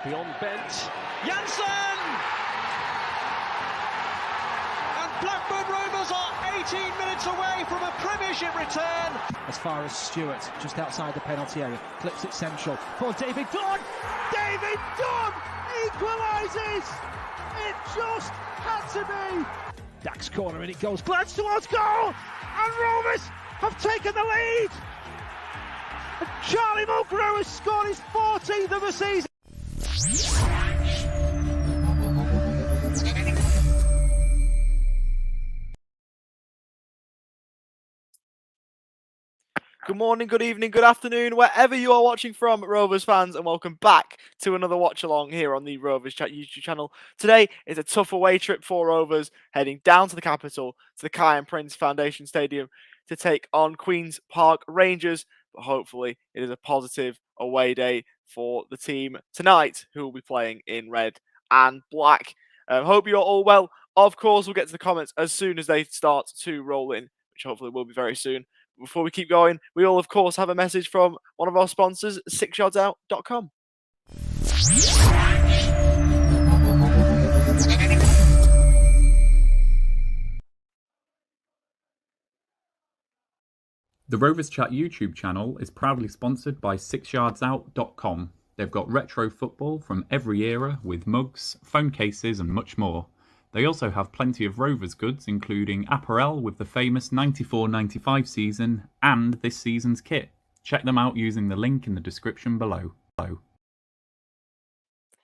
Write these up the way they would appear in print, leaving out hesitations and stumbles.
Beyond bent. Janssen! And Blackburn Rovers are 18 minutes away from a Premiership return. As far as Stewart, just outside the penalty area, clips it central for David Dunn. David Dunn equalises. It just had to be. Dax corner and it goes. Glance towards goal, and Rovers have taken the lead. And Charlie Mulgrew has scored his 14th of the season. Good morning, good evening, good afternoon, wherever you are watching from, Rovers fans, and welcome back to another watch along here on the Rovers Chat YouTube channel. Today is a tough away trip for Rovers, heading down to the capital, to the Kai and Prince Foundation Stadium, to take on Queen's Park Rangers. But hopefully, it is a positive away day for the team tonight, who will be playing in red and black. Hope you're all well. Of course, we'll get to the comments as soon as they start to roll in, which hopefully will be very soon. Before we keep going, we all, of course, have a message from one of our sponsors, 6yardsout.com. The Rovers Chat YouTube channel is proudly sponsored by 6yardsout.com. They've got retro football from every era with mugs, phone cases and much more. They also have plenty of Rovers goods, including apparel with the famous 94-95 season and this season's kit. Check them out using the link in the description below.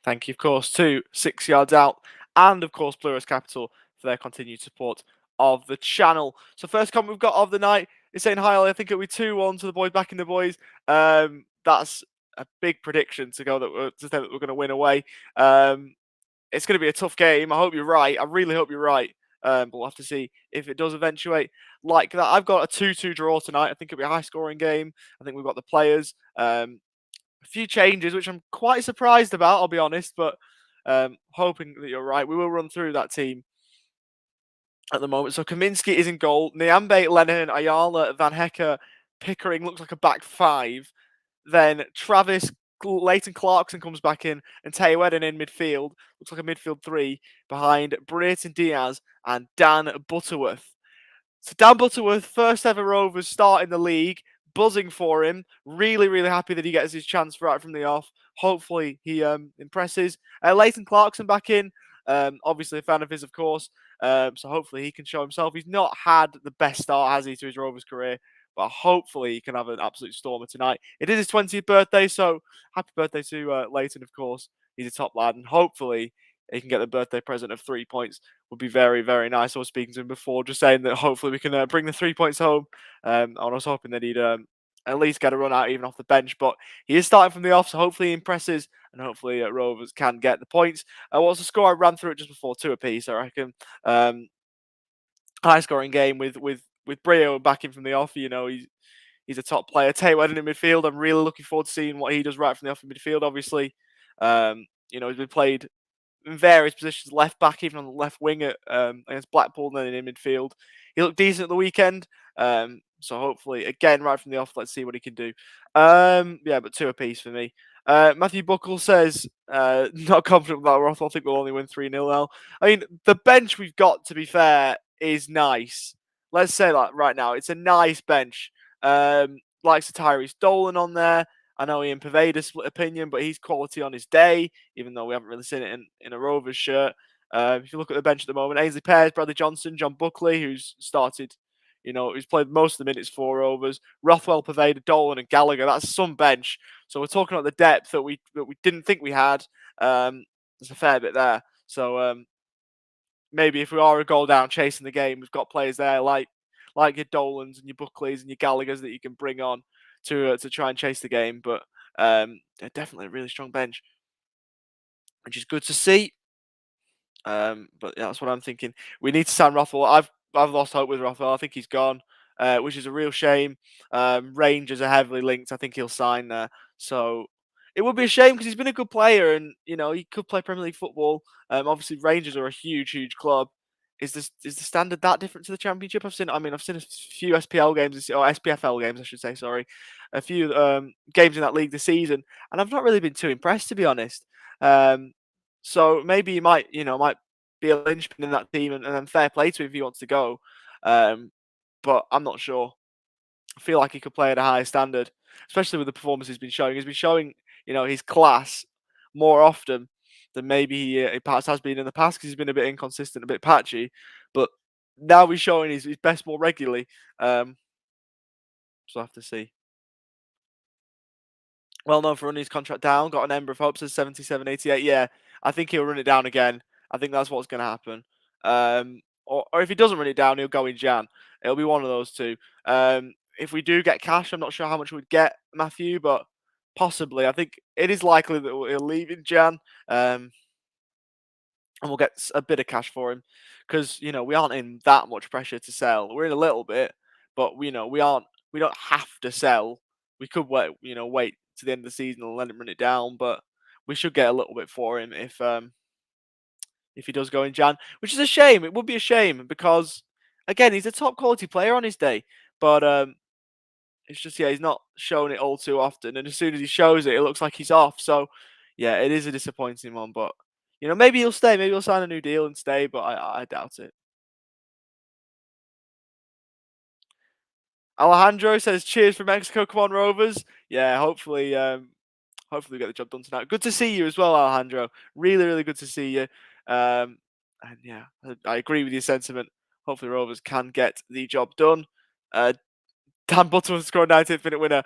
Thank you, of course, to 6 Yards Out and, of course, Blue Rose Capital for their continued support of the channel. So first comment we've got of the night is saying, hi, Ollie, I think it'll be 2-1 to the boys, backing the boys. That's a big prediction to go that to say that we're going to win away. It's going to be a tough game. I hope you're right. I really hope you're right. But we'll have to see if it does eventuate like that. I've got a 2-2 draw tonight. I think it'll be a high-scoring game. I think we've got the players. A few changes, which I'm quite surprised about, I'll be honest. But hoping that you're right. We will run through that team at the moment. So Kaminski is in goal. Nyambe, Lennon, Ayala, Van Hecker, Pickering looks like a back five. Then Travis, Leighton Clarkson comes back in, and Tayo Eden in midfield. Looks like a midfield three behind Brayton Diaz and Dan Butterworth. So Dan Butterworth, first ever Rovers start in the league. Buzzing for him. Really, really happy that he gets his chance right from the off. Hopefully he impresses. Leighton Clarkson back in. Obviously a fan of his, of course. So hopefully he can show himself. He's not had the best start, has he, to his Rovers career. But hopefully he can have an absolute stormer tonight. It is his 20th birthday, so happy birthday to Leighton, of course. He's a top lad, and hopefully he can get the birthday present of 3 points. Would be very, very nice. I was speaking to him before, just saying that hopefully we can bring the 3 points home. I was hoping that he'd at least get a run out even off the bench, but he is starting from the off, so hopefully he impresses, and hopefully Rovers can get the points. What's the score? I ran through it just before, 2 apiece, I reckon. High scoring game with Brio backing from the off. You know, he's a top player. Tayo Eden in midfield. I'm really looking forward to seeing what he does right from the off in midfield. Obviously, you know, he's been played in various positions, left back, even on the left wing against Blackpool, and then in midfield. He looked decent at the weekend. So hopefully, again, right from the off, let's see what he can do. Yeah, but 2 apiece for me. Matthew Buckle says, not confident with that Rothwell. I think we'll only win 3-0 now. I mean, the bench we've got, to be fair, is nice. Let's say that right now. It's a nice bench. Likes of Tyrese Dolan on there. I know Ian Paveda split opinion, but he's quality on his day, even though we haven't really seen it in a Rovers shirt. If you look at the bench at the moment, Ainsley Pears, Bradley Johnson, John Buckley, who's started, you know, who's played most of the minutes for Rovers, Rothwell, Paveda, Dolan, and Gallagher. That's some bench. So we're talking about the depth that we didn't think we had. There's a fair bit there. So maybe if we are a goal down chasing the game, we've got players there like your Dolans and your Buckleys and your Gallaghers that you can bring on to try and chase the game. But they're definitely a really strong bench, which is good to see. But yeah, that's what I'm thinking. We need to sign Rothwell. I've lost hope with Rothwell. I think he's gone, which is a real shame. Rangers are heavily linked. I think he'll sign there. So it would be a shame because he's been a good player, and you know he could play Premier League football. Obviously, Rangers are a huge, huge club. is the standard that different to the Championship? I've seen a few SPL games or SPFL games, I should say. Sorry, a few games in that league this season, and I've not really been too impressed, to be honest. So maybe he might be a linchpin in that team, and then fair play to him if he wants to go. But I'm not sure. I feel like he could play at a higher standard, especially with the performance he's been showing. He's been showing, his class more often than maybe he perhaps has been in the past because he's been a bit inconsistent, a bit patchy. But now he's showing his best more regularly. So I have to see. Well known for running his contract down. Got an ember of hope, says 77.88. Yeah, I think he'll run it down again. I think that's what's going to happen. Or if he doesn't run it down, he'll go in Jan. It'll be one of those two. If we do get cash, I'm not sure how much we'd get, Matthew, but possibly. I think it is likely that he'll leave in Jan. And we'll get a bit of cash for him because we aren't in that much pressure to sell. We're in a little bit, but we don't have to sell. We could wait to the end of the season and let him run it down, but we should get a little bit for him if he does go in Jan, which is a shame. It would be a shame because again, he's a top quality player on his day, but it's just he's not showing it all too often, and as soon as he shows it, it looks like he's off. So yeah, it is a disappointing one, but maybe he'll stay, maybe he'll sign a new deal and stay, but I doubt it. Alejandro says, "Cheers for Mexico, come on Rovers." Yeah, hopefully we get the job done tonight. Good to see you as well, Alejandro. Really, really good to see you. And yeah, I agree with your sentiment. Hopefully Rovers can get the job done. Dan Butterworth scored 90th minute winner.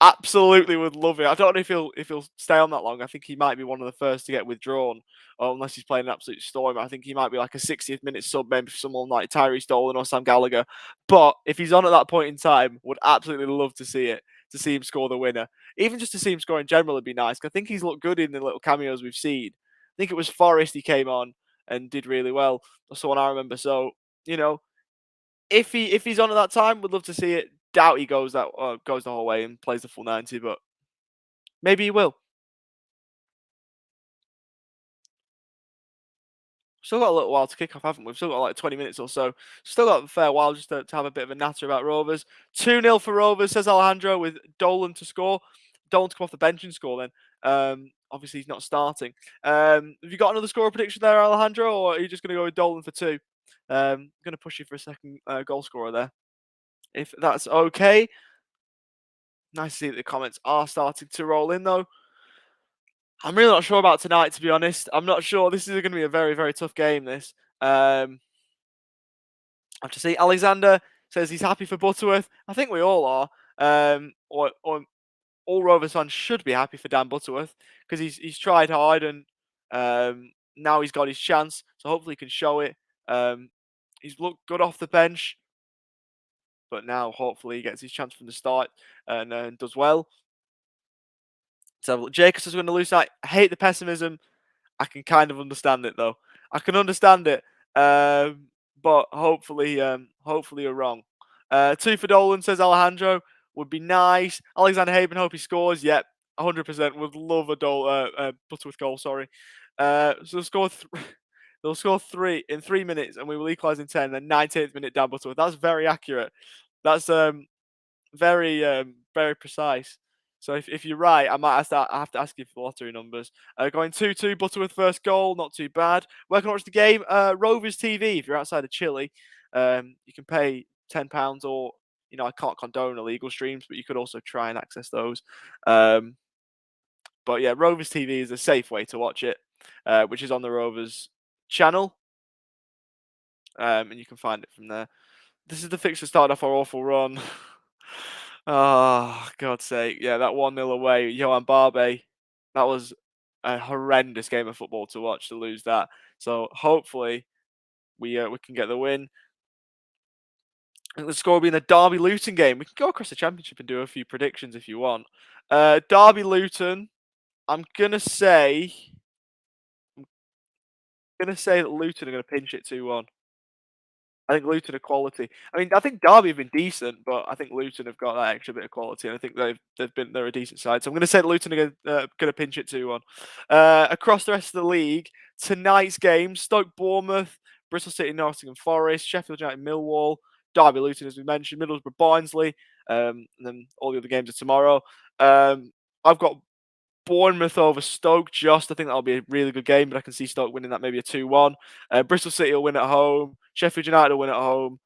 Absolutely would love it. I don't know if he'll stay on that long. I think he might be one of the first to get withdrawn, unless he's playing an absolute storm. I think he might be like a 60th minute sub, maybe for someone like Tyrese Dolan or Sam Gallagher. But if he's on at that point in time, would absolutely love to see it, to see him score the winner. Even just to see him score in general would be nice. I think he's looked good in the little cameos we've seen. I think it was Forest he came on and did really well. That's the one I remember. So if he's on at that time, would love to see it. Doubt he goes the whole way and plays the full 90, but maybe he will. Still got a little while to kick off, haven't we? We've still got like 20 minutes or so. Still got a fair while just to have a bit of a natter about Rovers. 2-0 for Rovers, says Alejandro, with Dolan to score. Dolan to come off the bench and score then. Obviously, he's not starting. Have you got another score prediction there, Alejandro, or are you just going to go with Dolan for 2? I'm going to push you for a second goal scorer there, if that's okay. Nice to see that the comments are starting to roll in, though. I'm really not sure about tonight, to be honest. I'm not sure. This is going to be a very, very tough game, this. I have to see. Alexander says he's happy for Butterworth. I think we all are. Or all Rovers fans should be happy for Dan Butterworth because he's tried hard and now he's got his chance. So hopefully he can show it. He's looked good off the bench, but now hopefully he gets his chance from the start and does well. So Jacobs is going to lose. I hate the pessimism. I can kind of understand it though. I can understand it, but hopefully you're wrong. 2 for Dolan, says Alejandro. Would be nice. Alexander Haben, hope he scores. Yep, 100%. Would love a Butterworth goal. Sorry. So they'll score 3 in 3 minutes, and we will equalise in 10. Then 98th minute, Dan Butterworth. That's very accurate. That's very precise. So if you're right, I have to ask you for the lottery numbers. Going 2-2, Butterworth first goal, not too bad. Where can I watch the game? Rovers TV. If you're outside of Chile, you can pay £10 or I can't condone illegal streams, but you could also try and access those. But yeah, Rovers TV is a safe way to watch it, which is on the Rovers channel, and you can find it from there. This is the fixture started off our awful run. Oh, God's sake. Yeah, that 1-0 away, Johan Barbe. That was a horrendous game of football to watch, to lose that. So hopefully we can get the win. And the score will be in the Derby-Luton game. We can go across the Championship and do a few predictions if you want. Derby-Luton, I'm going to say that Luton are going to pinch it 2-1. I think Luton are quality. I mean, I think Derby have been decent, but I think Luton have got that extra bit of quality, and I think they're a decent side. So I'm going to say that Luton are going to pinch it 2-1. Across the rest of the league, tonight's game: Stoke Bournemouth, Bristol City, Nottingham Forest, Sheffield United, Millwall, Derby, Luton, as we mentioned, Middlesbrough, Barnsley, and then all the other games are tomorrow. I've got Bournemouth over Stoke. I think that'll be a really good game, but I can see Stoke winning that maybe a 2-1. Bristol City will win at home. Sheffield United will win at home.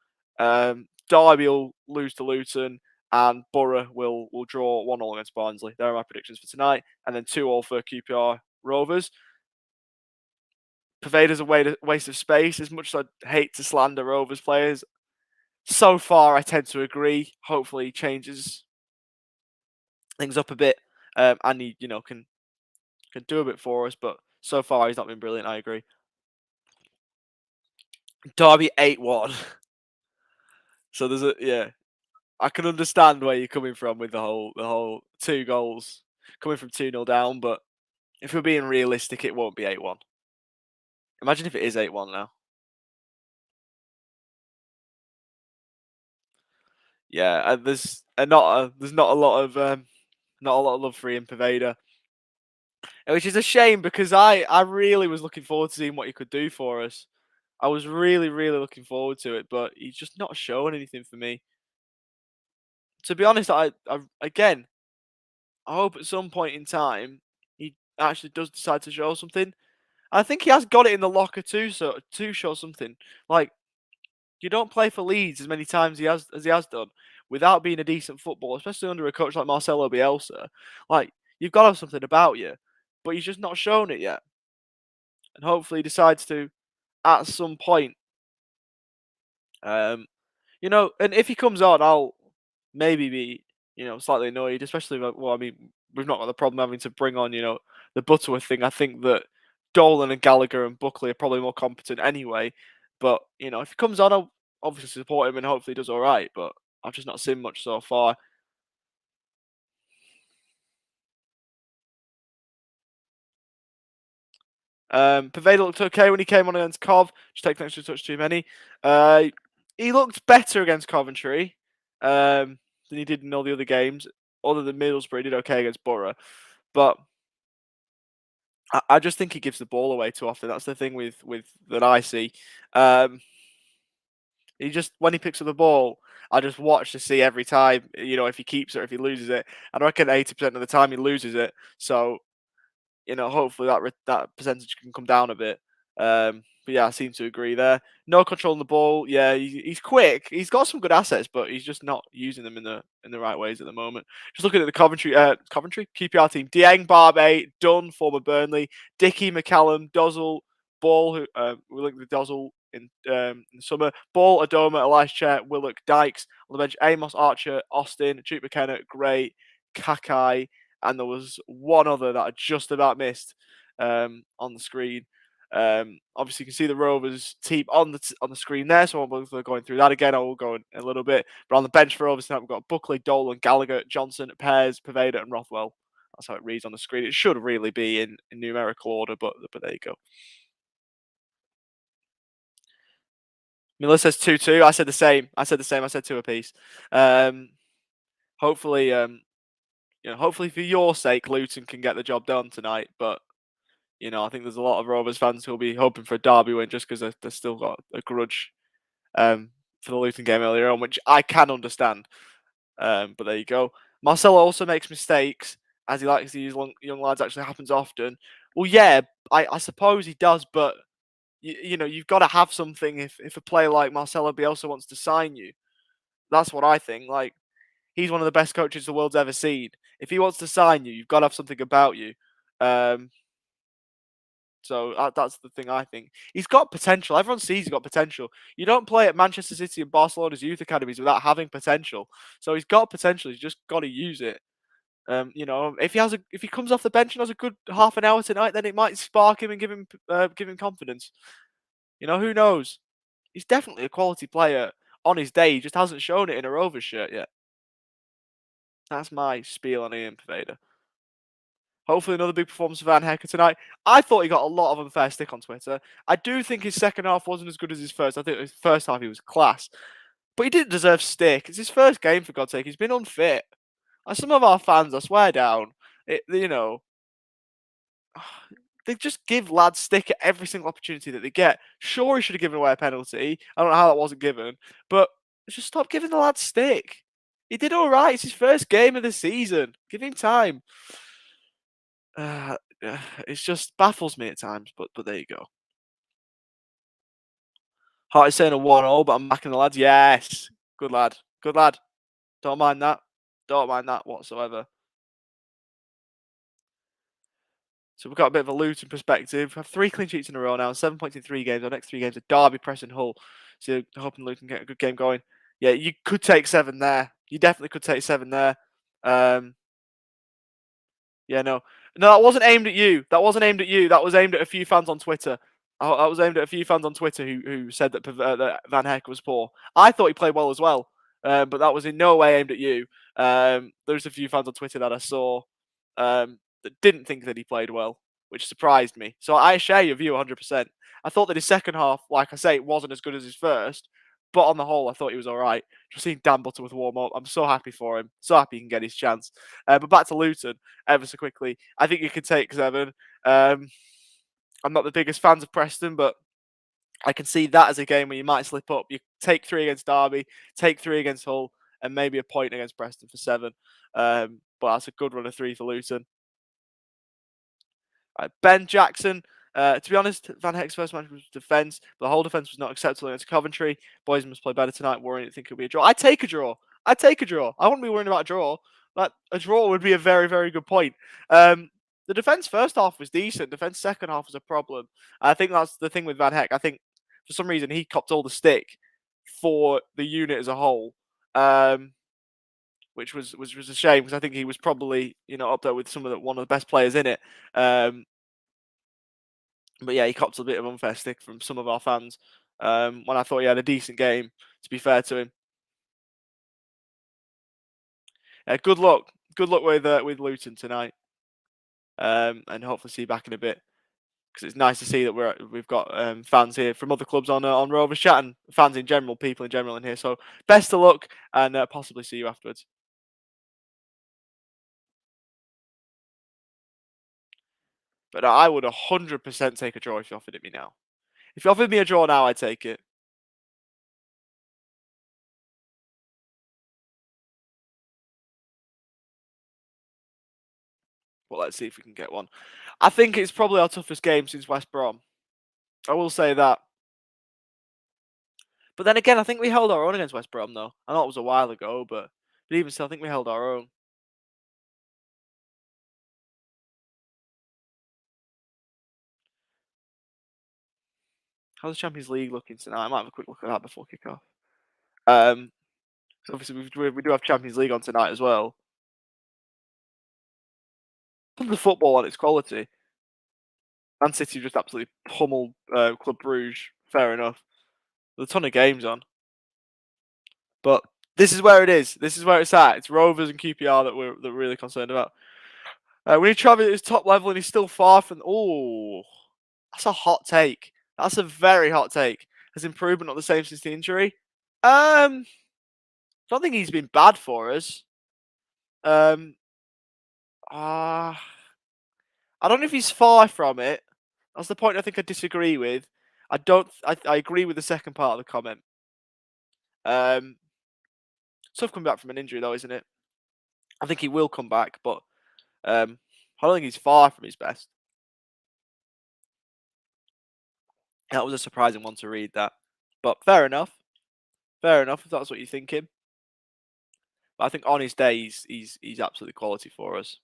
Derby will lose to Luton, and Borough will draw 1-1 against Barnsley. There are my predictions for tonight, and then 2-2 for QPR Rovers. Pervader's a waste of space. As much as I hate to slander Rovers players, so far I tend to agree. Hopefully he changes things up a bit, and he can do a bit for us. But so far he's not been brilliant. I agree. Derby 8-1. So I can understand where you're coming from with the whole 2 goals coming from 2-0 down, but if we're being realistic, it won't be 8-1. Imagine if it is 8-1 now. Yeah, and there's not a lot of love for Ian Pervader, which is a shame because I really was looking forward to seeing what he could do for us. I was really looking forward to it, but he's just not showing anything for me. To be honest, I hope at some point in time he actually does decide to show something. I think he has got it in the locker too, so to show something. Like, you don't play for Leeds as many times as he has done without being a decent footballer, especially under a coach like Marcelo Bielsa. Like, you've got to have something about you, but he's just not shown it yet. And hopefully he decides to at some point. And if he comes on, I'll maybe be, slightly annoyed, especially we've not got the problem having to bring on, the Butterworth thing. I think that Dolan and Gallagher and Buckley are probably more competent anyway. But, if he comes on, I'll obviously support him and hopefully he does all right. But I've just not seen much so far. Pervader looked okay when he came on against Cov. Just taking an extra touch too many. He looked better against Coventry than he did in all the other games. Other than Middlesbrough, he did okay against Borough. But I just think he gives the ball away too often. That's the thing with that I see. He just, when he picks up the ball, I just watch to see every time, if he keeps it or if he loses it. And I reckon 80% of the time he loses it. So, hopefully that percentage can come down a bit. But yeah, I seem to agree there. No control on the ball. Yeah, he's quick. He's got some good assets, but he's just not using them in the right ways at the moment. Just looking at the Coventry QPR team: Dieng, Barbe, Dunn, former Burnley, Dickey, McCallum, Dozzle, Ball, who we linked with Dozzle in the summer. Ball, Adoma, Elisha, Willock, Dykes on the bench. Amos, Archer, Austin, Duke McKenna, Gray, Kakai, and there was one other that I just about missed on the screen. Obviously, you can see the Rovers team on the screen there, so I'm going through that again. I will go in a little bit, but on the bench for Rovers tonight, we've got Buckley, Dolan, Gallagher, Johnson, Pears, Pervader, and Rothwell. That's how it reads on the screen. It should really be in numerical order, but there you go. Miller says 2-2. I said the same. I said 2 apiece. Hopefully, hopefully for your sake, Luton can get the job done tonight. But I think there's a lot of Rovers fans who'll be hoping for a derby win just because they've still got a grudge for the Luton game earlier on, which I can understand. But there you go. Marcelo also makes mistakes, as he likes to use young lads. Actually happens often. Well, yeah, I suppose he does, but you've got to have something if a player like Marcelo Bielsa wants to sign you. That's what I think. Like, he's one of the best coaches the world's ever seen. If he wants to sign you, you've got to have something about you. So that's the thing I think. He's got potential. Everyone sees he's got potential. You don't play at Manchester City and Barcelona's youth academies without having potential. So he's got potential. He's just got to use it. If he comes off the bench and has a good half an hour tonight, then it might spark him and give him confidence. Who knows? He's definitely a quality player on his day. He just hasn't shown it in a Rovers shirt yet. That's my spiel on Ian Pervader. Hopefully another big performance for Van Hecker tonight. I thought he got a lot of unfair stick on Twitter. I do think his second half wasn't as good as his first. I think his first half he was class. But he didn't deserve stick. It's his first game, for God's sake. He's been unfit. And some of our fans, I swear down, they they just give lads stick at every single opportunity that they get. Sure, he should have given away a penalty. I don't know how that wasn't given, but just stop giving the lad stick. He did all right. It's his first game of the season. Give him time. It just baffles me at times, but there you go. Hart is saying a 1-0, but I'm backing the lads. Yes. Good lad. Good lad. Don't mind that. Don't mind that whatsoever. So we've got a bit of a Luton perspective. We have 3 clean sheets in a row now, 7 points in 3 games. Our next 3 games are Derby, Preston, Hull. So hoping Luton get a good game going. Yeah, you could take 7 there. You definitely could take 7 there. Yeah, no, that wasn't aimed at you. That wasn't aimed at you. That was aimed at a few fans on Twitter. That was aimed at a few fans on Twitter who said that Van Heck was poor. I thought he played well as well, but that was in no way aimed at you. There's a few fans on Twitter that I saw that didn't think that he played well, which surprised me. So I share your view 100%. I thought that his second half, like I say, it wasn't as good as his first, but on the whole, I thought he was all right. Just seeing Dan Butterworth warm up, I'm so happy for him. So happy he can get his chance. But back to Luton, ever so quickly. I think you could take 7. I'm not the biggest fans of Preston, but I can see that as a game where you might slip up. You take 3 against Derby, take 3 against Hull, and maybe a point against Preston for 7. But that's a good run of 3 for Luton. Ben Jackson. To be honest, Van Heck's first match was defence, but the whole defence was not acceptable against Coventry. Boys must play better tonight. Worrying, I think it'll be a draw. I'd take a draw. I'd take a draw. I wouldn't be worrying about a draw. But a draw would be a very, very good point. The defence first half was decent. Defence second half was a problem. I think that's the thing with Van Heck. I think for some reason he copped all the stick for the unit as a whole, which was a shame because I think he was probably up there with one of the best players in it. But yeah, he copped a bit of unfair stick from some of our fans when I thought he had a decent game, to be fair to him. Good luck. Good luck with Luton tonight. And hopefully see you back in a bit. Because it's nice to see that we've got fans here from other clubs on Rovers Chat and fans in general, people in general in here. So best of luck and possibly see you afterwards. But I would 100% take a draw if you offered it me now. If you offered me a draw now, I'd take it. Well, let's see if we can get one. I think it's probably our toughest game since West Brom. I will say that. But then again, I think we held our own against West Brom, though. I know it was a while ago, but even still, I think we held our own. How's the Champions League looking tonight? I might have a quick look at that before kick-off. So obviously, we do have Champions League on tonight as well. The football on its quality. Man City just absolutely pummeled Club Brugge. Fair enough. There's a ton of games on. But this is where it is. This is where it's at. It's Rovers and QPR that we're really concerned about. We need Travis at his top level, and he's still far from. Oh, that's a hot take. That's a very hot take. Has improvement not the same since the injury? I don't think he's been bad for us. I don't know if he's far from it. That's the point I think I disagree with. I agree with the second part of the comment. Tough coming back from an injury though, isn't it? I think he will come back, but I don't think he's far from his best. That was a surprising one to read that. But fair enough. Fair enough if that's what you're thinking. But I think on his day he's absolutely quality for us.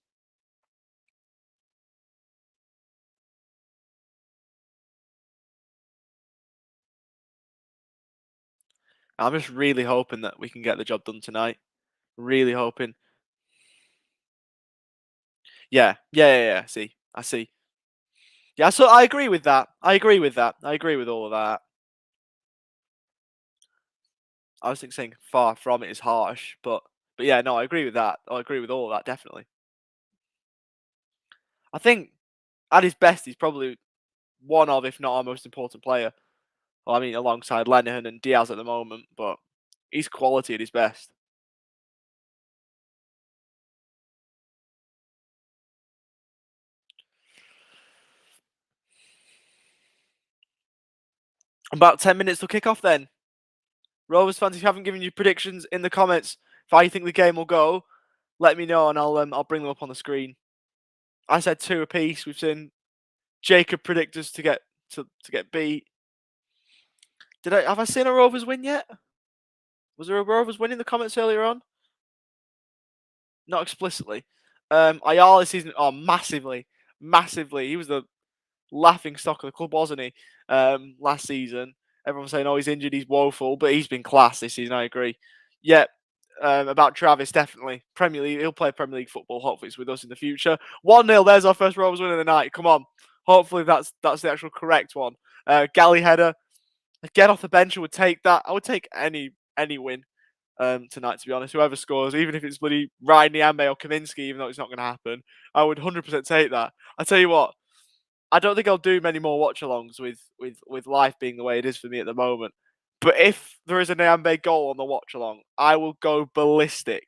I'm just really hoping that we can get the job done tonight. Really hoping. Yeah. I see. Yeah, so I agree with that. I agree with all of that. I was saying far from it is harsh, but yeah, no, I agree with that. I agree with all of that, definitely. I think at his best, he's probably one of, if not our most important player. Well, I mean, alongside Lenihan and Diaz at the moment, but he's quality at his best. About 10 minutes till kick off then. Rovers fans, if you haven't given you predictions in the comments for how you think the game will go, let me know and I'll bring them up on the screen. I said 2 apiece. We've seen Jacob predict us to get beat. Have I seen a Rovers win yet? Was there a Rovers win in the comments earlier on? Not explicitly. Ayala this season, massively. He was the laughing stock of the club, wasn't he? Last season. Everyone's saying, he's injured, he's woeful, but he's been class this season, I agree. Yeah, about Travis, definitely. Premier League, he'll play Premier League football, hopefully it's with us in the future. 1-0, there's our first Rovers win of the night, come on. Hopefully that's the actual correct one. Galley header, get off the bench, I would take that. I would take any win tonight, to be honest. Whoever scores, even if it's bloody Ryan Niambe or Kaminski, even though it's not going to happen, I would 100% take that. I tell you what, I don't think I'll do many more watch-alongs with life being the way it is for me at the moment. But if there is a Niambe goal on the watch-along, I will go ballistic.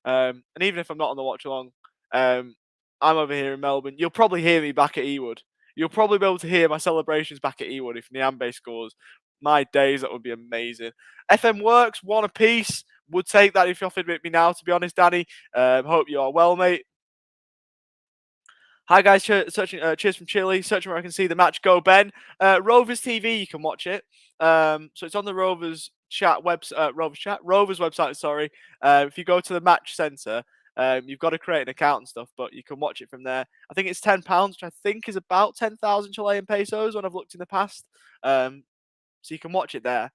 And even if I'm not on the watch-along, I'm over here in Melbourne. You'll probably hear me back at Ewood. You'll probably be able to hear my celebrations back at Ewood if Niambe scores. My days, that would be amazing. FM works, 1 apiece. Would take that if you offered it me now, to be honest, Danny. Hope you are well, mate. Hi guys, cheers from Chile. Searching where I can see the match go, Ben. Rovers TV, you can watch it. So it's on the Rovers Chat website. Rovers website. Sorry. If you go to the match centre, you've got to create an account and stuff, but you can watch it from there. I think it's £10, which I think is about 10,000 Chilean pesos when I've looked in the past. So you can watch it there,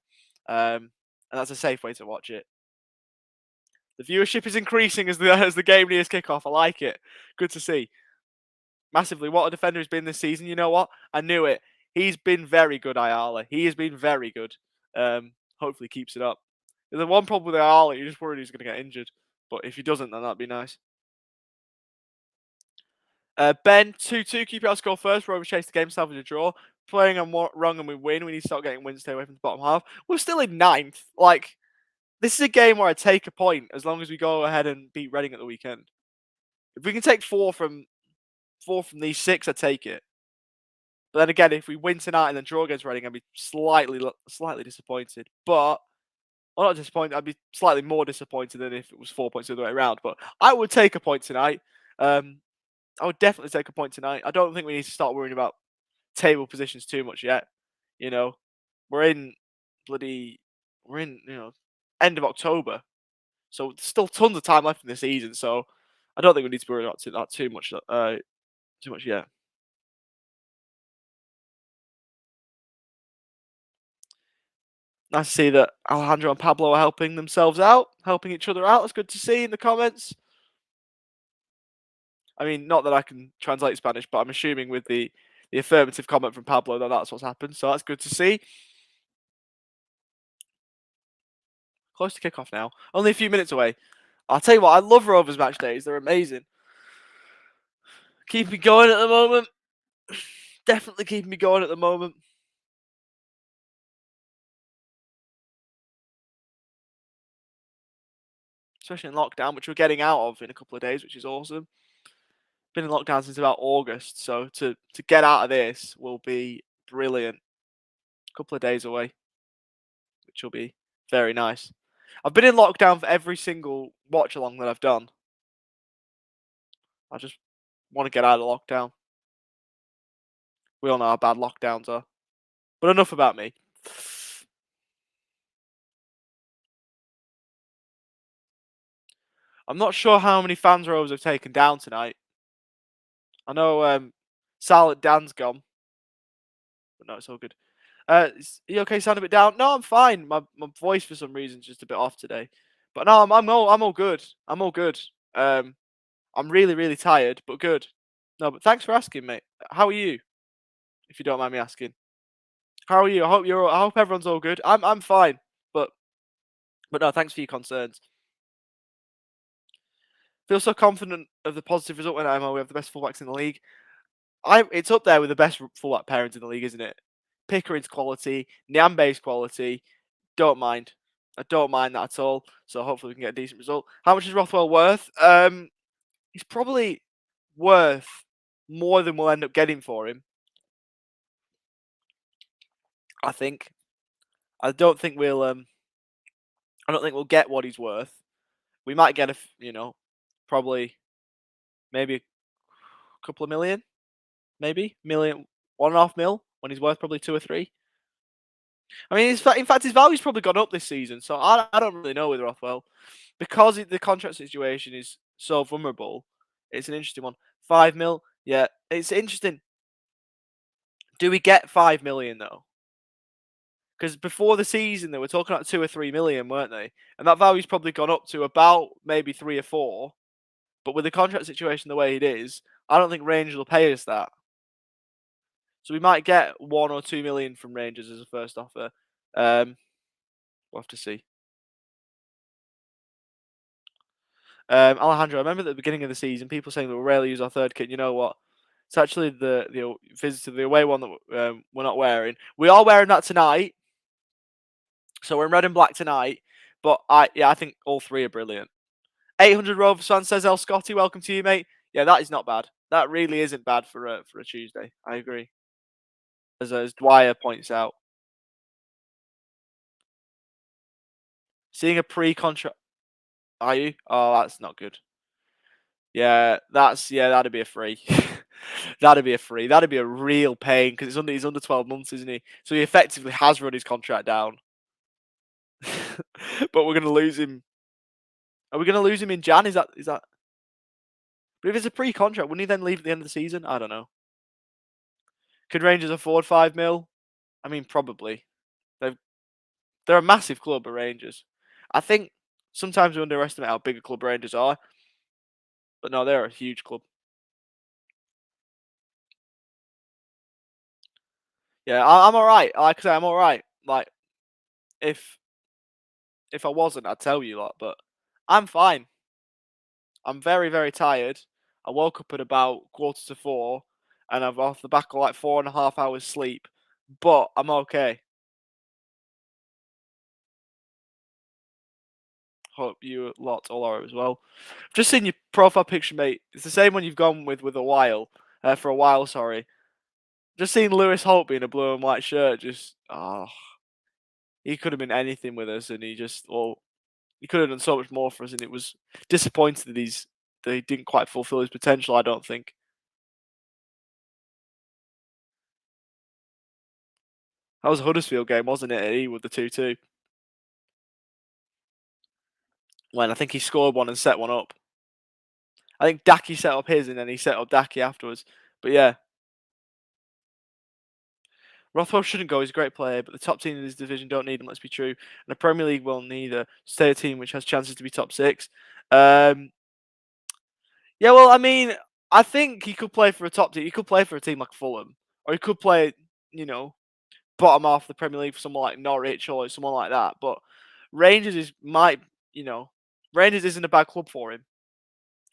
and that's a safe way to watch it. The viewership is increasing as the game nears kickoff. I like it. Good to see. Massively. What a defender he's been this season. You know what? I knew it. He's been very good, Ayala. He has been very good. Hopefully keeps it up. The one problem with Ayala, you're just worried he's going to get injured. But if he doesn't, then that'd be nice. Ben, 2-2. QPR score first. Rovers chase the game, salvage a draw. Playing on wrong and we win. We need to start getting wins, stay away from the bottom half. We're still in 9th. Like, this is a game where I take a point as long as we go ahead and beat Reading at the weekend. If we can take 4 from these 6, I'd take it. But then again, if we win tonight and then draw against Reading, I'd be slightly disappointed. But, well, not disappointed, I'd be slightly more disappointed than if it was 4 points the other way around. But I would take a point tonight. I would definitely take a point tonight. I don't think we need to start worrying about table positions too much yet. You know, we're in, end of October. So there's still tons of time left in the season. So I don't think we need to worry about that too much yet. Nice to see that Alejandro and Pablo are helping each other out. That's good to see in the comments. I mean, not that I can translate Spanish, but I'm assuming with the affirmative comment from Pablo that that's what's happened. So that's good to see. Close to kickoff now. Only a few minutes away. I'll tell you what, I love Rovers match days. They're amazing. Keep me going at the moment. Definitely keeping me going at the moment. Especially in lockdown, which we're getting out of in a couple of days, which is awesome. Been in lockdown since about August, so to get out of this will be brilliant. A couple of days away, which will be very nice. I've been in lockdown for every single watch along that I've done. I just want to get out of lockdown. We all know how bad lockdowns are. But enough about me. I'm not sure how many fans Rovers have taken down tonight. I know Silent Dan's gone. But no, it's all good. Are you okay? Sound a bit down? No, I'm fine. My voice for some reason is just a bit off today. But no, I'm all good. I'm all good. I'm really, really tired, but good. No, but thanks for asking, mate. How are you? If you don't mind me asking. How are you? I hope everyone's all good. I'm fine. But no, thanks for your concerns. Feel so confident of the positive result when we have the best fullbacks in the league. It's up there with the best fullback pairings in the league, isn't it? Pickering's quality, Niambe's quality. Don't mind. I don't mind that at all. So hopefully we can get a decent result. How much is Rothwell worth? He's probably worth more than we'll end up getting for him. I think. I don't think we'll. I don't think we'll get what he's worth. We might get probably maybe a couple of million, maybe million, 1.5 mil when he's worth probably 2 or 3. I mean, in fact, his value's probably gone up this season, so I don't really know with Rothwell because the contract situation is so vulnerable. It's an interesting one. 5 mil, yeah, it's interesting. Do we get 5 million though? Because before the season, they were talking about 2 or 3 million, weren't they? And that value's probably gone up to about maybe 3 or 4. But with the contract situation the way it is, I don't think Rangers will pay us that. So we might get 1 or 2 million from Rangers as a first offer. We'll have to see. Alejandro, I remember at the beginning of the season, people saying that we'll rarely use our third kit. You know what? It's actually the visitor, the away one that we're not wearing. We are wearing that tonight. So we're in red and black tonight. But I think all 3 are brilliant. 800 Rovers fan says, El Scotty, welcome to you, mate. Yeah, that is not bad. That really isn't bad for a Tuesday. I agree. As Dwyer points out. Seeing a pre-contract. Are you? Oh, that's not good. Yeah, that'd be a free. That'd be a free. That'd be a real pain because he's under 12 months, isn't he? So he effectively has run his contract down. But we're gonna lose him. Are we gonna lose him in Jan? Is that? But if it's a pre-contract, wouldn't he then leave at the end of the season? I don't know. Could Rangers afford 5 mil? I mean, probably. They're a massive club, Rangers. I think sometimes we underestimate how big a club Rangers are. But no, they're a huge club. Yeah, I'm all right. Like I say, I'm all right. Like, if I wasn't, I'd tell you lot. But I'm fine. I'm very, very tired. I woke up at about 3:45, and I've off the back of like 4.5 hours sleep. But I'm okay. Hope you lot all are as well. Just seen your profile picture, mate. It's the same one you've gone with a while. For a while, sorry. Just seeing Lewis Holt in a blue and white shirt. He could have been anything with us, and he could have done so much more for us, and it was disappointing that he didn't quite fulfill his potential. I don't think. That was a Huddersfield game, wasn't it? He with the 2-2. When I think he scored one and set one up. I think Daki set up his, and then he set up Daki afterwards. But yeah. Rothwell shouldn't go. He's a great player, but the top team in this division don't need him. Let's be true. And the Premier League will neither. Stay a team which has chances to be top 6. Yeah, well, I mean, I think he could play for a top team. He could play for a team like Fulham, or he could play, bottom half of the Premier League for someone like Norwich or someone like that. But Rangers Rangers isn't a bad club for him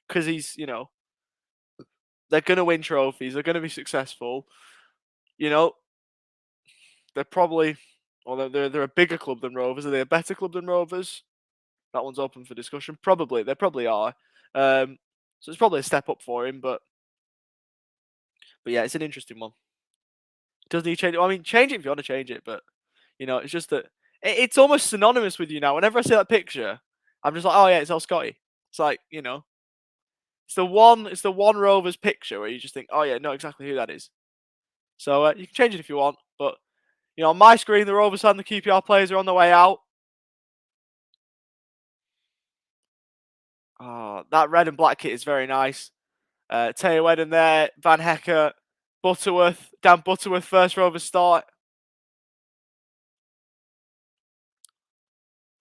because they're gonna win trophies. They're gonna be successful. They're probably, or they're a bigger club than Rovers. Are they a better club than Rovers? That one's open for discussion. Probably, they probably are. So it's probably a step up for him, but yeah, it's an interesting one. Doesn't he change it? I mean, change it if you want to change it, but it's just that it's almost synonymous with you now. Whenever I see that picture, I'm just like, oh yeah, it's El Scotty. It's like, it's the one Rovers picture where you just think, oh yeah, know exactly who that is. So you can change it if you want, but on my screen, the Rovers and the QPR players are on their way out. Oh, that red and black kit is very nice. Teo Wedden there, Van Hecker, Butterworth, Dan Butterworth, first Rovers start.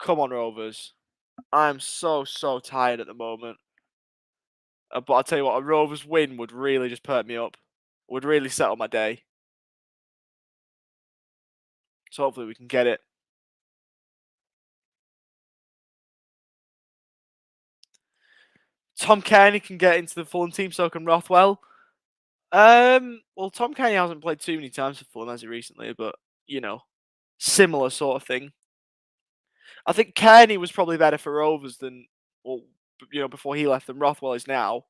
Come on, Rovers. I'm so tired at the moment. But I'll tell you what, a Rovers win would really just perk me up. Would really settle my day. So hopefully we can get it. Tom Kearney can get into the Fulham team, so can Rothwell. Well, Tom Kearney hasn't played too many times for Fulham, has he, recently? But, similar sort of thing. I think Kearney was probably better for Rovers than, before he left than Rothwell is now.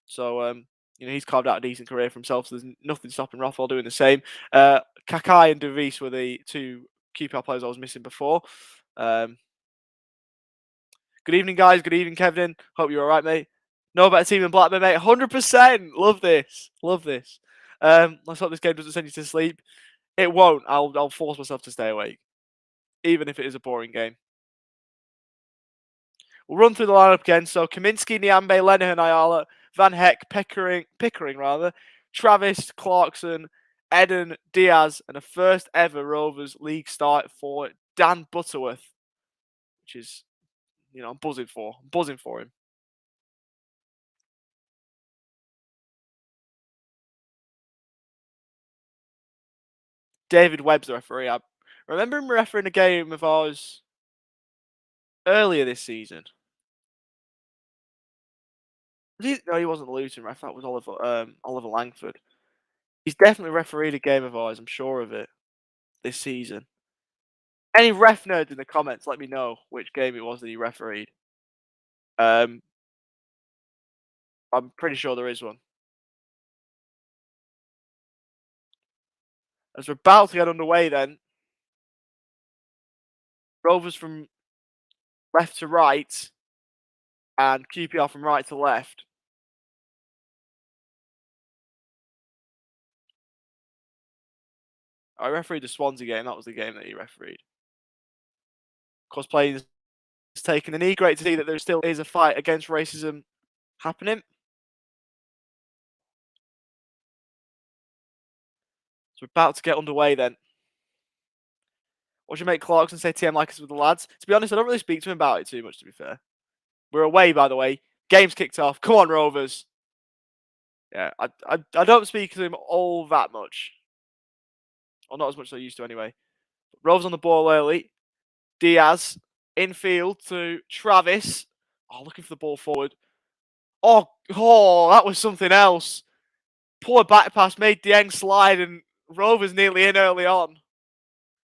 So, he's carved out a decent career for himself, so there's nothing stopping Rothwell doing the same. Kakai and DeVries were the two QPR players I was missing before. Good evening, guys. Good evening, Kevin. Hope you're all right, mate. No better team than Blackburn, mate. 100%. Love this. Love this. Let's hope this game doesn't send you to sleep. It won't. I'll force myself to stay awake, even if it is a boring game. We'll run through the lineup again. So Kaminsky, Niambe, Lenihan, Ayala, Van Heck, Pickering, Travis, Clarkson, Eden, Diaz, and a first ever Rovers League start for Dan Butterworth, which is, I'm buzzing for. I'm buzzing for him. David Webb's the referee. I remember him refereeing a game of ours earlier this season. No, he wasn't the Luton ref. That was Oliver Langford. He's definitely refereed a game of ours. I'm sure of it this season. Any ref nerds in the comments, let me know which game it was that he refereed. I'm pretty sure there is one. As we're about to get underway then, Rovers from left to right and QPR from right to left. I refereed the Swansea game. That was the game that he refereed. Of course, playing is taking the knee. Great to see that there still is a fight against racism happening. So we're about to get underway then. What should make Clarkson say TM like us with the lads? To be honest, I don't really speak to him about it too much, to be fair. We're away, by the way. Game's kicked off. Come on, Rovers. Yeah, I don't speak to him all that much. Or not as much as I used to anyway. But Rovers on the ball early. Diaz, infield to Travis. Oh, looking for the ball forward. Oh, that was something else. Poor back pass made Dieng slide and Rovers nearly in early on.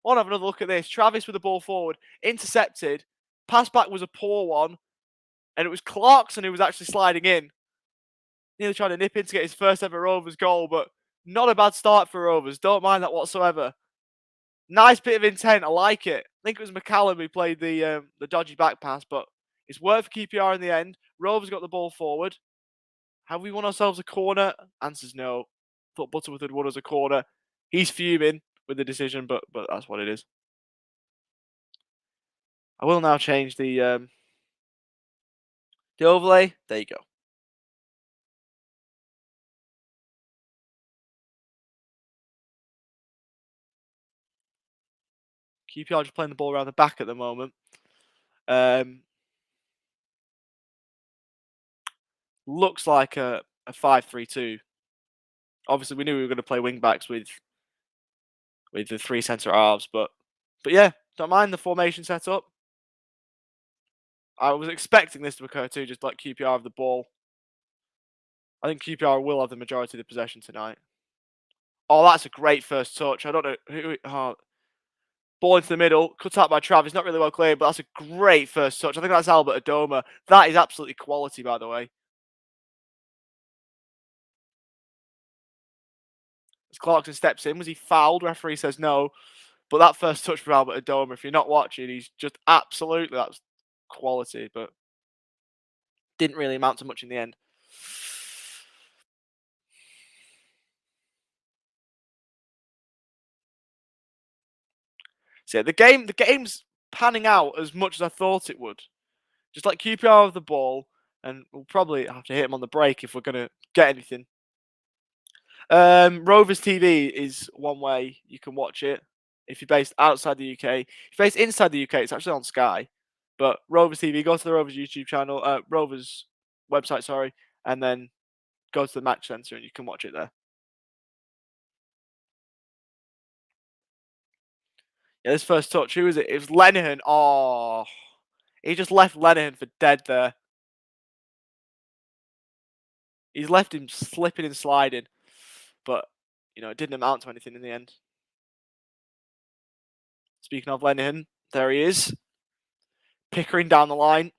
Want to have another look at this. Travis with the ball forward. Intercepted. Pass back was a poor one. And it was Clarkson who was actually sliding in. Nearly trying to nip in to get his first ever Rovers goal, but not a bad start for Rovers. Don't mind that whatsoever. Nice bit of intent. I like it. I think it was McCallum who played the dodgy back pass, but it's worked for QPR in the end. Rovers got the ball forward. Have we won ourselves a corner? Answer's no. Thought Butterworth had won us a corner. He's fuming with the decision, but that's what it is. I will now change the overlay. There you go. QPR just playing the ball around the back at the moment. Looks like a 5-3-2. Obviously, we knew we were going to play wing backs with the three centre halves, but yeah, don't mind the formation setup. I was expecting this to occur too, just like QPR have the ball. I think QPR will have the majority of the possession tonight. Oh, that's a great first touch. I don't know who. Ball into the middle, cut out by Travis. Not really well cleared, but that's a great first touch. I think that's Albert Adoma. That is absolutely quality, by the way. As Clarkson steps in, was he fouled? Referee says no. But that first touch for Albert Adoma, if you're not watching, he's just absolutely, that's quality, but didn't really amount to much in the end. So yeah, the game's panning out as much as I thought it would. Just like QPR with the ball, and we'll probably have to hit him on the break if we're going to get anything. Rovers TV is one way you can watch it if you're based outside the UK. If you're based inside the UK, it's actually on Sky. But Rovers TV, go to the Rovers YouTube channel, Rovers website, sorry, and then go to the match centre and you can watch it there. Yeah, this first touch, who is it? It was Lenihan. Oh, he just left Lenihan for dead there. He's left him slipping and sliding. But, it didn't amount to anything in the end. Speaking of Lenihan, there he is. Pickering down the line.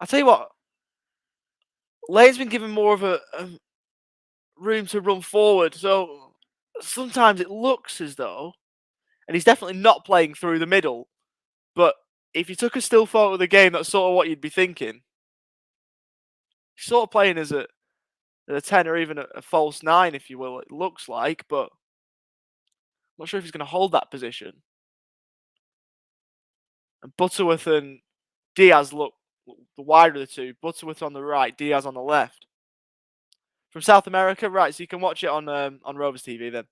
I'll tell you what. Lane's been given more of a room to run forward, so sometimes it looks as though, and he's definitely not playing through the middle, but if you took a still photo of the game, that's sort of what you'd be thinking. He's sort of playing as a 10 or even a false 9, if you will, it looks like, but I'm not sure if he's going to hold that position. And Butterworth and Diaz look the wider of the two. Butterworth on the right, Diaz on the left. From South America, right, so you can watch it on Rovers TV then.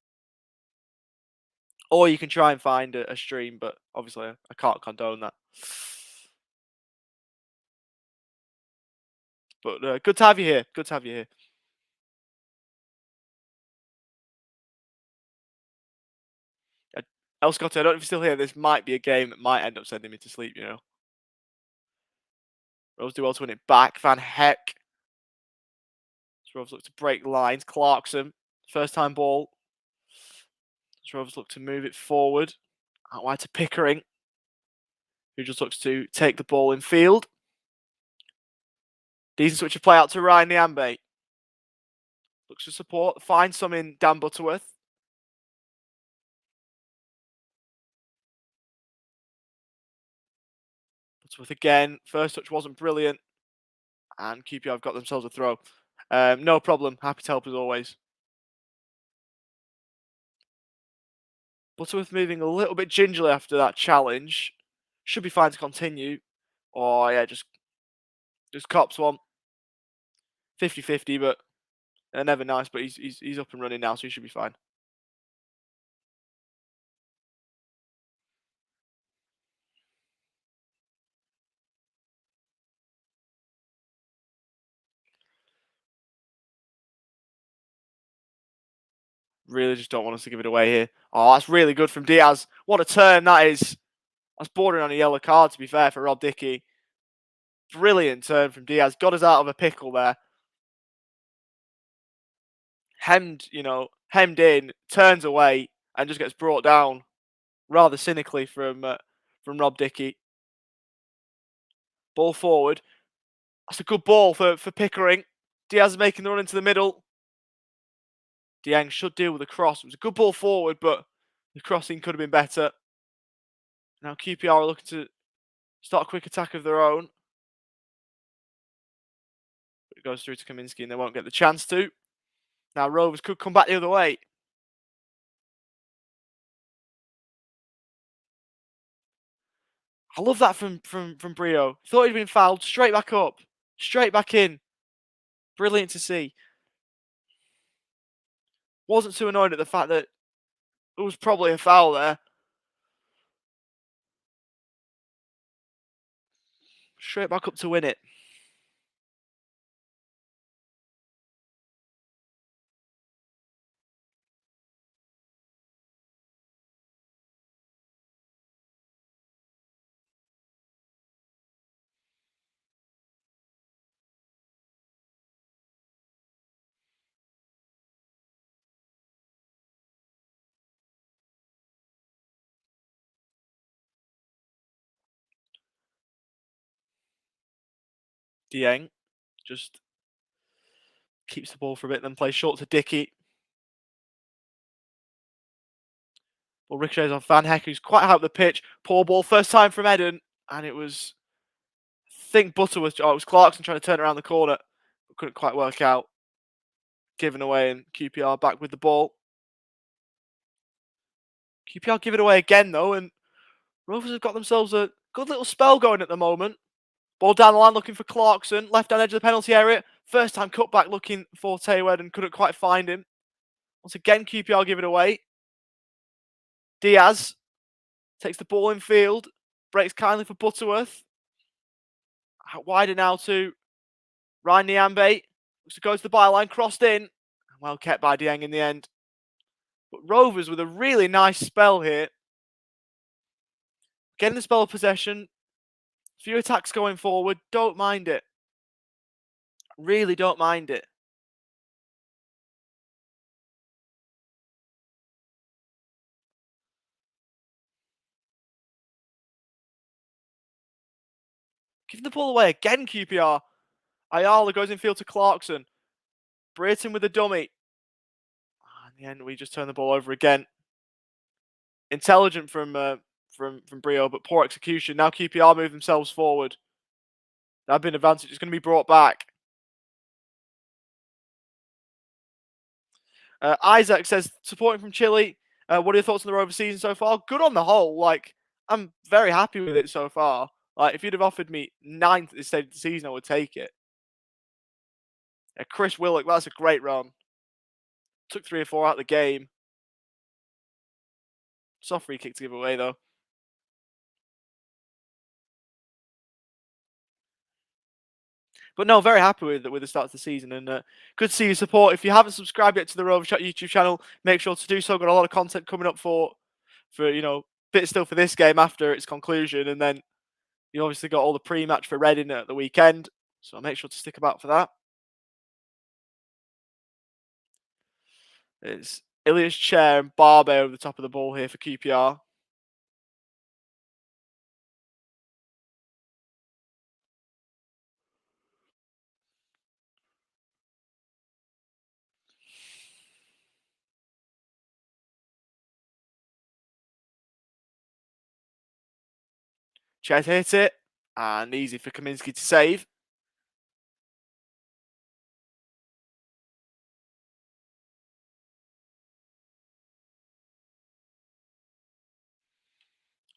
Or you can try and find a stream, but obviously I can't condone that. But good to have you here. Good to have you here. El Scotto, I don't know if you're still here. This might be a game that might end up sending me to sleep, you know. Rovers do well to win it back. Van Heck. Rovers look to break lines. Clarkson, first time ball. Rovers look to move it forward. Out wide to Pickering, who just looks to take the ball in field. Decent switch of play out to Ryan Niambe. Looks for support. Finds some in Dan Butterworth. Butterworth again. First touch wasn't brilliant. And QPR have got themselves a throw. No problem. Happy to help as always. Butterworth moving a little bit gingerly after that challenge. Should be fine to continue. Oh, yeah, just cops one. 50-50, but never nice. But he's up and running now, so he should be fine. Really just don't want us to give it away here. Oh, that's really good from Diaz. What a turn that is. That's bordering on a yellow card, to be fair, for Rob Dickey. Brilliant turn from Diaz. Got us out of a pickle there. Hemmed in, turns away, and just gets brought down rather cynically from Rob Dickey. Ball forward. That's a good ball for Pickering. Diaz is making the run into the middle. Dieng should deal with the cross. It was a good ball forward, but the crossing could have been better. Now QPR are looking to start a quick attack of their own. It goes through to Kaminski and they won't get the chance to. Now Rovers could come back the other way. I love that from Brio. Thought he'd been fouled. Straight back up. Straight back in. Brilliant to see. Wasn't too annoyed at the fact that there was probably a foul there. Straight back up to win it. Dieng just keeps the ball for a bit, then plays short to Dickey. Ball ricochets on Van Heck, who's quite high up the pitch. Poor ball, first time from Eden, and it was, I think Butterworth, it was Clarkson trying to turn around the corner, but couldn't quite work out. Given away, and QPR back with the ball. QPR give it away again, though, and Rovers have got themselves a good little spell going at the moment. Ball down the line looking for Clarkson. Left-hand edge of the penalty area. First time cut back looking for Taywed and couldn't quite find him. Once again, QPR give it away. Diaz takes the ball in field. Breaks kindly for Butterworth. Out wider now to Ryan Niambe. Looks to go to the byline. Crossed in. Well kept by Dieng in the end. But Rovers with a really nice spell here. Getting the spell of possession. Few attacks going forward. Don't mind it. Really don't mind it. Giving the ball away again, QPR. Ayala goes in field to Clarkson. Brayton with a dummy. In the end, we just turn the ball over again. Intelligent from Brio, but poor execution. Now QPR move themselves forward. That been advantage. It's going to be brought back. Isaac says, supporting from Chile. What are your thoughts on the Rovers season so far? Good on the whole. Like, I'm very happy with it so far. Like, if you'd have offered me 9th at this stage of the season, I would take it. Chris Willock, that's a great run. Took 3 or 4 out of the game. Soft free kick to give away, though. But no, very happy with the start of the season, and good to see your support. If you haven't subscribed yet to the Rovers Chat YouTube channel, make sure to do so. Got a lot of content coming up for bit still for this game after its conclusion, and then you obviously got all the pre-match for Reading at the weekend. So make sure to stick about for that. It's Ilias Chair and Barbe over the top of the ball here for QPR. Chet hit it, and easy for Kaminski to save.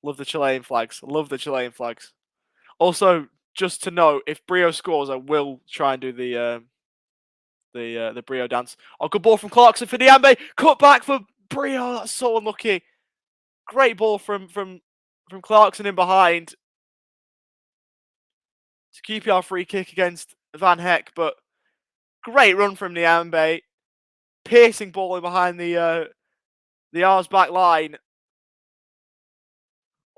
Love the Chilean flags. Love the Chilean flags. Also, just to note, if Brio scores, I will try and do the Brio dance. Oh, good ball from Clarkson for Niambe. Cut back for Brio. That's so unlucky. Great ball from Clarkson in behind. It's a QPR free kick against Van Heck, but great run from Niambe. Piercing ball in behind the R's back line.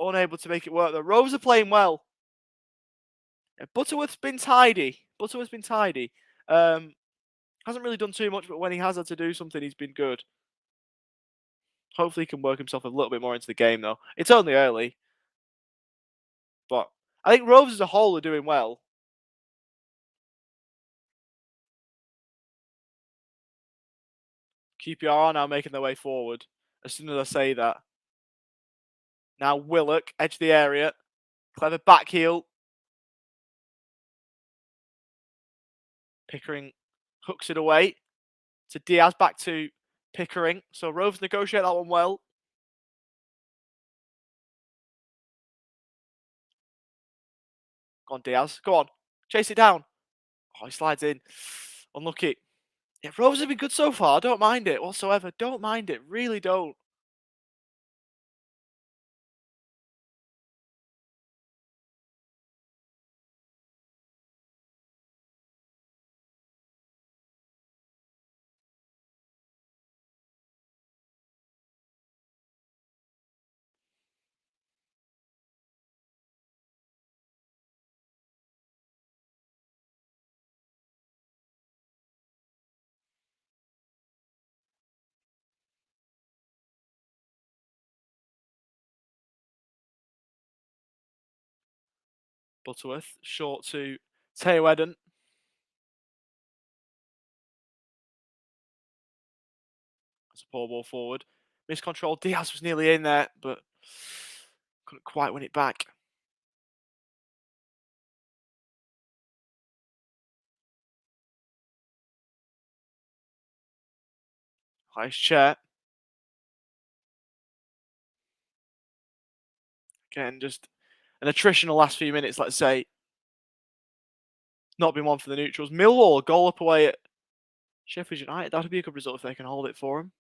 Unable to make it work though. Rovers are playing well. Butterworth's been tidy. Hasn't really done too much, but when he has had to do something, he's been good. Hopefully he can work himself a little bit more into the game though. It's only early. But I think Rovers as a whole are doing well. QPR are now making their way forward. As soon as I say that. Now Willock, edge of the area. Clever back heel. Pickering hooks it away to Diaz, back to Pickering. So Rovers negotiate that one well. Go on, Diaz. Go on. Chase it down. Oh, he slides in. Unlucky. Yeah, Rovers have been good so far. I don't mind it whatsoever. Don't mind it. Really don't. Butterworth, short to Teo Eden. That's a poor ball forward. Miscontrol. Diaz was nearly in there, but couldn't quite win it back. Nice Chair. Again, just an attritional last few minutes, let's say. Not been one for the neutrals. Millwall, goal up away at Sheffield United. That would be a good result if they can hold it for him.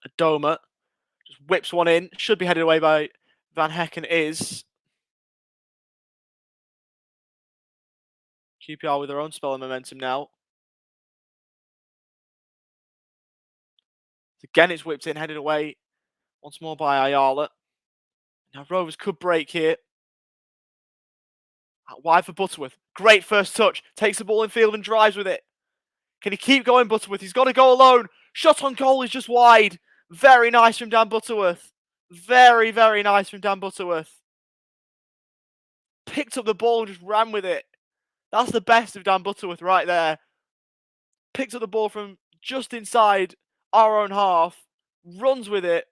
Adoma just whips one in. Should be headed away by Van Hecken. Is. QPR with their own spell of momentum now. Again, it's whipped in, headed away once more by Ayala. Now Rovers could break here. Wide for Butterworth. Great first touch. Takes the ball in field and drives with it. Can he keep going, Butterworth? He's got to go alone. Shot on goal is just wide. Very nice from Dan Butterworth. Very, very nice from Dan Butterworth. Picked up the ball and just ran with it. That's the best of Dan Butterworth right there. Picked up the ball from just inside our own half, runs with it.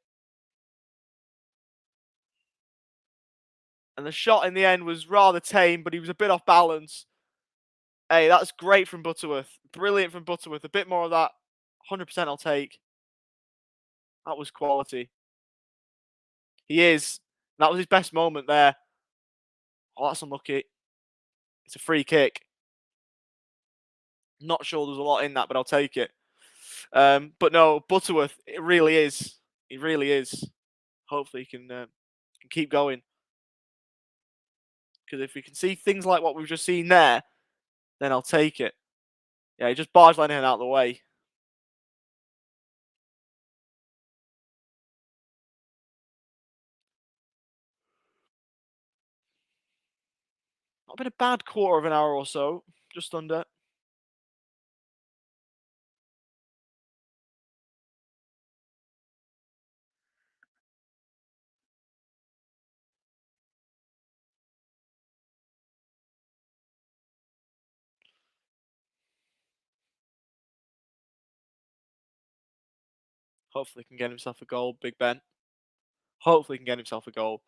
And the shot in the end was rather tame, but he was a bit off balance. Hey, that's great from Butterworth. Brilliant from Butterworth. A bit more of that. 100% I'll take. That was quality. He is. That was his best moment there. Oh, that's unlucky. It's a free kick. Not sure there's a lot in that, but I'll take it. But no, Butterworth, it really is. He really is. Hopefully he can keep going. Because if we can see things like what we've just seen there, then I'll take it. Yeah, he just barged Lenihan out of the way. Not been a bad quarter of an hour or so. Just under. Hopefully he can get himself a goal, Big Ben. Hopefully he can get himself a goal.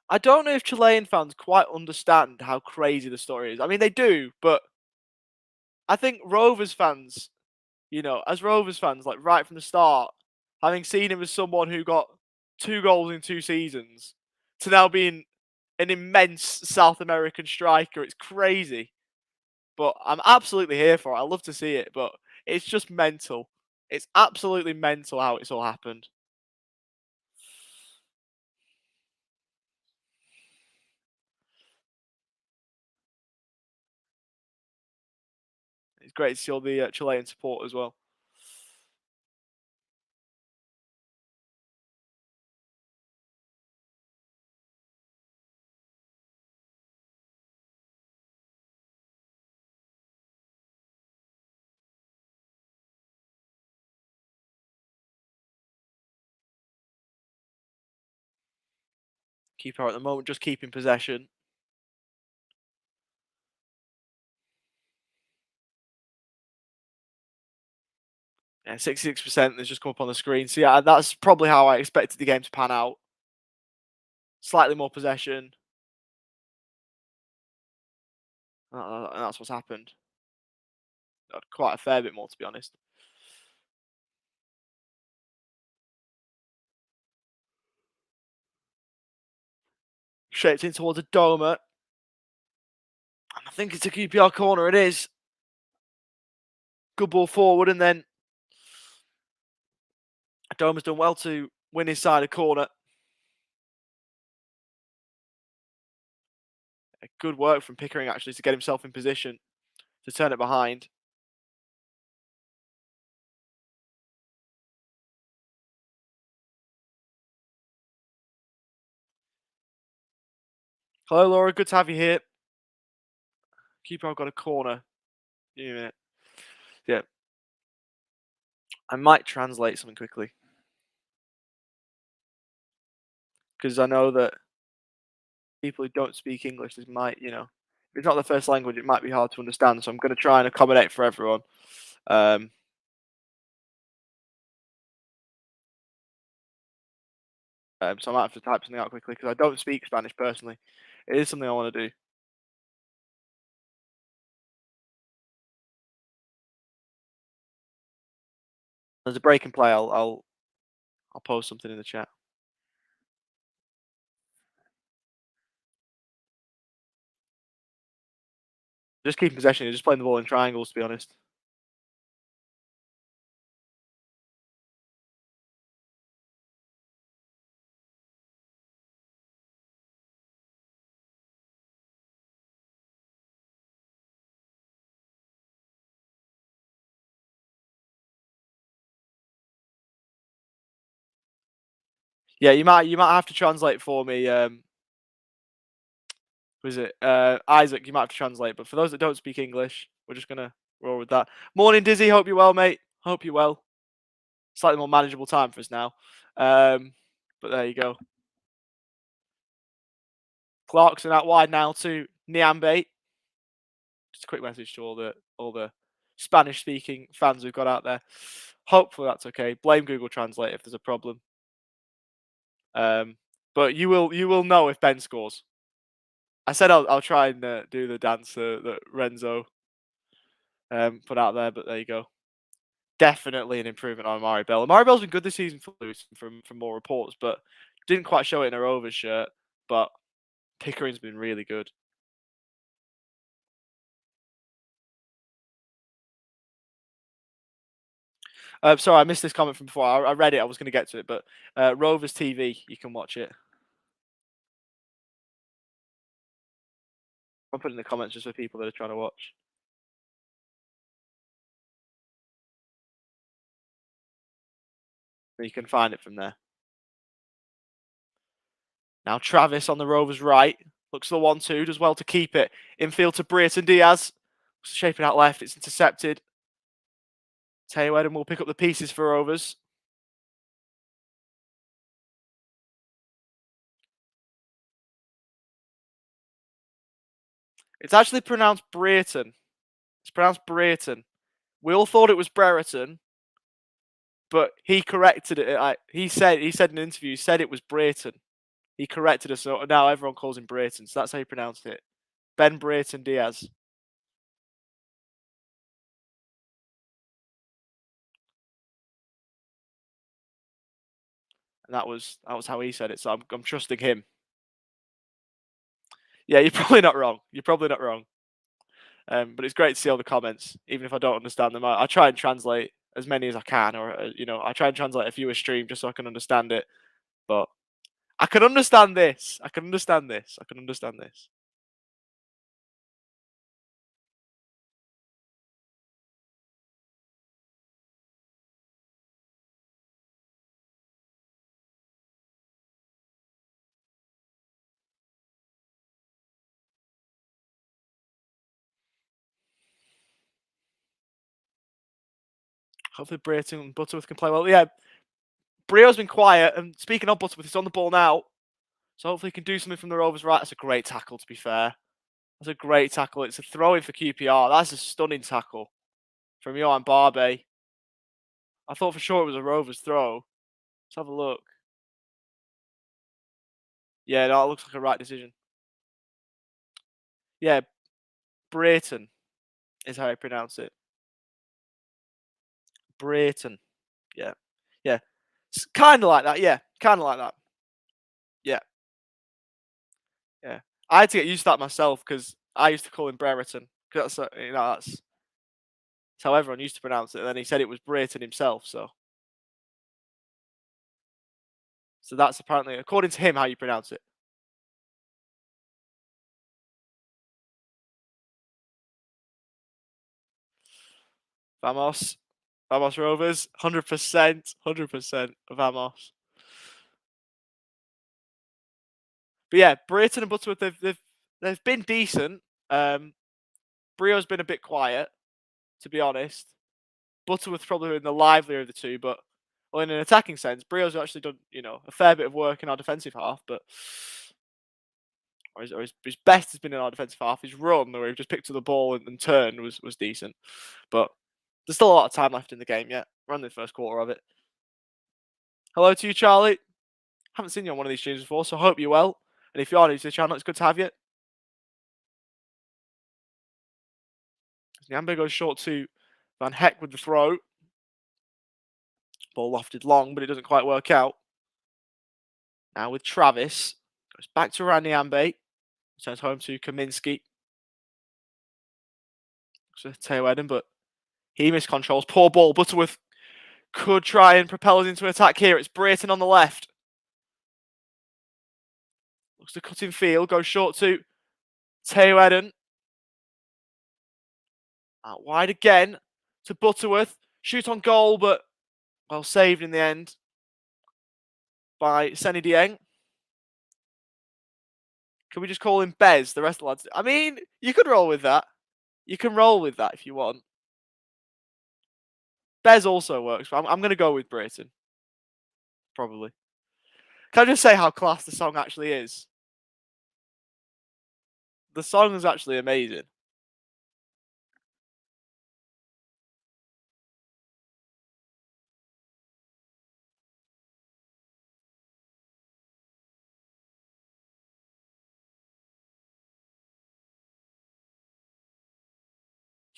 I don't know if Chilean fans quite understand how crazy the story is. I mean, they do, but I think Rovers fans, as Rovers fans, like right from the start, having seen him as someone who got 2 goals in 2 seasons, to now being an immense South American striker, it's crazy. But I'm absolutely here for it. I love to see it, but it's just mental. It's absolutely mental how it's all happened. It's great to see all the Chilean support as well. QPR at the moment just keeping possession. Yeah, 66% has just come up on the screen. So yeah, that's probably how I expected the game to pan out. Slightly more possession. And that's what's happened. Quite a fair bit more, to be honest. Shaped in towards a Doma. And I think it's a QPR corner, it is. Good ball forward, and then Doma's done well to win his side of corner. Good work from Pickering, actually, to get himself in position to turn it behind. Hello, Laura. Good to have you here. QPR got a corner. Give me a minute. Yeah. I might translate something quickly. Because I know that people who don't speak English, this might, if it's not the first language, it might be hard to understand. So I'm going to try and accommodate for everyone. So I might have to type something out quickly because I don't speak Spanish personally. It is something I want to do. There's a break in play. I'll post something in the chat. Just keeping possession. Just playing the ball in triangles, to be honest. Yeah, you might have to translate for me. Was it Isaac? You might have to translate. But for those that don't speak English, we're just gonna roll with that. Morning, Dizzy. Hope you're well, mate. Hope you're well. Slightly more manageable time for us now. But there you go. Clarkson out wide now to Niambe. Just a quick message to all the Spanish-speaking fans we've got out there. Hopefully that's okay. Blame Google Translate if there's a problem. But you will know if Ben scores. I said I'll try and do the dance that Renzo put out there, but there you go. Definitely an improvement on Amari Bell. Amari Bell's been good this season for Lewis from more reports, but didn't quite show it in a Rovers shirt. But Pickering's been really good. Sorry, I missed this comment from before. I read it. I was going to get to it, but Rovers TV, you can watch it. I'll put it in the comments just for people that are trying to watch. You can find it from there. Now Travis on the Rovers right. Looks for the 1-2. Does well to keep it. Infield to Brereton Diaz. Shaping out left. It's intercepted. Teo Eden will pick up the pieces for Rovers. It's actually pronounced Brereton. It's pronounced Brereton. We all thought it was Brereton, but he corrected it. He said in an interview, he said it was Brereton. He corrected us, so now everyone calls him Brereton. So that's how he pronounced it. Ben Brereton Diaz. And that was how he said it. So I'm trusting him. Yeah, you're probably not wrong. You're probably not wrong. But it's great to see all the comments, even if I don't understand them. I try and translate as many as I can, or I try and translate a few a stream just so I can understand it. But I can understand this. I can understand this. I can understand this. Hopefully Brayton and Butterworth can play well. Yeah, Brio's been quiet, and speaking of Butterworth, he's on the ball now. So hopefully he can do something from the Rovers right. That's a great tackle, to be fair. That's a great tackle. It's a throw-in for QPR. That's a stunning tackle from Johan Barbe. I thought for sure it was a Rovers throw. Let's have a look. Yeah, no, it looks like a right decision. Yeah, Brayton is how I pronounce it. Brayton. Yeah. Yeah. It's kind of like that. Yeah. Kind of like that. Yeah. Yeah. I had to get used to that myself because I used to call him Brereton. Because that's how everyone used to pronounce it. And then he said it was Brayton himself. So that's apparently, according to him, how you pronounce it. Vamos. Vamos Rovers. 100%. 100% Vamos. But yeah, Brayton and Butterworth, they've been decent. Brio's been a bit quiet, to be honest. Butterworth's probably been the livelier of the two, but in an attacking sense, Brio's actually done, a fair bit of work in our defensive half, but his best has been in our defensive half. His run, where he just picked up the ball and turned, was decent. But there's still a lot of time left in the game yet. We're on the first quarter of it. Hello to you, Charlie. Haven't seen you on one of these streams before, so I hope you're well. And if you are new to the channel, it's good to have you. Nyambe goes short to Van Heck with the throw. Ball lofted long, but it doesn't quite work out. Now with Travis. Goes back to Randy Ambe. Returns home to Kaminsky. To Teo Eden, but he miscontrols. Poor ball. Butterworth could try and propel us into an attack here. It's Brayton on the left. Looks to cut in field. Goes short to Teo Eden. Out wide again to Butterworth. Shoot on goal, but well saved in the end by Senny Dieng. Can we just call him Bez, the rest of the lads? I mean, you could roll with that. You can roll with that if you want. Bez also works, but I'm going to go with Brayton. probably. Can I just say how class the song actually is? The song is actually amazing.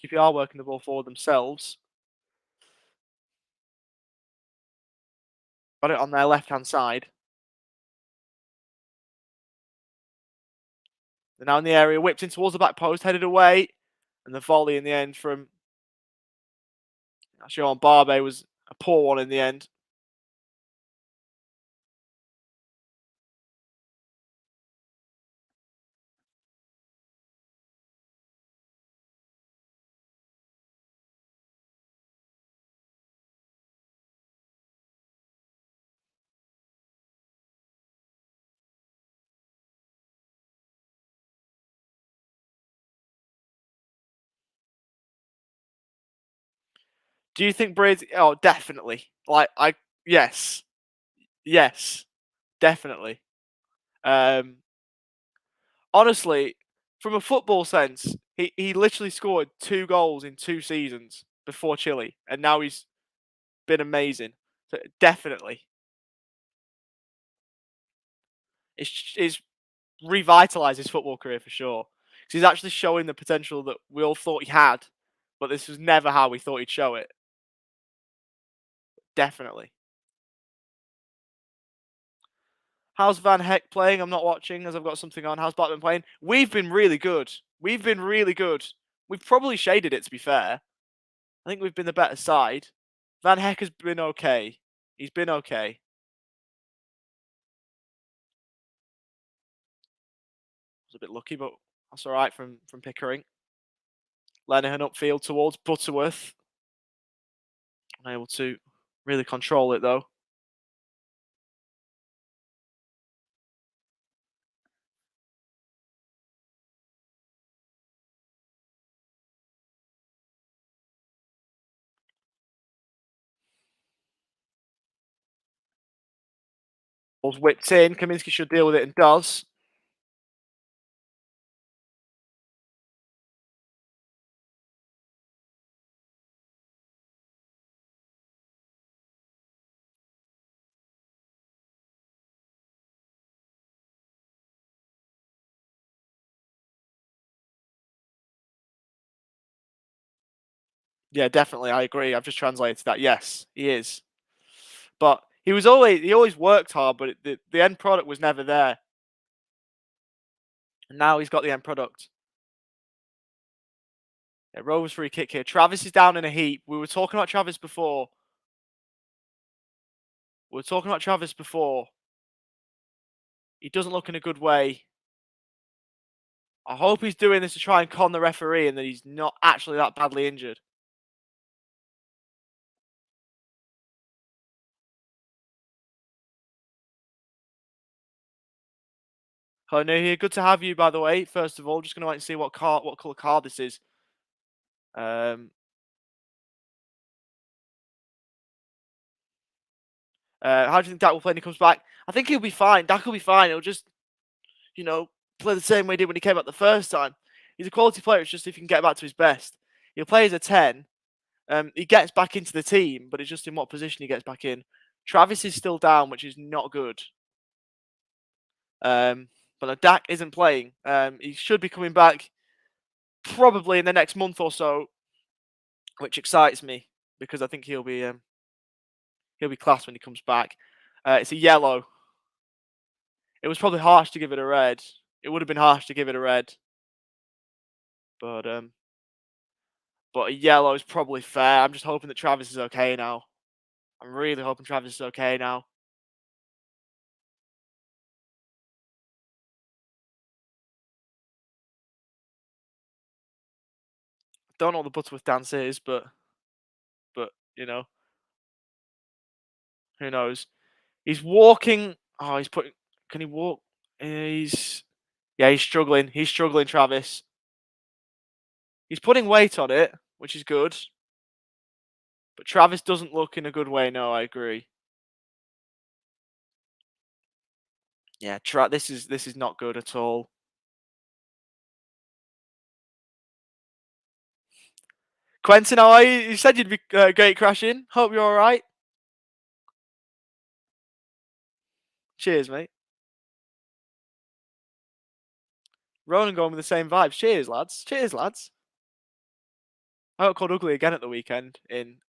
QPR working the ball forward themselves. Got it on their left-hand side. They're now in the area, whipped in towards the back post, headed away. And the volley in the end from Sean Barbe was a poor one in the end. Do you think Brady? Oh, definitely. Yes, definitely. Honestly, from a football sense, he literally scored 2 goals in 2 seasons before Chile, and now he's been amazing. So definitely, it's revitalised his football career for sure. Because he's actually showing the potential that we all thought he had, but this was never how we thought he'd show it. Definitely. How's Van Heck playing? I'm not watching as I've got something on. How's Blackburn playing? We've been really good. We've been really good. We've probably shaded it, to be fair. I think we've been the better side. Van Heck has been okay. He's been okay. Was a bit lucky, but that's all right from Pickering. Lenihan upfield towards Butterworth. Unable to really control it, though. Ball's whipped in. Kaminski should deal with it and does. Yeah, definitely. I agree. I've just translated that. Yes, he is. But he always worked hard, but the end product was never there. And now he's got the end product. Yeah, Rovers free kick here. Travis is down in a heap. We were talking about Travis before. He doesn't look in a good way. I hope he's doing this to try and con the referee and that he's not actually that badly injured. Hello, New here. Good to have you, by the way. First of all, just going to wait and see what colour card this is. How do you think Dak will play when he comes back? I think he'll be fine. Dak will be fine. He'll just, play the same way he did when he came back the first time. He's a quality player. It's just if he can get back to his best. He'll play as a 10. He gets back into the team, but it's just in what position he gets back in. Travis is still down, which is not good. But no, Dak isn't playing. He should be coming back probably in the next month or so, which excites me because I think he'll be class when he comes back. It's a yellow. It was probably harsh to give it a red. It would have been harsh to give it a red, but a yellow is probably fair. I'm just hoping that Travis is okay now. I'm really hoping Travis is okay now. Don't know what the Butterworth dance is, but who knows? He's walking. Oh, he's putting. Can he walk? He's struggling. He's struggling, Travis. He's putting weight on it, which is good. But Travis doesn't look in a good way. No, I agree. Yeah, this is not good at all. Quentin, how are you? You said you'd be great crashing. Hope you're all right. Cheers, mate. Ronan going with the same vibes. Cheers, lads. Cheers, lads. I got called ugly again at the weekend.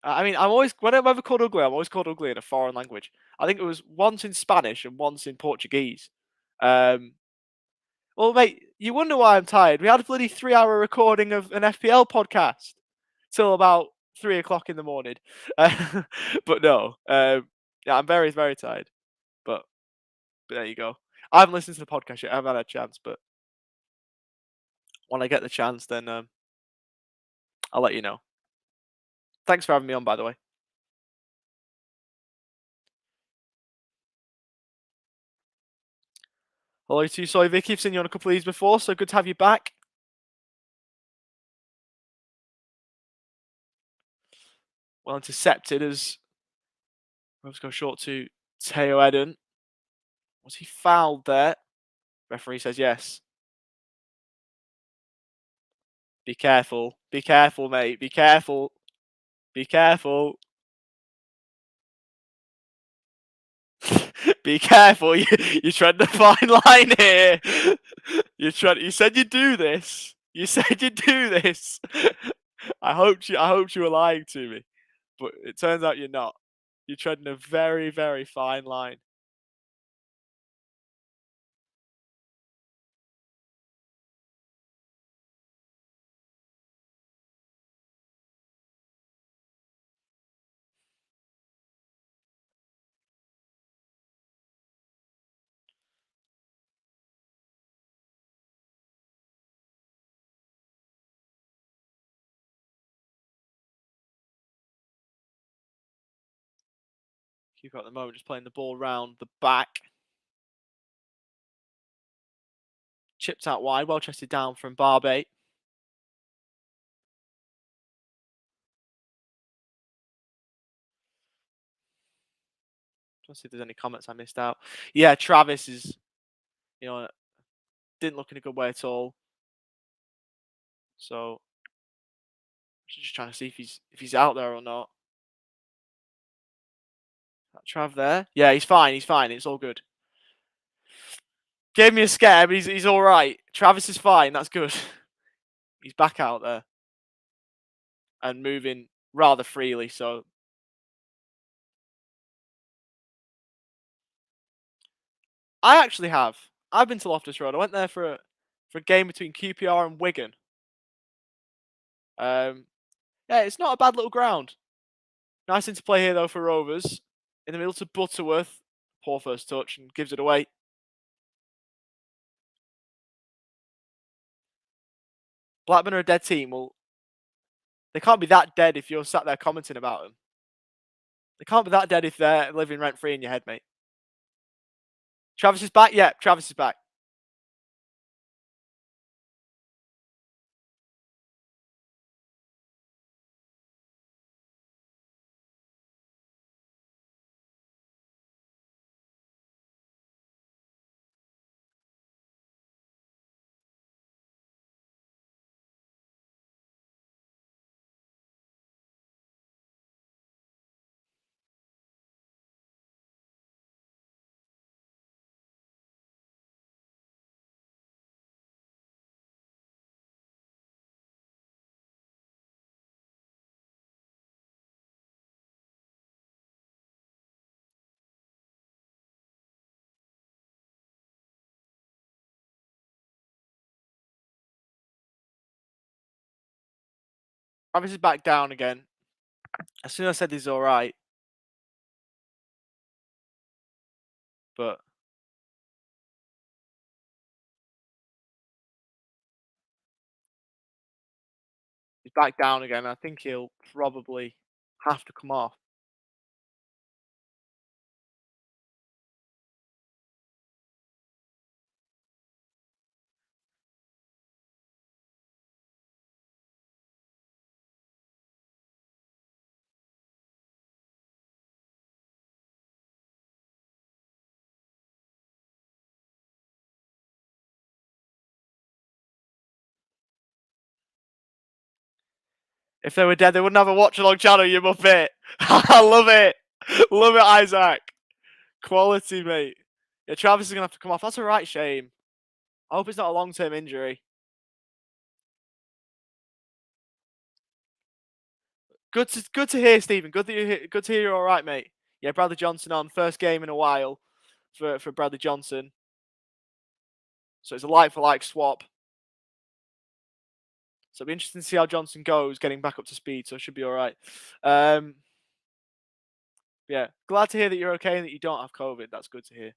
I mean, when I'm ever called ugly, I'm always called ugly in a foreign language. I think it was once in Spanish and once in Portuguese. Well, mate, you wonder why I'm tired. We had a bloody 3-hour recording of an FPL podcast till about 3 o'clock in the morning. But no, yeah, I'm very, very tired. But there you go. I haven't listened to the podcast yet. I haven't had a chance, but when I get the chance, then I'll let you know. Thanks for having me on, by the way. Hello to you, Soy Vicky. I've seen you on a couple of these before, so good to have you back. Well intercepted as Rovers go short to Teo Eden. Was he fouled there? Referee says yes. Be careful. Be careful, mate. Be careful. Be careful. Be careful. You're treading a fine line here. You said you'd do this. You said you'd do this. I hoped you were lying to me, but it turns out you're not. You're treading a very, very fine line. QPR at the moment just playing the ball round the back. Chipped out wide, well chested down from Barbe. Let's see if there's any comments I missed out. Yeah, Travis is, didn't look in a good way at all. So, just trying to see if he's out there or not. That Trav there? Yeah, he's fine. He's fine. It's all good. Gave me a scare, but he's all right. Travis is fine. That's good. He's back out there and moving rather freely. So, I actually have. I've been to Loftus Road. I went there for a game between QPR and Wigan. Yeah, it's not a bad little ground. Nice thing to play here though for Rovers. In the middle to Butterworth. Poor first touch and gives it away. Blackburn are a dead team. Well, they can't be that dead if you're sat there commenting about them. They can't be that dead if they're living rent free in your head, mate. Travis is back? Yeah, Travis is back. Travis is back down again. As soon as I said he's alright. But he's back down again. I think he'll probably have to come off. If they were dead, they wouldn't have a watch-along channel, you muppet. I love it. Love it, Isaac. Quality, mate. Yeah, Travis is going to have to come off. That's a right shame. I hope it's not a long-term injury. Good to hear, Stephen. Good to hear you're all right, mate. Yeah, Bradley Johnson on. First game in a while for Bradley Johnson. So it's a like-for-like swap. So it'll be interesting to see how Johnson goes, getting back up to speed. So it should be all right. Yeah, glad to hear that you're okay and that you don't have COVID. That's good to hear.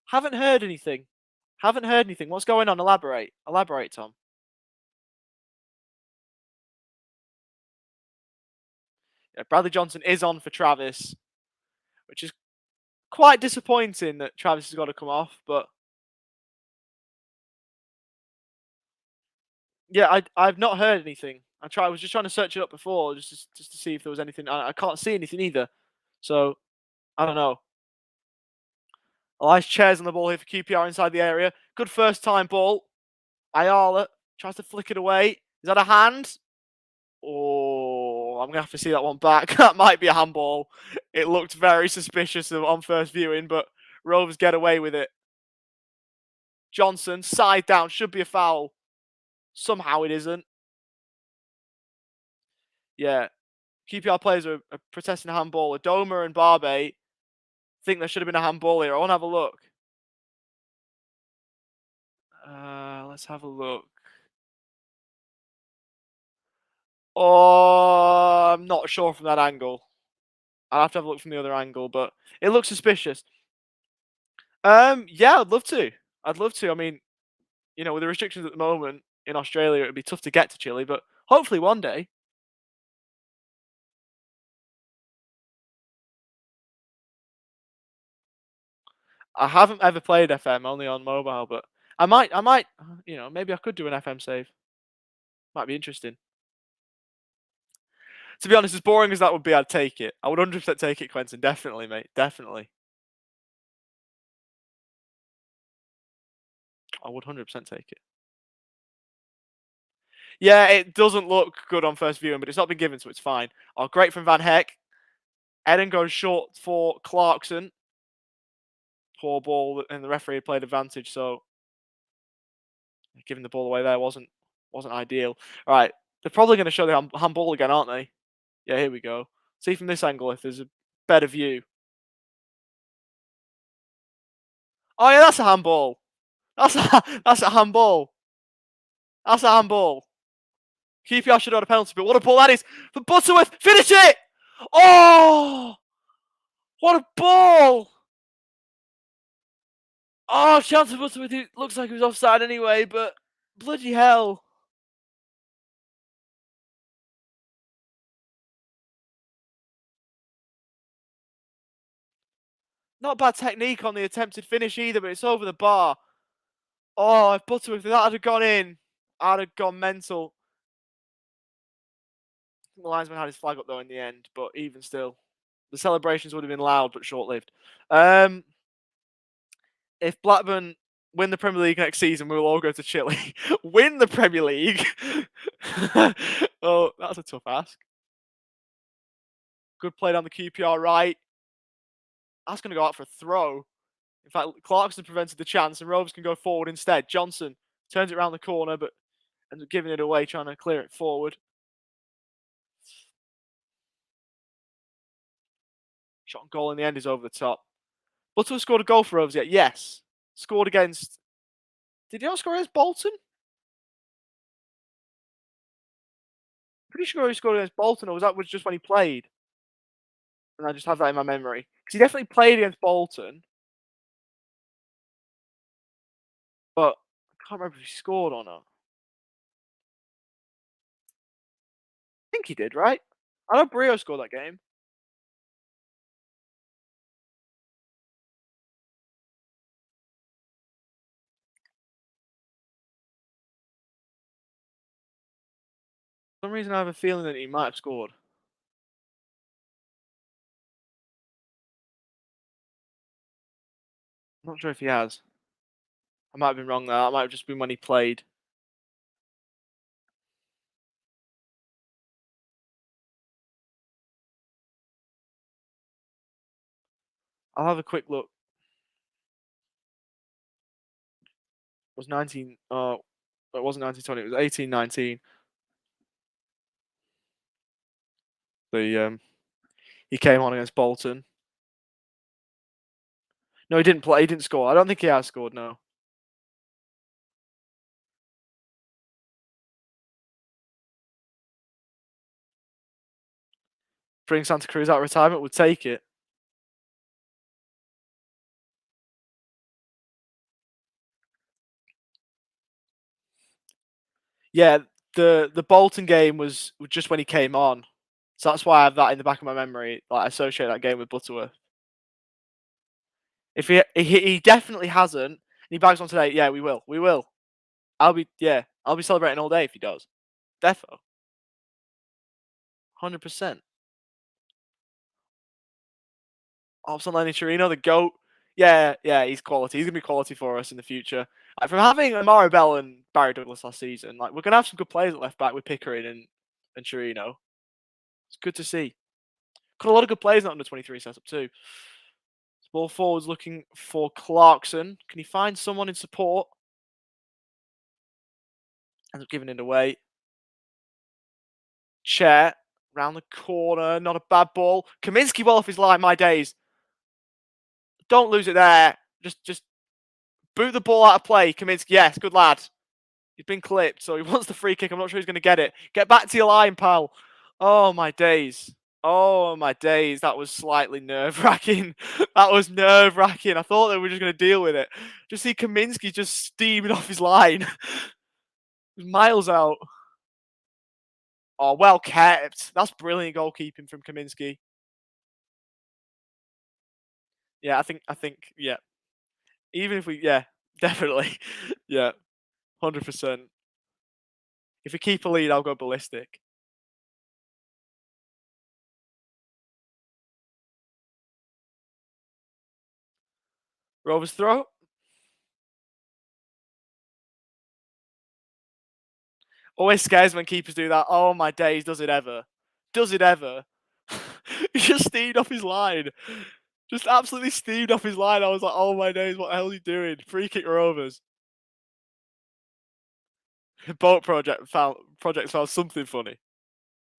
Haven't heard anything. What's going on? Elaborate, Tom. Yeah, Bradley Johnson is on for Travis, which is quite disappointing that Travis has got to come off. But yeah, I've not heard anything. I was just trying to search it up before just to see if there was anything. I can't see anything either. So I don't know. Elias Chairs on the ball here for QPR inside the area. Good first time ball. Ayala tries to flick it away. Is that a hand? Oh, I'm going to have to see that one back. That might be a handball. It looked very suspicious on first viewing, but Rovers get away with it. Johnson, side down, should be a foul. Somehow it isn't. Yeah. QPR players are protesting a handball. Adoma and Barbe think there should have been a handball here. I want to have a look. Let's have a look. Oh, I'm not sure from that angle. I'll have to have a look from the other angle, but it looks suspicious. Yeah, I'd love to. I mean, you know, with the restrictions at the moment in Australia, it'd be tough to get to Chile, but hopefully one day. I haven't ever played FM, only on mobile, but I might, you know, maybe I could do an FM save. Might be interesting. To be honest, as boring as that would be, I'd take it. I would 100% take it, Quentin. Definitely, mate. Definitely. I would 100% take it. Yeah, it doesn't look good on first viewing, but it's not been given, so it's fine. Oh, great from Van Heck. Eden goes short for Clarkson. Poor ball, and the referee played advantage, so giving the ball away there wasn't ideal. All right, they're probably going to show the handball again, aren't they? Yeah, here we go. See from this angle if there's a better view. Oh yeah, that's a handball. That's a handball. That's a handball. QPR should have had a penalty, but what a ball that is for Butterworth. Finish it! Oh, what a ball! Oh, chance for Butterworth. It looks like he was offside anyway, but bloody hell. Not bad technique on the attempted finish either, but it's over the bar. Oh, if Butterworth, if that had gone in, I'd have gone mental. The linesman had his flag up though in the end, but even still, the celebrations would have been loud but short-lived. If Blackburn win the Premier League next season, we'll all go to Chile. Win the Premier League? Oh, that's a tough ask. Good play down the QPR right. That's going to go out for a throw. In fact, Clarkson prevented the chance, and Rovers can go forward instead. Johnson turns it around the corner, but ends up giving it away, trying to clear it forward. Shot on goal in the end is over the top. Butterworth scored a goal for Rovers yet? Yes. Scored against... Did he not score against Bolton? Pretty sure he scored against Bolton, or was that just when he played? And I just have that in my memory. Because he definitely played against Bolton. But I can't remember if he scored or not. I think he did, right? I know Brio scored that game. For some reason I have a feeling that he might have scored. I'm not sure if he has. I might have been wrong there. That might have just been when he played. I'll have a quick look. It was 19. Oh, it wasn't 1920. It was 1819. He came on against Bolton. No, he didn't play. He didn't score. I don't think he has scored. No. Bring Santa Cruz out of retirement, would take it. Yeah, the Bolton game was just when he came on, so that's why I have that in the back of my memory. Like, I associate that game with Butterworth. If he definitely hasn't, and he bags on today, yeah, we will. I'll be celebrating all day if he does. Defo. 100%. Opson Lenny Chirino, the GOAT. Yeah, he's quality. He's going to be quality for us in the future. Like, from having Amaro Bell and Barry Douglas last season, like, we're going to have some good players at left back with Pickering and Chirino. It's good to see. Got a lot of good players in that under-23 setup too. Ball forwards looking for Clarkson. Can he find someone in support? Ends up giving it away. Chair round the corner. Not a bad ball. Kaminsky well off his line. My days. Don't lose it there. Just boot the ball out of play. Kaminsky, yes, good lad. He's been clipped, so he wants the free kick. I'm not sure he's going to get it. Get back to your line, pal. Oh, my days. Oh, my days. That was slightly nerve-wracking. That was nerve-wracking. I thought they were just going to deal with it. Just see Kaminsky just steaming off his line. Miles out. Oh, well kept. That's brilliant goalkeeping from Kaminsky. Yeah, I think, yeah. Even if we, yeah, definitely. Yeah, 100%. If we keep a lead, I'll go ballistic. Rovers throw. Always scares when keepers do that. Oh my days, does it ever? Does it ever? He just steamed off his line. Just absolutely steamed off his line. I was like, oh my days, what the hell are you doing? Free kick Rovers. Boat projects found something funny.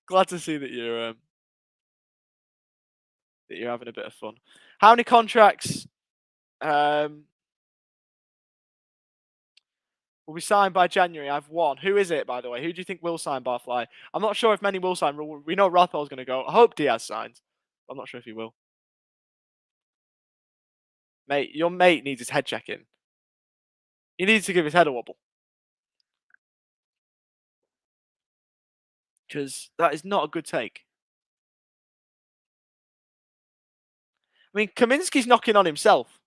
Glad to see that you're having a bit of fun. How many contracts will be signed by January? I've one. Who is it, by the way? Who do you think will sign, Barfly? I'm not sure if many will sign. We know Rothwell's going to go. I hope Diaz signs. I'm not sure if he will. Mate, your mate needs his head checking. He needs to give his head a wobble. Because that is not a good take. I mean, Kaminsky's knocking on himself.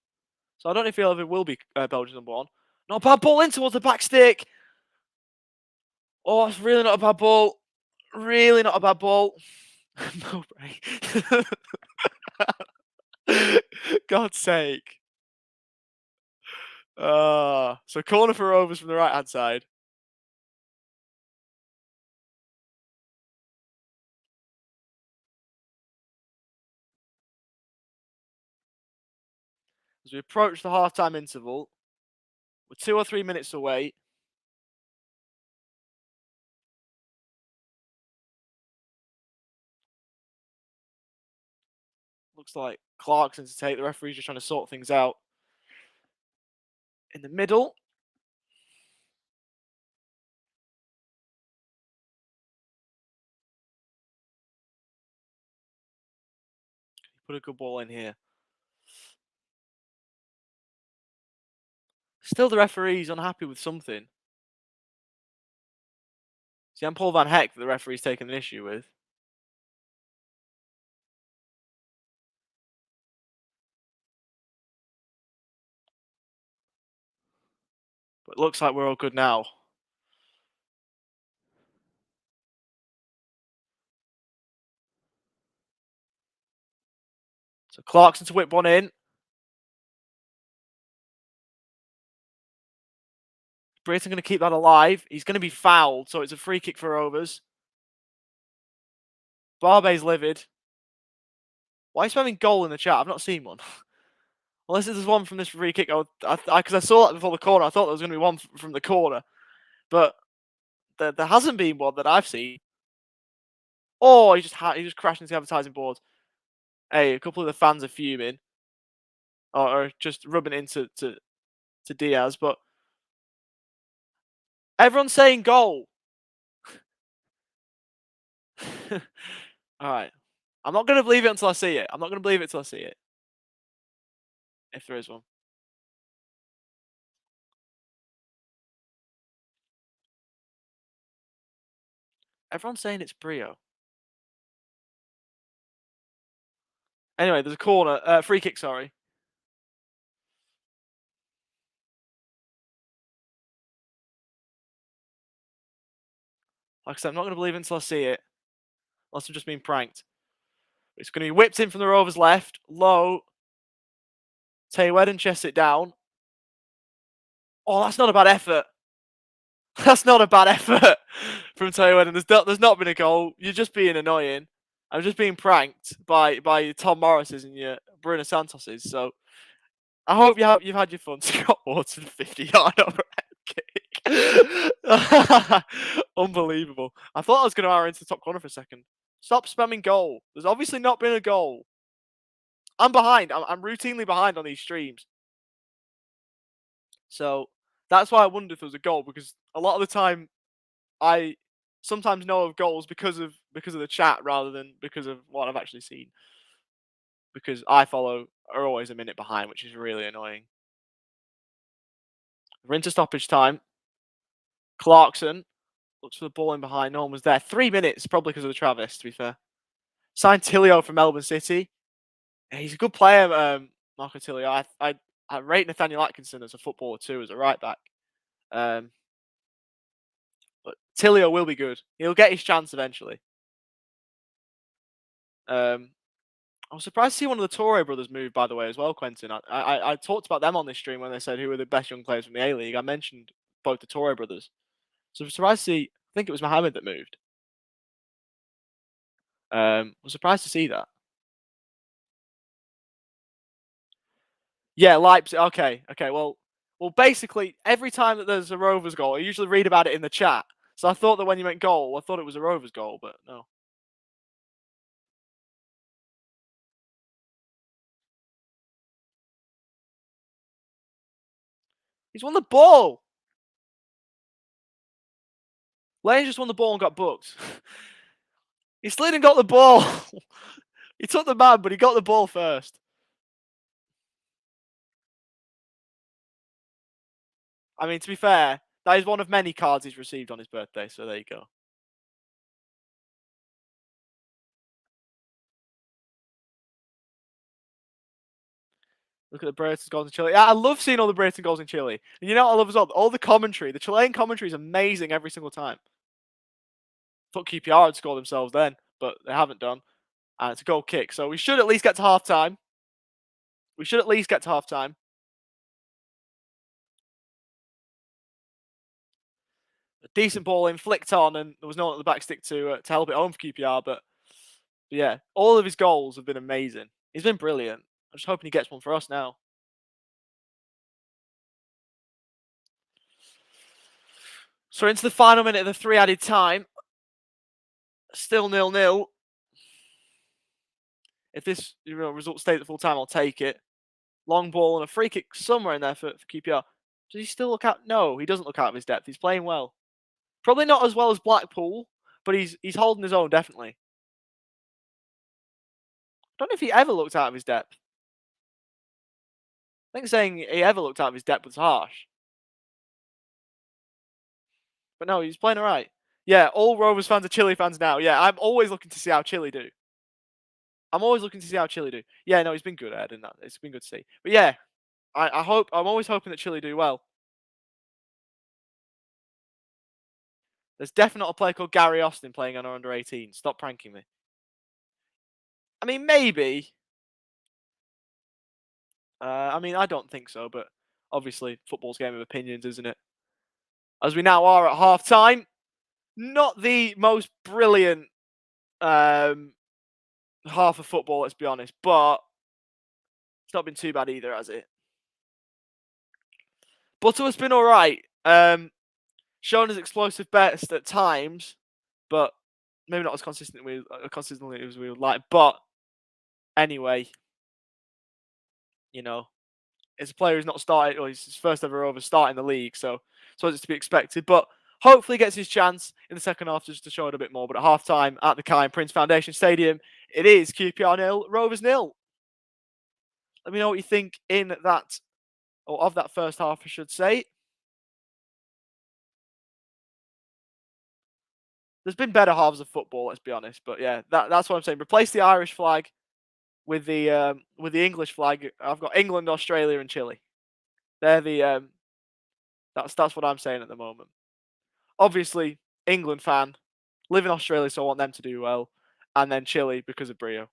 So I don't know if he ever will be Belgian number one. Not a bad ball in towards the back stick. Oh, it's really not a bad ball. Really not a bad ball. Mowbray. God's sake. So corner for Rovers from the right-hand side. As we approach the half-time interval, we're 2 or 3 minutes away. Looks like Clarkson to take. The referee's just trying to sort things out. In the middle. Put a good ball in here. Still the referee's unhappy with something. See, I'm Paul Van Heck that the referee's taken an issue with. But it looks like we're all good now. So Clarkson to whip one in. Brayton going to keep that alive. He's going to be fouled, so it's a free kick for Rovers. Barbe's livid. Why are you spamming goal in the chat? I've not seen one. Unless there's one from this free kick. Because I saw that before the corner. I thought there was going to be one from the corner. But there hasn't been one that I've seen. Oh, he just crashed into the advertising board. Hey, a couple of the fans are fuming. Or just rubbing into to Diaz. But everyone's saying goal. Alright. I'm not going to believe it until I see it. I'm not going to believe it until I see it. If there is one. Everyone's saying it's Brio. Anyway, there's a corner. Free kick, sorry. Like I said, I'm not going to believe it until I see it. Unless I'm just being pranked. It's going to be whipped in from the Rovers left. Low. Taywedden chests it down. Oh, that's not a bad effort. That's not a bad effort from Taywedden. There's not been a goal. You're just being annoying. I'm just being pranked by Tom Morris's and your Bruno Santos's. So I hope you've had your fun. Scott Wharton 50-yard overhead kick. Unbelievable. I thought I was going to hour into the top corner for a second. Stop spamming goal. There's obviously not been a goal. I'm behind. I'm routinely behind on these streams. So that's why I wondered if there was a goal, because a lot of the time I sometimes know of goals because of the chat rather than because of what I've actually seen. Because I are always a minute behind, which is really annoying. We're into stoppage time. Clarkson looks for the ball in behind. No one was there. 3 minutes, probably because of the Travis, to be fair. Signed Tilio from Melbourne City. Yeah, he's a good player, Marco Tilio. I rate Nathaniel Atkinson as a footballer too, as a right back. But Tilio will be good. He'll get his chance eventually. I was surprised to see one of the Torre brothers move, by the way, as well, Quentin. I talked about them on this stream when they said who were the best young players from the A-League. I mentioned both the Torre brothers. So I was surprised to see, I think it was Mohamed that moved. I was surprised to see that. Yeah, Leipzig. Okay. Well, basically, every time that there's a Rovers goal, I usually read about it in the chat. So I thought that when you meant goal, I thought it was a Rovers goal, but no. He's won the ball. Lane just won the ball and got booked. He slid and got the ball. He took the man, but he got the ball first. I mean, to be fair, that is one of many cards he's received on his birthday, so there you go. Look at the Brighton goals in Chile. Yeah, I love seeing all the Brighton goals in Chile. And you know what I love as well? All the commentary. The Chilean commentary is amazing every single time. Thought QPR had scored themselves then, but they haven't done. And it's a goal kick. So we should at least get to half-time. A decent ball in, flicked on, and there was no one at the back stick to help it home for QPR. But yeah, all of his goals have been amazing. He's been brilliant. I'm just hoping he gets one for us now. So into the final minute of the 3 added time. Still 0-0. If this result stays at full time, I'll take it. Long ball and a free kick somewhere in there for QPR. Does he still look out? No, he doesn't look out of his depth. He's playing well. Probably not as well as Blackpool, but he's holding his own, definitely. I don't know if he ever looked out of his depth. I think saying he ever looked out of his depth was harsh. But no, he's playing all right. Yeah, all Rovers fans are Chile fans now. Yeah, I'm always looking to see how Chile do. Yeah, no, he's been good, Ed, and that it's been good to see. But yeah, I'm always hoping that Chile do well. There's definitely a player called Gary Austin playing on our under-18. Stop pranking me. I mean, maybe. I mean, I don't think so, but obviously, football's a game of opinions, isn't it? As we now are at half-time. Not the most brilliant half of football, let's be honest, but It's not been too bad either, has it? Butterworth's been all right. Shown his explosive best at times, but maybe not as consistently as we would like. But anyway, you know, it's a player who's not started, or he's his first ever over start in the league, so it's to be expected. But hopefully gets his chance in the second half just to show it a bit more. But at half time at the Kai Prince Foundation Stadium, it is QPR 0, Rovers 0. Let me know what you think in that, or of that first half, I should say. There's been better halves of football, let's be honest. But yeah, that's what I'm saying. Replace the Irish flag with the English flag. I've got England, Australia, and Chile. They're the that's what I'm saying at the moment. Obviously, England fan, live in Australia, so I want them to do well, and then Chile because of Brio.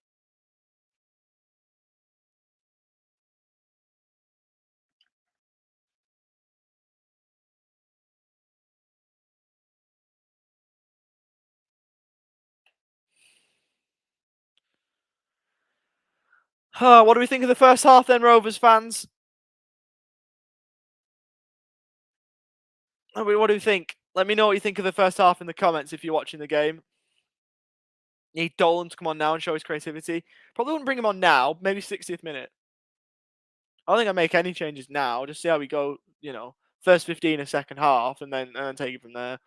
What do we think of the first half then, Rovers fans? What do you think? Let me know what you think of the first half in the comments if you're watching the game. Need Dolan to come on now and show his creativity. Probably wouldn't bring him on now, maybe 60th minute. I don't think I make any changes now. Just see how we go, first 15 of second half and then take it from there.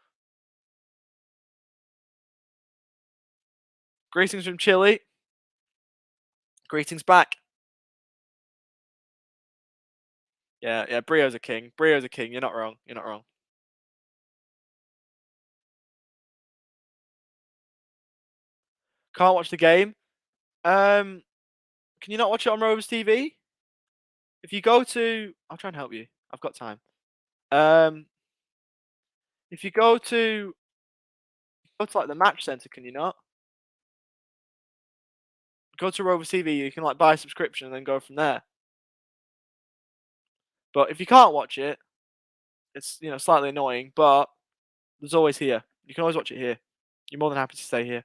Greetings from Chile. Greetings back. Yeah, Brio's a king. Brio's a king. You're not wrong. You're not wrong. Can't watch the game. Can you not watch it on Rovers TV? If you go to, I'll try and help you. I've got time. If you go to like the match center, can you not? Go to Rovers TV. You can like buy a subscription and then go from there. But if you can't watch it, it's slightly annoying. But there's always here. You can always watch it here. You're more than happy to stay here.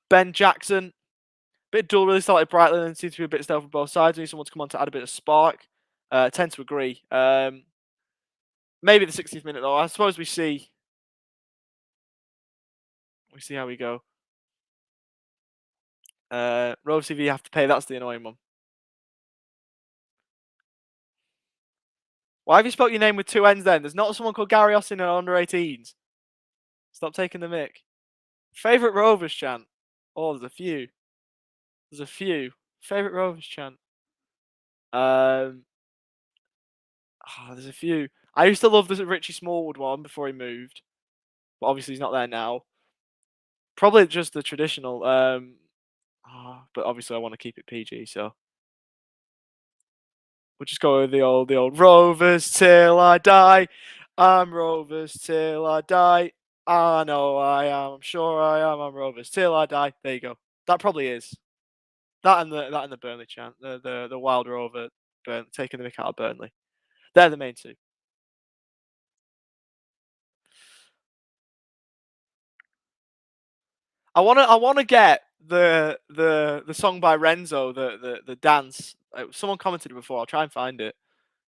Ben Jackson, bit dull, really started brightly, and seems to be a bit stale from both sides. We need someone to come on to add a bit of spark. Tend to agree. Maybe the 60th minute though. I suppose we see how we go. Rovers TV, you have to pay. That's the annoying one. Why have you spelt your name with two N's then? There's not someone called Gary Austin in under 18s. Stop taking the mick. Favourite Rovers chant? Oh, there's a few. Favourite Rovers chant? There's a few. I used to love the Richie Smallwood one before he moved. But obviously he's not there now. Probably just the traditional. But obviously I want to keep it PG, so we'll just go with the old Rovers till I die. I'm Rovers till I die. I know I am. I'm sure I am. I'm Rovers till I die. There you go. That probably is. That and the Burnley chant. The Wild Rover taking the mick out of Burnley. They're the main two. I wanna get the song by Renzo, the dance. Someone commented it before. I'll try and find it.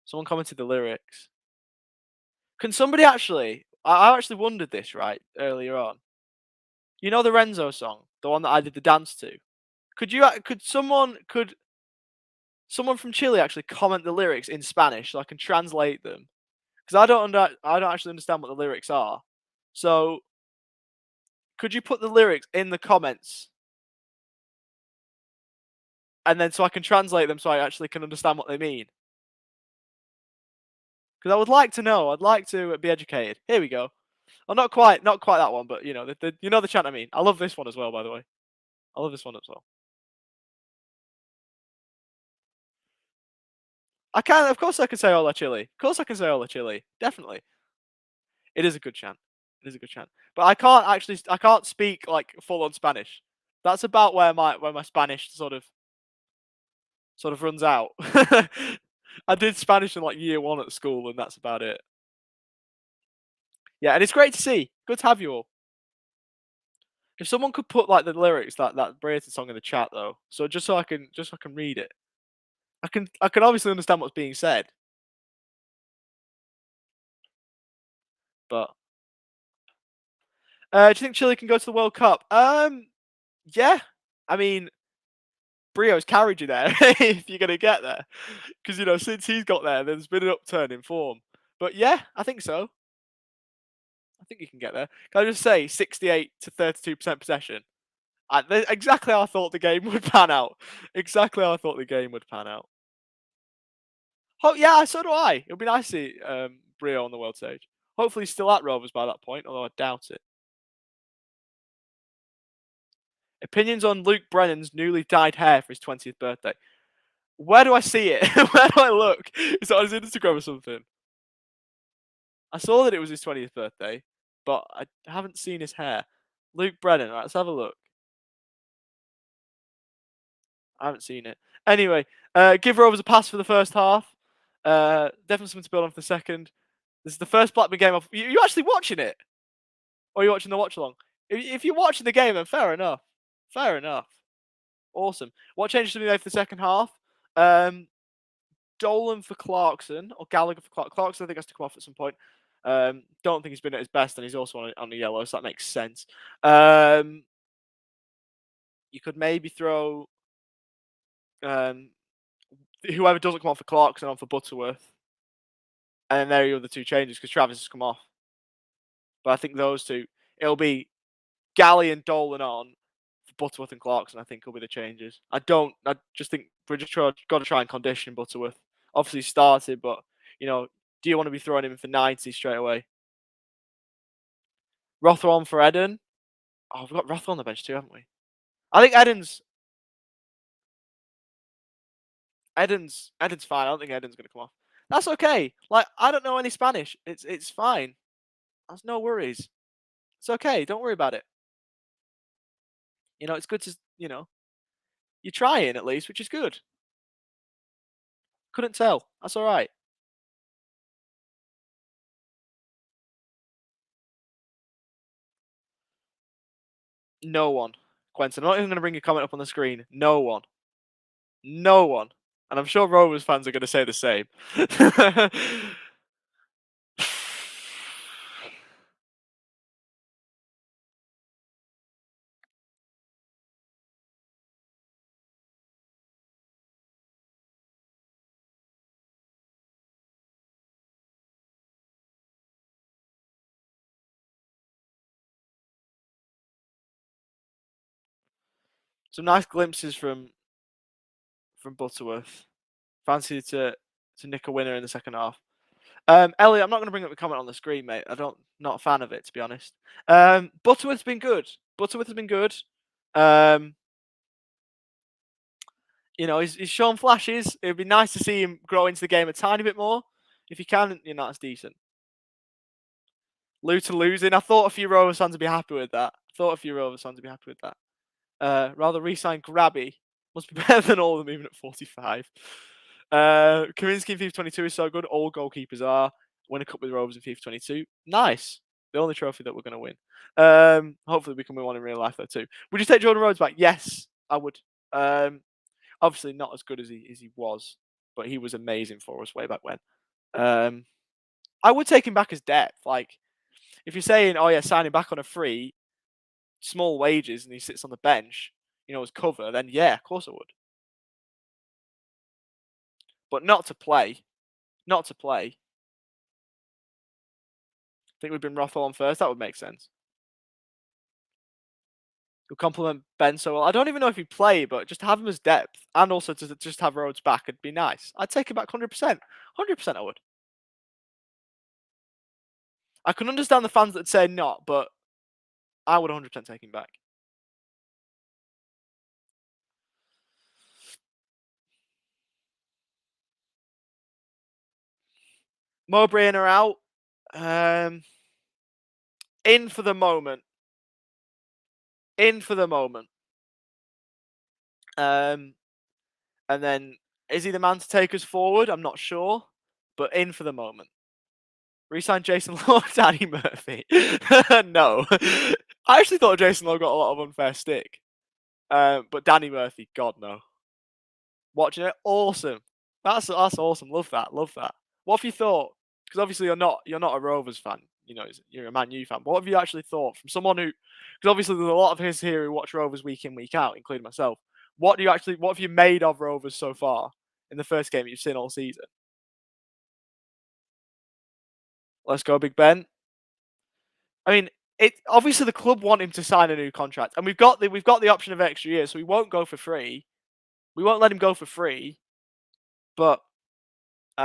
Someone commented the lyrics. Can somebody actually? I actually wondered this right earlier on. You know the Renzo song, the one that I did the dance to. Could someone from Chile actually comment the lyrics in Spanish so I can translate them? Because I don't actually understand what the lyrics are. So could you put the lyrics in the comments? And then so I can translate them so I actually can understand what they mean. Because I would like to know. I'd like to be educated. Here we go. Well, not quite that one, but the chant I mean. I love this one as well, by the way. I love this one as well. Of course I can say Hola Chile. Of course I can say Hola Chile. Definitely. It is a good chant. It is a good chant. But I can't speak like full on Spanish. That's about where my Spanish sort of runs out. I did Spanish in like year 1 at school, and that's about it. Yeah, and it's great to see. Good to have you all. If someone could put like the lyrics that Brayton song in the chat though, so just so I can read it. I can obviously understand what's being said. But do you think Chile can go to the World Cup? Yeah. I mean, Brio's carried you there if you're gonna get there, because since he's got there, there's been an upturn in form. But yeah, I think so. I think you can get there. Can I just say 68 to 32% possession? Exactly how I thought the game would pan out. Exactly how I thought the game would pan out. Oh yeah, so do I. It'll be nice to see Brio on the world stage. Hopefully he's still at Rovers by that point, although I doubt it. Opinions on Luke Brennan's newly dyed hair for his 20th birthday. Where do I see it? Where do I look? Is it on his Instagram or something? I saw that it was his 20th birthday, but I haven't seen his hair. Luke Brennan, right, let's have a look. I haven't seen it. Anyway, give Rovers a pass for the first half. Definitely something to build on for the second. This is the first Blackburn game off. You actually watching it? Or are you watching the watch along? If you're watching the game, then fair enough. Fair enough. Awesome. What changes to be made for the second half? Dolan for Clarkson, or Gallagher for Clarkson. I think has to come off at some point. Don't think he's been at his best, and he's also on the yellow, so that makes sense. You could maybe throw whoever doesn't come off for Clarkson on for Butterworth, and then there are your other two changes because Travis has come off. But I think those two, it'll be Galley and Dolan on for Butterworth and Clarkson. I think will be the changes. I just think we're just got to try and condition Butterworth. Obviously started, but do you want to be throwing him in for 90 straight away? Rothwell on for Eden. Oh, we've got Rothwell on the bench too, haven't we? I think Eden's fine. I don't think Eden's gonna come off. That's okay. Like, I don't know any Spanish. It's fine. There's no worries. It's okay. Don't worry about it. It's good to you're trying at least, which is good. Couldn't tell. That's all right. No one. Quentin, I'm not even going to bring your comment up on the screen. No one. No one. And I'm sure Rovers fans are going to say the same. Some nice glimpses from Butterworth. Fancy to nick a winner in the second half. Elliot, I'm not going to bring up the comment on the screen, mate. Not a fan of it, to be honest. Butterworth's been good. Butterworth has been good. He's shown flashes. It would be nice to see him grow into the game a tiny bit more. If he can, that's decent. Luton losing. I thought a few Rovers fans would be happy with that. Rather re-sign Grabby. Must be better than all of them, even at 45. Kaminsky in FIFA 22 is so good. All goalkeepers are. Win a cup with Rovers in FIFA 22. Nice. The only trophy that we're going to win. Hopefully we can win one in real life though too. Would you take Jordan Rhodes back? Yes, I would. Obviously not as good as he was, but he was amazing for us way back when. I would take him back as depth. Like, if you're saying, oh yeah, sign him back on a free, small wages, and he sits on the bench, as cover, then yeah, of course I would. But not to play. Not to play. I think we'd bring Rothwell on first. That would make sense. He'll complement Ben so well. I don't even know if he'd play, but just have him as depth, and also to just have Rhodes back, it'd be nice. I'd take him back 100%. 100% I would. I can understand the fans that say not, but I would 100% take him back. Mowbray in or out? In for the moment. And then Is he the man to take us forward? I'm not sure, but in for the moment. Resign Jason Law, Danny Murphy. No. I actually thought Jason Law got a lot of unfair stick. But Danny Murphy, God no. Watching it, awesome. That's awesome. Love that. Love that. What have you thought? Because obviously you're not a Rovers fan. You know, you're a Man U fan. But what have you actually thought from someone who? Because obviously there's a lot of us here who watch Rovers week in week out, including myself. What have you made of Rovers so far in the first game you've seen all season? Let's go, Big Ben. I mean, obviously the club want him to sign a new contract, and we've got the option of extra years, so we won't go for free. We won't let him go for free, but we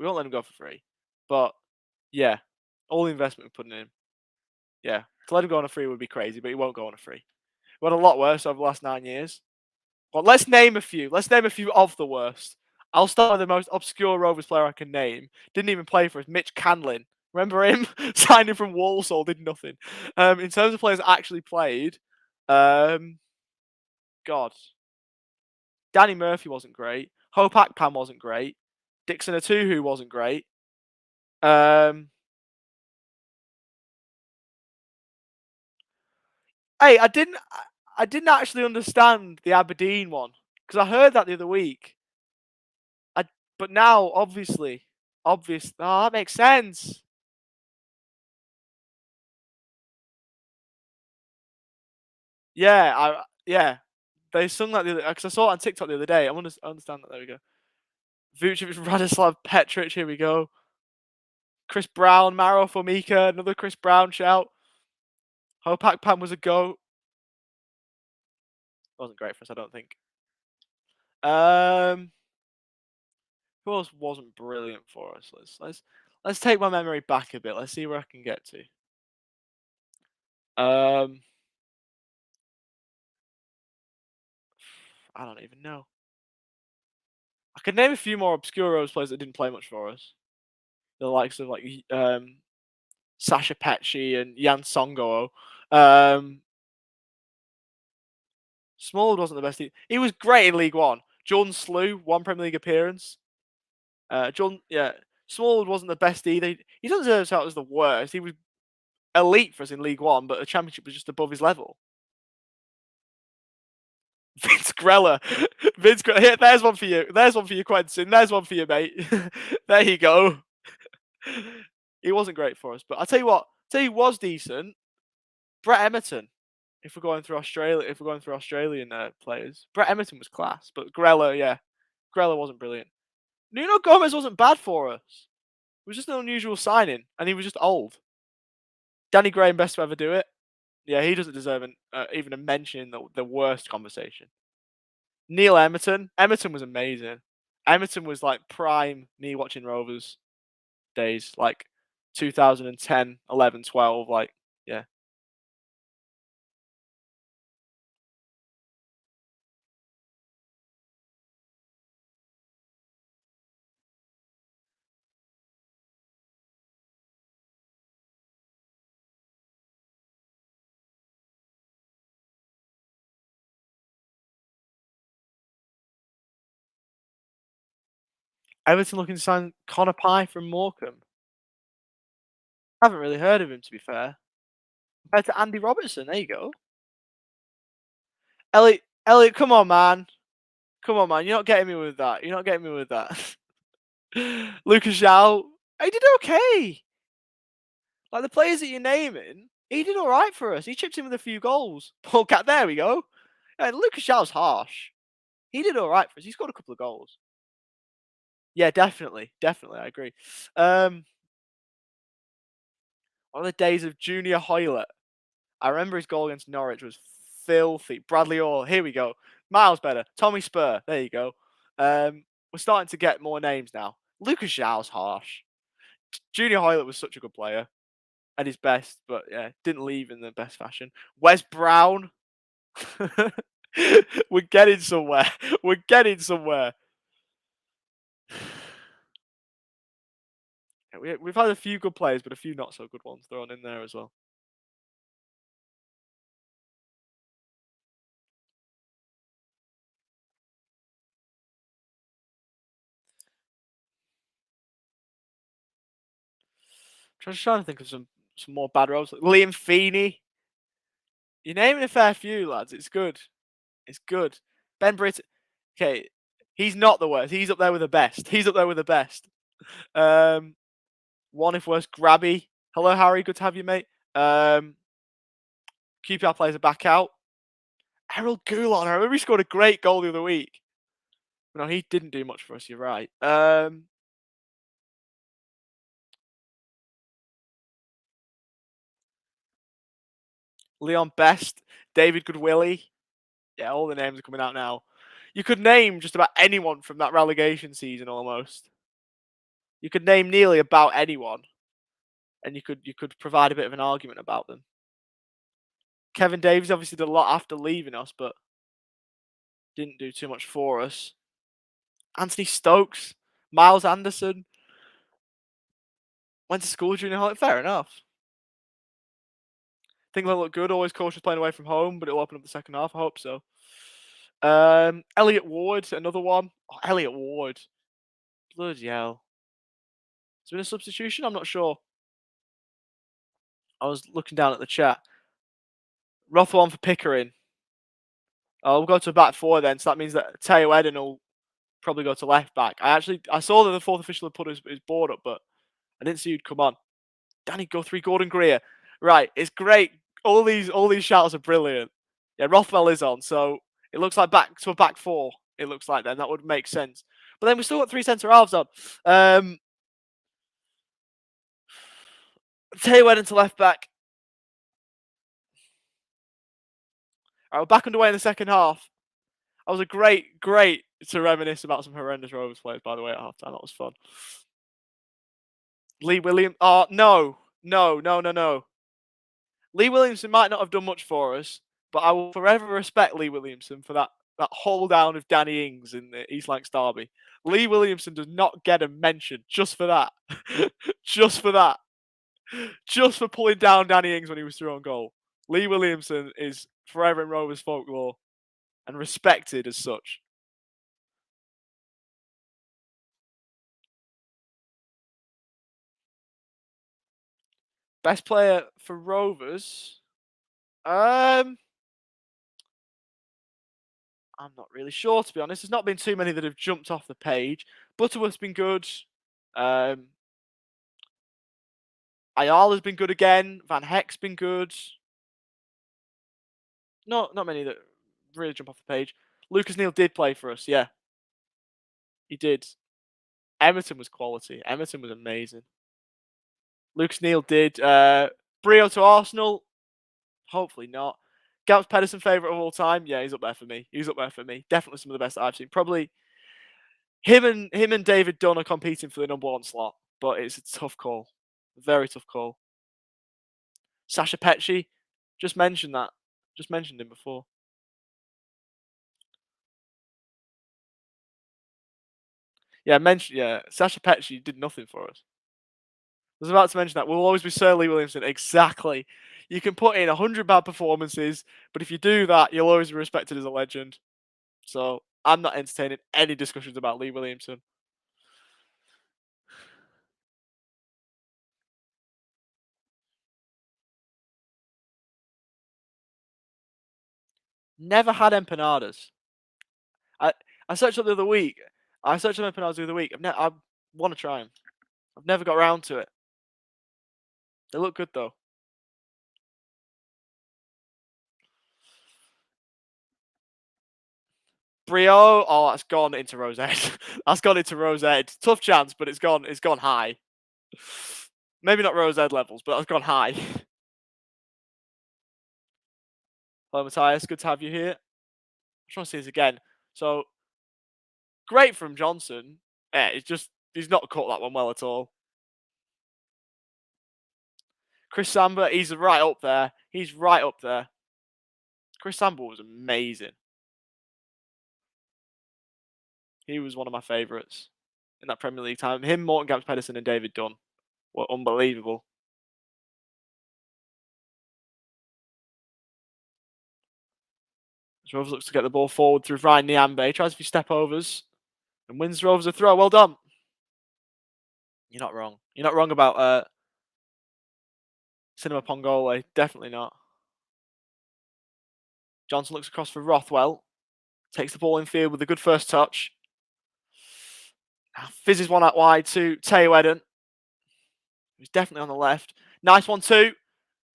won't let him go for free. But yeah, all the investment we're putting in, yeah, to let him go on a free would be crazy, but he won't go on a free. We had a lot worse over the last 9 years. Well, let's name a few. Let's name a few of the worst. I'll start with the most obscure Rovers player I can name. Didn't even play for us. Mitch Canlin. Remember him? Signing from Walsall, did nothing. In terms of players that actually played, God. Danny Murphy wasn't great. Hope Akpan wasn't great. Dixon Atuhu wasn't great. Hey, I didn't actually understand the Aberdeen one because I heard that the other week. But now, obviously, oh, that makes sense. Yeah, they sung that the other because I saw it on TikTok the other day. I understand that. There we go. Vucevic, Radislav Petric. Here we go. Chris Brown, Maro Formica, another Chris Brown shout. Hope Akpan was a goat. Wasn't great for us, I don't think. Who else wasn't brilliant for us? Let's take my memory back a bit. Let's see where I can get to. I don't even know. I could name a few more obscure Rovers players that didn't play much for us. The likes of Sasha Petchy and Jan Songo. Smallwood wasn't the best. He was great in League One. Jordan Slew, 1 Premier League appearance. Smallwood wasn't the best either. He doesn't deserve to shout as the worst. He was elite for us in League One, but the Championship was just above his level. Vince Grella. Here, there's one for you. There's one for you, Quentin. There's one for you, mate. There you go. He wasn't great for us, but I'll tell you what. He was decent. Brett Emerton. If we're going through Australian players, Brett Emerton was class, but Grella wasn't brilliant. Nuno Gomez wasn't bad for us. It was just an unusual signing, and he was just old. Danny Graham, best to ever do it. Yeah, he doesn't deserve even a mention in the worst conversation. Neil Emerton. Emerton was amazing. Emerton was like prime me watching Rovers days, like 2010, 11, 12, like, yeah. Everton looking to sign Connor Pye from Morecambe. I haven't really heard of him, to be fair. Compared to Andy Robertson, there you go. Elliot, come on, man. Come on, man. You're not getting me with that. Lucas Zhao, he did okay. Like, the players that you're naming, he did all right for us. He chipped in with a few goals. Paul Cat, there we go. Yeah, Lucas Zhao's harsh. He did all right for us. He scored a couple of goals. Yeah, definitely. I agree. One of the days of Junior Hoylett. I remember his goal against Norwich was filthy. Bradley Orr, here we go. Miles better. Tommy Spur, there you go. We're starting to get more names now. Lucas Zhao's harsh. Junior Hoylett was such a good player at his best, but yeah, didn't leave in the best fashion. Wes Brown. We're getting somewhere. We've had a few good players, but a few not so good ones thrown in there as well. I'm just trying to think of some more bad roles. Liam Feeney. You're naming a fair few, lads. It's good. It's good. Ben Britt. Okay, he's not the worst. He's up there with the best. He's up there with the best. One if worse, Grabby. Hello, Harry. Good to have you, mate. QPR players are back out. Errol Goulon. I remember he scored a great goal the other week. No, he didn't do much for us. You're right. Leon Best, David Goodwillie. Yeah, all the names are coming out now. You could name just about anyone from that relegation season almost. You could name nearly about anyone. And you could provide a bit of an argument about them. Kevin Davies obviously did a lot after leaving us, but didn't do too much for us. Anthony Stokes, Miles Anderson. Went to school junior high. Fair enough. Think they'll look good. Always cautious playing away from home, but it'll open up the second half. I hope so. Elliot Ward, another one. Oh, Elliot Ward. Bloody hell. Has there been a substitution? I'm not sure. I was looking down at the chat. Rothwell on for Pickering. We'll go to a back four then, so that means that Teo Eden will probably go to left back. I saw that the fourth official had put his board up, but I didn't see who'd come on. Danny Guthrie, Gordon Greer. Right, it's great. All these shouts are brilliant. Yeah, Rothwell is on, so it looks like back to a back four. It looks like then that would make sense. But then we still got three centre halves on. Teo Eden to left back. All right, we're back underway in the second half. That was a great to reminisce about some horrendous Rovers players, by the way, at halftime. That was fun. Lee Williams. Oh, no. Lee Williamson might not have done much for us, but I will forever respect Lee Williamson for that hold down of Danny Ings in the East Lancs derby. Lee Williamson does not get a mention just for that. Just for that. Just for pulling down Danny Ings when he was through on goal. Lee Williamson is forever in Rovers folklore and respected as such. Best player for Rovers? I'm not really sure, to be honest. There's not been too many that have jumped off the page. Butterworth's been good. Ayala's been good again. Van Heck's been good. Not many that really jump off the page. Lucas Neal did play for us, yeah. He did. Emerton was quality. Emerton was amazing. Lucas Neal did. Brio to Arsenal? Hopefully not. Gaups Pedersen favourite of all time? Yeah, he's up there for me. Definitely some of the best I've seen. Probably him and David Dunn are competing for the number one slot, but it's a tough call. Very tough call. Sasha Petchy, just mentioned that. Just mentioned him before. Yeah, Sasha Petchy did nothing for us. I was about to mention that. We'll always be Sir Lee Williamson. Exactly. You can put in 100 bad performances, but if you do that, you'll always be respected as a legend. So I'm not entertaining any discussions about Lee Williamson. Never had empanadas. I searched up the other week. I searched up empanadas the other week. I want to try them. I've never got around to it. They look good though. Brio, oh, that's gone into Rosette. That's gone into Rosette. Tough chance, but it's gone high. Maybe not Rosette levels, but that's gone high. Hello, Matthias. Good to have you here. I just want to see this again. So, great from Johnson. Yeah, he's not caught that one well at all. Chris Samba, he's right up there. Chris Samba was amazing. He was one of my favourites in that Premier League time. Him, Morton Gaups Pedersen and David Dunn were unbelievable. Rovers looks to get the ball forward through Ryan Niambe. Tries a few step overs and wins Rovers a throw. Well done. You're not wrong. You're not wrong about Cinema Pongole, definitely not. Johnson looks across for Rothwell. Takes the ball in field with a good first touch. Fizzes one out wide to Teo Eden, who's definitely on the left. Nice 1-2.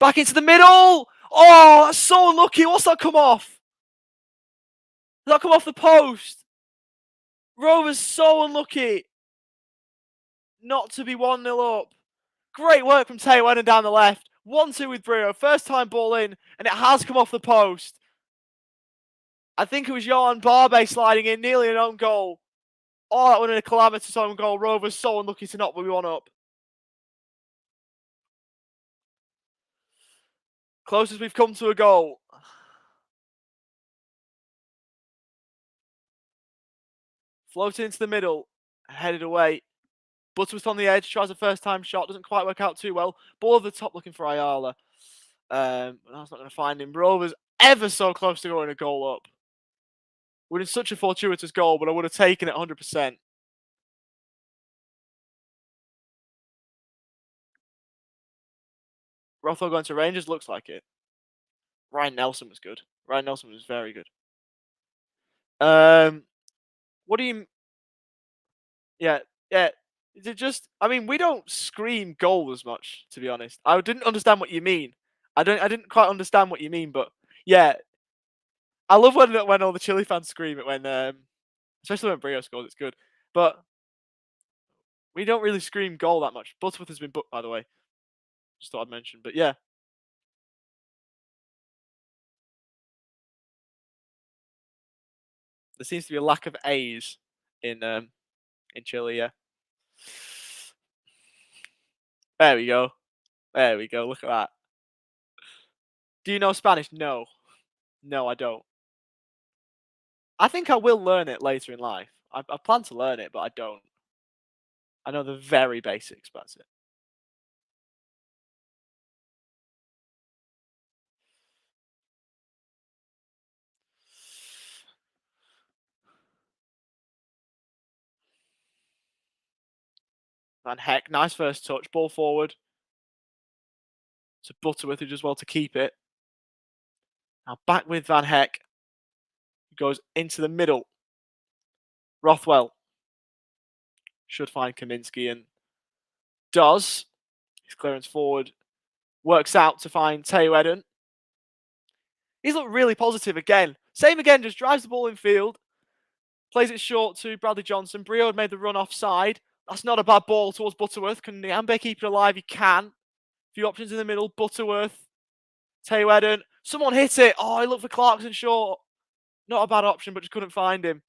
Back into the middle. Oh, that's so unlucky. What's that come off? Did that come off the post? Rovers so unlucky not to be 1-0 up. Great work from Teo Eden down the left. 1-2 with Brio. First time ball in, and it has come off the post. I think it was Johan Barbe sliding in, nearly an own goal. Oh, that would have been a calamitous own goal. Rovers so unlucky to not be 1 up. Closest we've come to a goal. Floated into the middle, headed away. Butterworth on the edge, tries a first time shot, doesn't quite work out too well. Ball over the top looking for Ayala. But that's not going to find him. Rovers ever so close to going a goal up. Would have been such a fortuitous goal, but I would have taken it 100%. Rothwell going to Rangers, looks like it. Ryan Nelson was good. Ryan Nelson was very good. What do you... Yeah. Is it just... I mean, we don't scream goal as much, to be honest. I didn't understand what you mean. I didn't quite understand what you mean, but yeah. I love when all the Chile fans scream it when... especially when Brio scores, it's good. But we don't really scream goal that much. Butterworth has been booked, by the way. Just thought I'd mention. But yeah. There seems to be a lack of A's in Chile, yeah. There we go. There we go. Look at that. Do you know Spanish? No. No, I don't. I think I will learn it later in life. I plan to learn it, but I don't. I know the very basics, but that's it. Van Heck, nice first touch. Ball forward to Butterworth, who does well to keep it. Now back with Van Heck. He goes into the middle. Rothwell should find Kaminsky and does. His clearance forward works out to find Teo Eden. He's looked really positive again. Same again, just drives the ball in field. Plays it short to Bradley Johnson. Brio had made the run offside. That's not a bad ball towards Butterworth. Can Niambe keep it alive? He can. A few options in the middle. Butterworth. Teo Eden. Someone hit it. Oh, he looked for Clarkson short. Not a bad option, but just couldn't find him.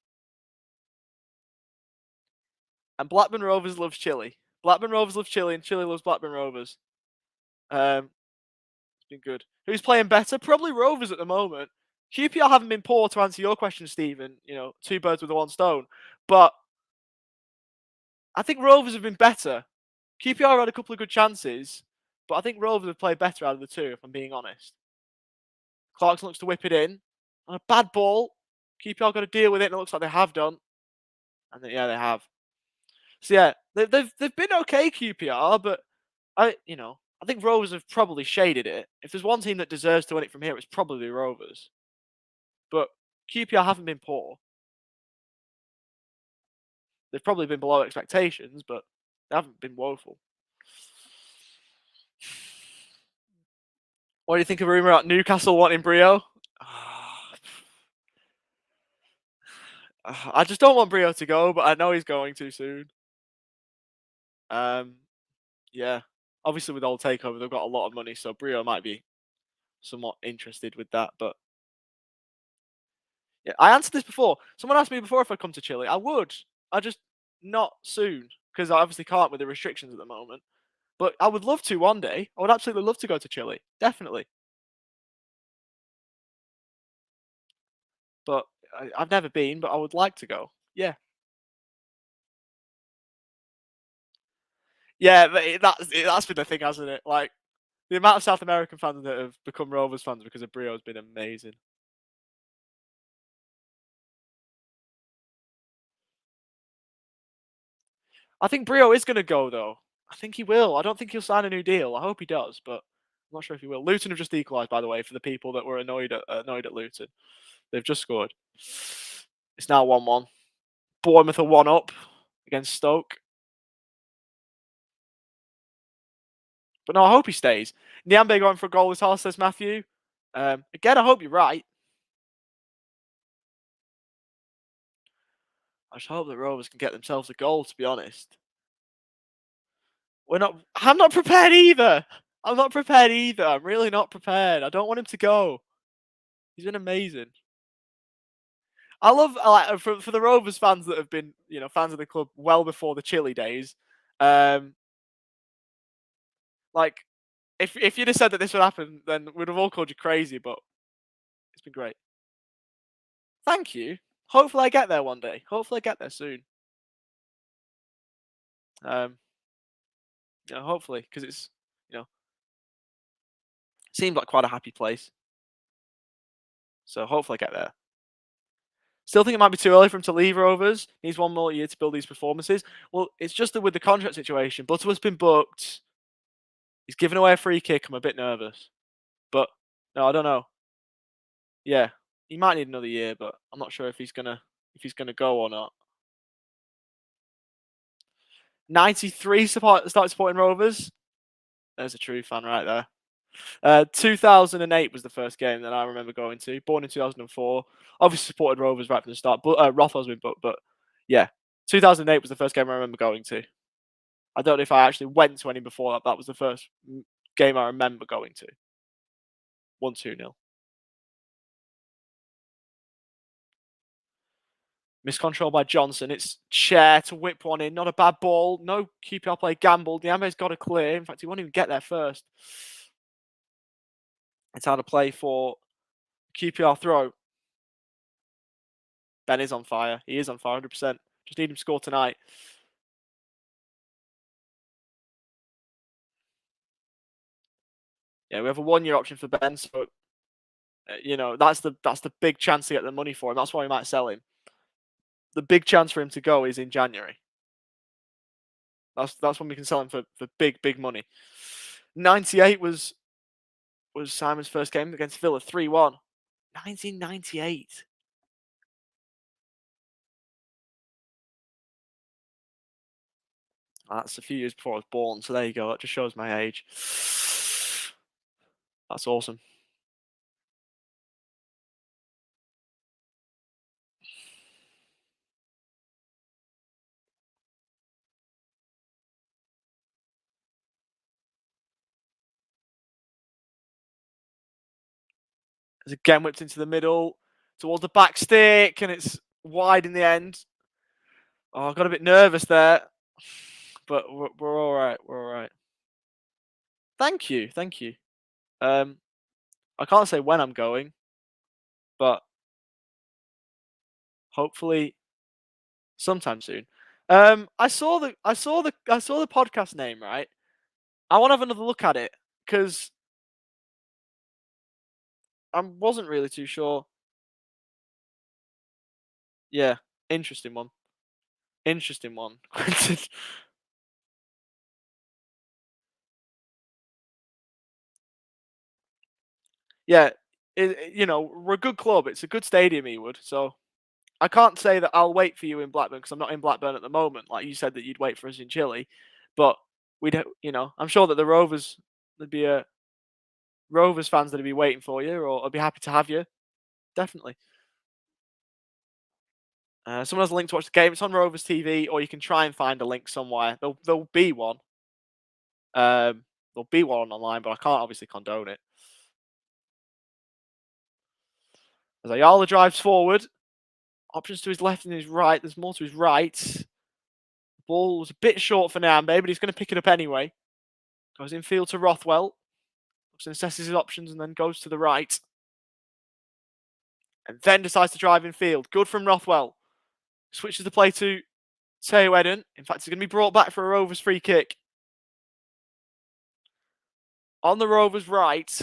And Blackburn Rovers loves Chile. Blackburn Rovers love Chile, and Chile loves Blackburn Rovers. It's been good. Who's playing better? Probably Rovers at the moment. QPR haven't been poor, to answer your question, Stephen. You know, 2 birds with 1 stone. But I think Rovers have been better. QPR had a couple of good chances, but I think Rovers have played better out of the 2, if I'm being honest. Clarkson looks to whip it in. On a bad ball. QPR got to deal with it, and it looks like they have done. And then, yeah, they have. So yeah, they've been okay, QPR, but I think Rovers have probably shaded it. If there's one team that deserves to win it from here, it's probably Rovers. But QPR haven't been poor. They've probably been below expectations, but they haven't been woeful. What do you think of a rumour about Newcastle wanting Brio? I just don't want Brio to go, but I know he's going too soon. Yeah. Obviously, with Old Takeover, they've got a lot of money, so Brio might be somewhat interested with that. But yeah, I answered this before. Someone asked me before if I'd come to Chile. I would. I just not soon, because I obviously can't with the restrictions at the moment. But I would love to one day. I would absolutely love to go to Chile. Definitely. But I've never been, but I would like to go. Yeah. Yeah, that's been the thing, hasn't it? Like, the amount of South American fans that have become Rovers fans because of Brio has been amazing. I think Brio is going to go, though. I think he will. I don't think he'll sign a new deal. I hope he does, but I'm not sure if he will. Luton have just equalised, by the way, for the people that were annoyed at Luton. They've just scored. It's now 1-1. Bournemouth are 1 up against Stoke. But no, I hope he stays. Nyambe going for a goal this half, says Matthew. Again, I hope you're right. I just hope that Rovers can get themselves a goal, to be honest. I'm not prepared either. I'm not prepared either. I'm really not prepared. I don't want him to go. He's been amazing. I love for the Rovers fans that have been, fans of the club well before the Chile days. Like, if you'd have said that this would happen, then we'd have all called you crazy. But it's been great. Thank you. Hopefully, I get there one day. Hopefully, I get there soon. Hopefully, because it's seemed like quite a happy place. So hopefully, I get there. Still think it might be too early for him to leave Rovers. Needs 1 more year to build these performances. Well, it's just that with the contract situation, Butterworth's been booked. He's given away a free kick. I'm a bit nervous. But, no, I don't know. Yeah, he might need another year, but I'm not sure if he's gonna go or not. 93 started supporting Rovers. There's a true fan right there. 2008 was the first game that I remember going to. Born in 2004. Obviously supported Rovers right from the start. But Rothwell's been booked. But yeah, 2008 was the first game I remember going to. I don't know if I actually went to any before that. That was the first game I remember going to. 1-2-0. Miscontrol by Johnson. It's Chair to whip one in. Not a bad ball. No QPR play gambled. Niambe's got to clear. In fact, he won't even get there first. It's out of play for QPR throw. Ben is on fire. He is on fire, 100%. Just need him to score tonight. Yeah, we have a 1-year option for Ben, so that's the big chance to get the money for him. That's why we might sell him. The big chance for him to go is in January. That's when we can sell him for big money. 98 was Simon's first game against Villa, 3-1. 1998. That's a few years before I was born, so there you go. That just shows my age. That's awesome. It's again whipped into the middle towards the back stick, and it's wide in the end. Oh, I got a bit nervous there, but we're all right. We're all right. Thank you. I can't say when I'm going, but hopefully sometime soon. I saw the podcast name, right? I want to have another look at it because I wasn't really too sure. Yeah, interesting one. Yeah, we're a good club. It's a good stadium, Ewood. So I can't say that I'll wait for you in Blackburn because I'm not in Blackburn at the moment. Like you said that you'd wait for us in Chile, but we don't. I'm sure that there'd be a Rovers fans that'd be waiting for you, or I'd be happy to have you. Definitely. Someone has a link to watch the game. It's on Rovers TV, or you can try and find a link somewhere. There'll be one. There'll be one online, but I can't obviously condone it. As Ayala drives forward, options to his left and his right. There's more to his right. The ball was a bit short for Nambe, but he's going to pick it up anyway. Goes infield to Rothwell. Looks and assesses his options and then goes to the right. And then decides to drive infield. Good from Rothwell. Switches the play to Teo Eden. In fact, he's going to be brought back for a Rovers free kick. On the Rovers right.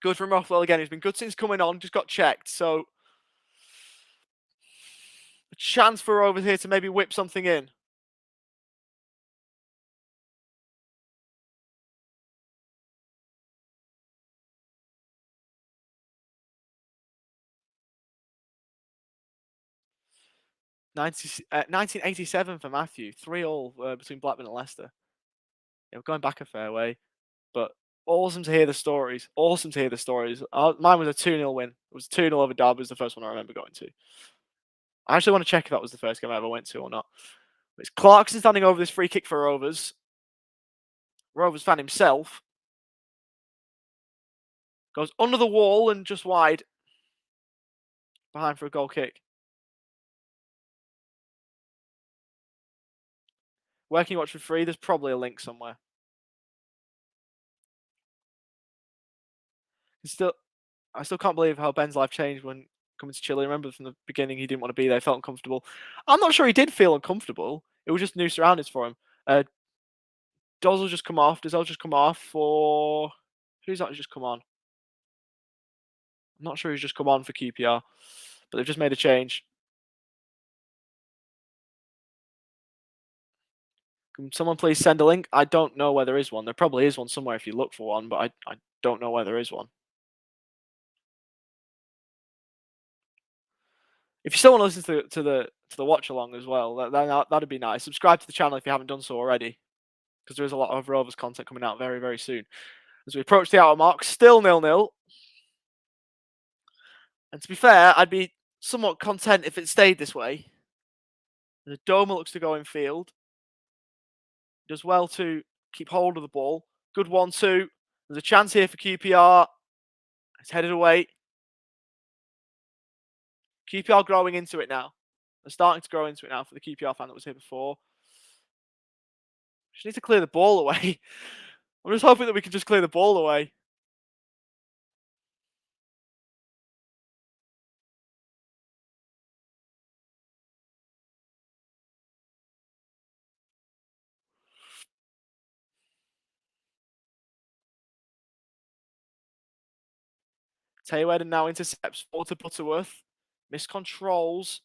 Good from Rothwell again. He's been good since coming on. Just got checked. So a chance for Rovers here to maybe whip something in. 1987 for Matthew. 3-3 between Blackburn and Leicester. Yeah, we're going back a fair way. But awesome to hear the stories. Awesome to hear the stories. Mine was a 2-0 win. It was 2-0 over Derby. It was the first one I remember going to. I actually want to check if that was the first game I ever went to or not. It's Clarkson standing over this free kick for Rovers. Rovers fan himself. Goes under the wall and just wide. Behind for a goal kick. Where can you watch for free? There's probably a link somewhere. I still can't believe how Ben's life changed when coming to Chile. I remember from the beginning he didn't want to be there, felt uncomfortable. I'm not sure he did feel uncomfortable. It was just new surroundings for him. Dozel just come off. Dozel just come off for... Who's that just come on? I'm not sure who's just come on for QPR. But they've just made a change. Can someone please send a link? I don't know where there is one. There probably is one somewhere if you look for one, but I don't know where there is one. If you still want to listen to the watch along as well, that'd be nice. Subscribe to the channel if you haven't done so already, because there is a lot of Rovers content coming out very, very soon. As we approach the hour mark, still 0-0. And to be fair, I'd be somewhat content if it stayed this way. The Doma looks to go in field. Does well to keep hold of the ball. Good 1-2. There's a chance here for QPR. It's headed away. QPR growing into it now. They're starting to grow into it now for the QPR fan that was here before. Just need to clear the ball away. I'm just hoping that we can just clear the ball away. Taylor now intercepts. Forward to Butterworth. Miscontrols.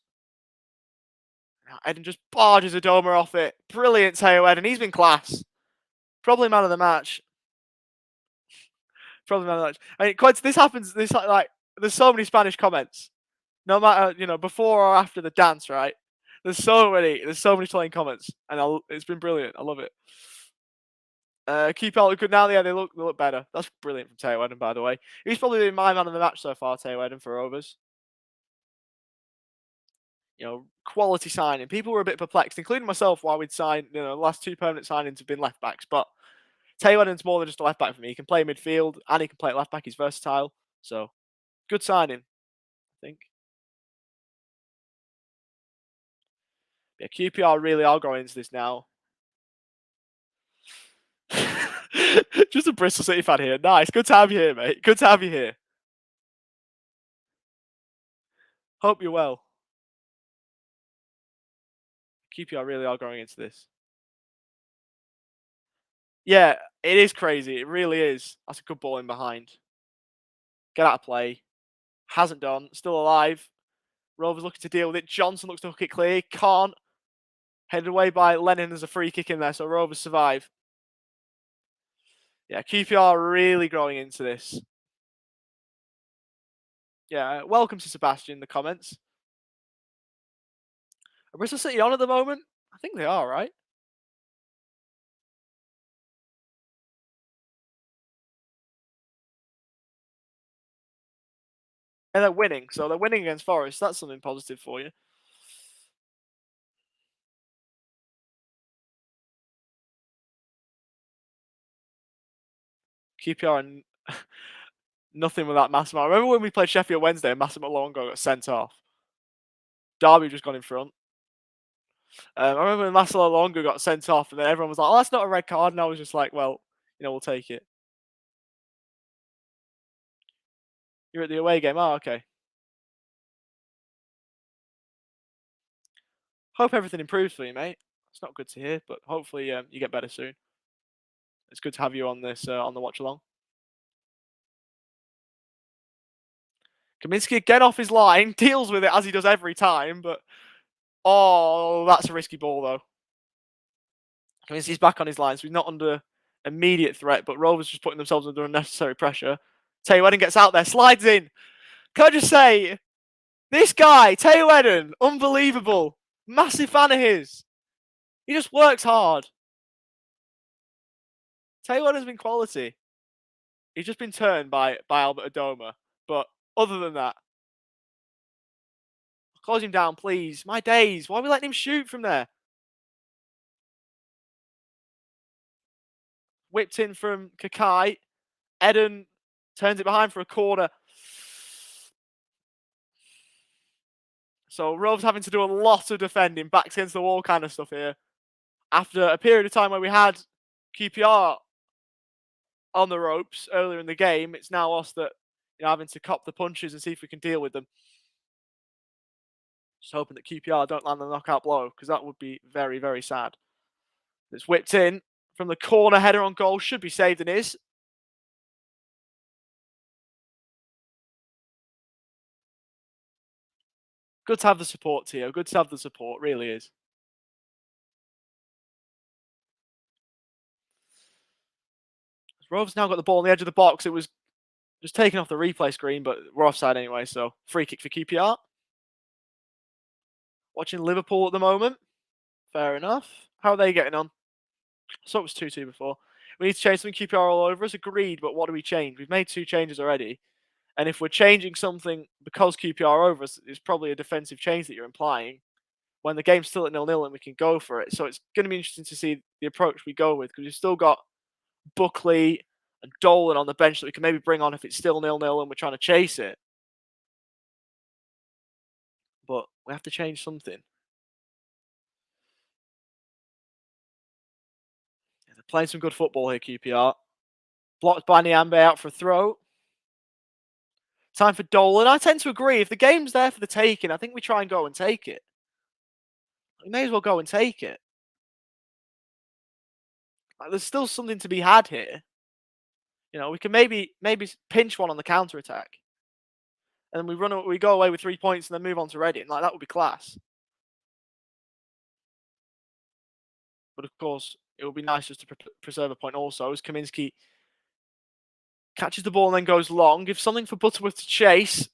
Now Eden just barges Adoma off it. Brilliant, Taylor Eden. He's been class. Probably man of the match. Probably man of the match. I mean, this happens. This like there's so many Spanish comments. No matter before or after the dance, right? There's so many playing comments, and it's been brilliant. I love it. QPR look good now. Yeah, they look better. That's brilliant from Taylor Eden, by the way. He's probably been my man of the match so far, Taylor Eden, for Rovers. Quality signing. People were a bit perplexed, including myself, why we'd signed. The last 2 permanent signings have been left backs, but Taylor Eden's more than just a left back for me. He can play midfield and he can play left back. He's versatile, so good signing, I think. Yeah, QPR really are going into this now. Just a Bristol City fan here. Nice. Good to have you here, mate. Good to have you here. Hope you're well. QPR really are going into this. Yeah, it is crazy. It really is. That's a good ball in behind. Get out of play. Hasn't done. Still alive. Rovers looking to deal with it. Johnson looks to hook it clear. Can't. Headed away by Lennon. There's a free kick in there, so Rovers survive. Yeah, QPR really growing into this. Yeah, welcome to Sebastian in the comments. Are Bristol City on at the moment? I think they are, right? And they're winning, so they're winning against Forest. That's something positive for you. QPR and nothing with that Massimo. I remember when we played Sheffield Wednesday and Massimo Longo got sent off. Derby just gone in front. I remember when Massimo Longo got sent off and then everyone was like, oh, that's not a red card. And I was just like, well, we'll take it. You're at the away game. Oh, okay. Hope everything improves for you, mate. It's not good to hear, but hopefully you get better soon. It's good to have you on this on the watch along. Kaminsky again off his line, deals with it as he does every time, but that's a risky ball though. Kaminsky's back on his line, so he's not under immediate threat, but Rovers just putting themselves under unnecessary pressure. Taylor Eden gets out there, slides in. Can I just say, this guy, Taylor Eden, unbelievable. Massive fan of his. He just works hard. Tell you what has been quality. He's just been turned by Albert Adoma. But other than that, close him down, please. My days. Why are we letting him shoot from there? Whipped in from Kakai. Eden turns it behind for a corner. So Rovers having to do a lot of defending, backs against the wall kind of stuff here. After a period of time where we had QPR on the ropes earlier in the game, it's now us that having to cop the punches and see if we can deal with them. Just hoping that QPR don't land the knockout blow, because that would be very, very sad. It's whipped in from the corner, header on goal, should be saved and is. Good to have the support, Tio. Good to have the support, really is. Rovers now got the ball on the edge of the box. It was just taken off the replay screen, but we're offside anyway, so free kick for QPR. Watching Liverpool at the moment. Fair enough. How are they getting on? I saw it was 2-2 before. We need to change something. QPR all over us. Agreed, but what do we change? We've made 2 changes already. And if we're changing something because QPR over us, it's probably a defensive change that you're implying when the game's still at 0-0 and we can go for it. So it's going to be interesting to see the approach we go with, because we've still got Buckley and Dolan on the bench that we can maybe bring on if it's still 0-0 and we're trying to chase it. But we have to change something. They're playing some good football here, QPR. Blocked by Niambe out for a throw. Time for Dolan. I tend to agree. If the game's there for the taking, I think we try and go and take it. We may as well go and take it. Like, there's still something to be had here. We can maybe pinch one on the counter attack, and we go away with 3 points and then move on to Reading. Like, that would be class. But of course, it would be nice just to preserve a point also, as Kaminski catches the ball and then goes long. Gives something for Butterworth to chase.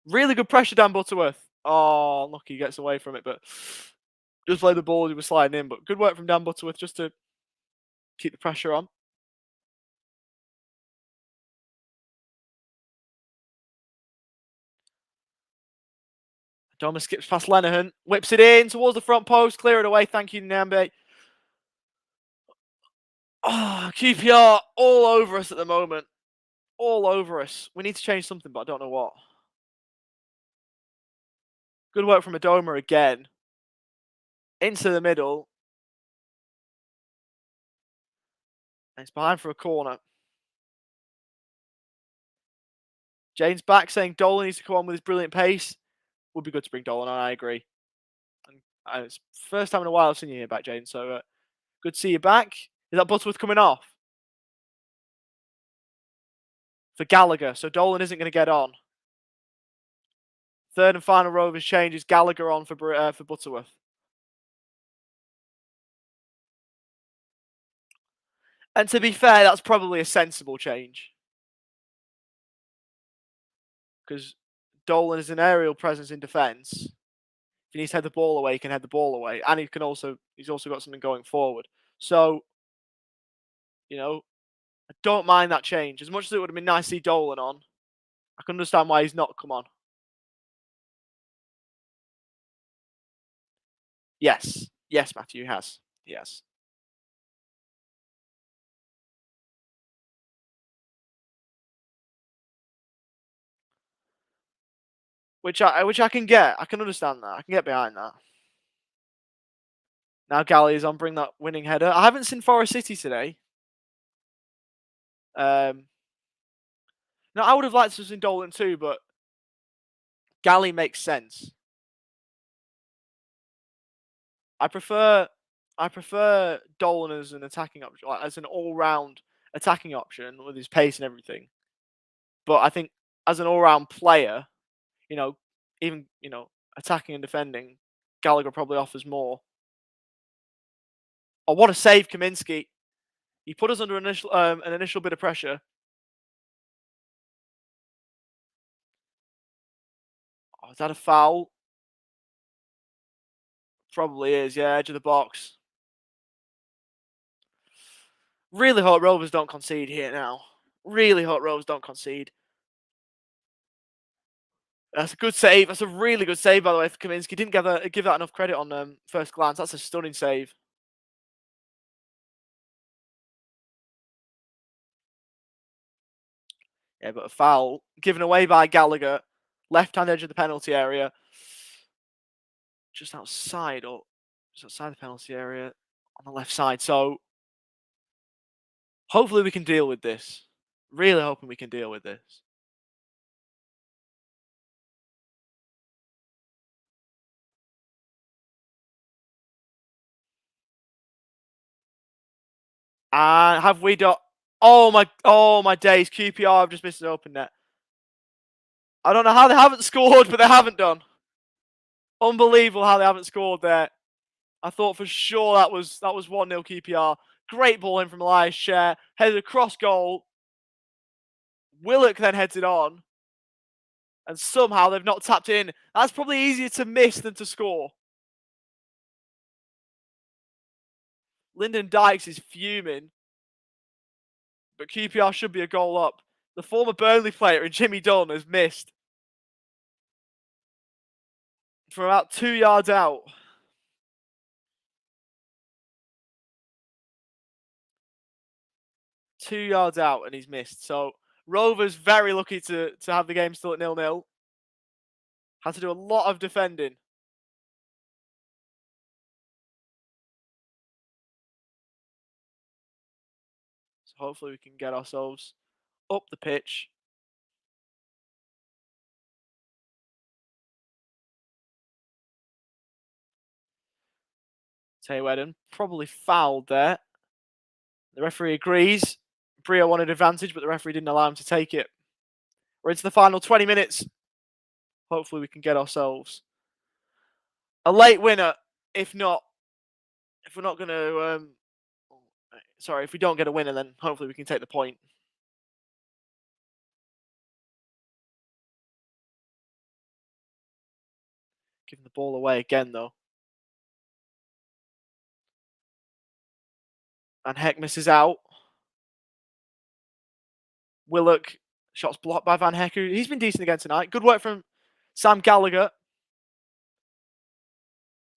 Really good pressure down Butterworth. Oh, lucky he gets away from it, but just played the ball as he was sliding in. But good work from Dan Butterworth just to keep the pressure on. Doma skips past Lenihan, whips it in towards the front post, clear it away. Thank you, Nambe. Oh, QPR all over us at the moment. All over us. We need to change something, but I don't know what. Good work from Adoma again. Into the middle. And it's behind for a corner. Jane's back saying Dolan needs to come on with his brilliant pace. Would be good to bring Dolan on, I agree. And it's first time in a while I've seen you here back, Jane, so good to see you back. Is that Butterworth coming off? For Gallagher, so Dolan isn't going to get on. Third and final Rovers change is Gallagher on for Butterworth. And to be fair, that's probably a sensible change. Because Dolan is an aerial presence in defence. If he needs to head the ball away, he can head the ball away. And he's also got something going forward. So, I don't mind that change. As much as it would have been nice to see Dolan on, I can understand why he's not come on. Yes. Yes, Matthew has. Yes. Which I can get. I can understand that. I can get behind that. Now Galley is on, bring that winning header. I haven't seen Forest City today. No, I would have liked to have seen Dolan too, but Galley makes sense. I prefer Dolan as an attacking option, like as an all-round attacking option with his pace and everything. But I think as an all-round player, even attacking and defending, Gallagher probably offers more. Oh, what a save, Kaminski! He put us under an initial bit of pressure. Oh, is that a foul? Probably is, yeah, edge of the box. Really hope Rovers don't concede here now. Really hope Rovers don't concede. That's a good save. That's a really good save, by the way, for Kaminski. Didn't give that enough credit on first glance. That's a stunning save. Yeah, but a foul given away by Gallagher. Left-hand edge of the penalty area. Just outside the penalty area on the left side. So hopefully we can deal with this. Really hoping we can deal with this. And have we done... Oh my days. QPR have just missed an open net. I don't know how they haven't scored, but they haven't done. Unbelievable how they haven't scored there. I thought for sure that was 1-0 QPR. Great ball in from Elias Chair. Headed across goal. Willock then heads it on. And somehow they've not tapped in. That's probably easier to miss than to score. Lyndon Dykes is fuming. But QPR should be a goal up. The former Burnley player and Jimmy Dunn has missed. From about 2 yards out. Two yards out and he's missed. So Rovers very lucky to have the game still at 0-0. Had to do a lot of defending. So hopefully we can get ourselves up the pitch. Taywedden probably fouled there. The referee agrees. Brio wanted advantage, but the referee didn't allow him to take it. We're into the final 20 minutes. Hopefully we can get ourselves a late winner. If we're not going to... if we don't get a winner, then hopefully we can take the point. Giving the ball away again, though. Van Heck misses out. Willock, shots blocked by Van Heck. He's been decent again tonight. Good work from Sam Gallagher.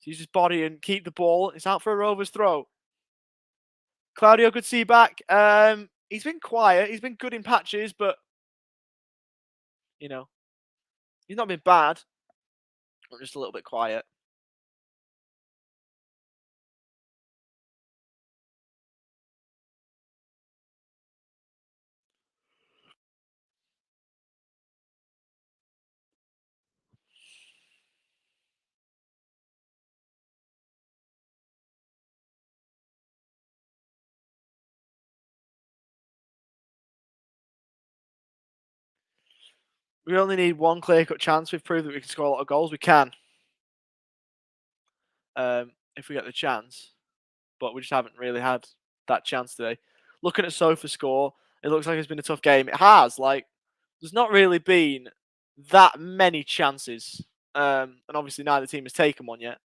Use his body and keep the ball. It's out for a Rovers throw. Claudio, good to see you back. He's been quiet. He's been good in patches, but he's not been bad. But just a little bit quiet. We only need one clear-cut chance. We've proved that we can score a lot of goals. We can. If we get the chance. But we just haven't really had that chance today. Looking at SofaScore, it looks like it's been a tough game. It has. There's not really been that many chances. And obviously neither team has taken one yet.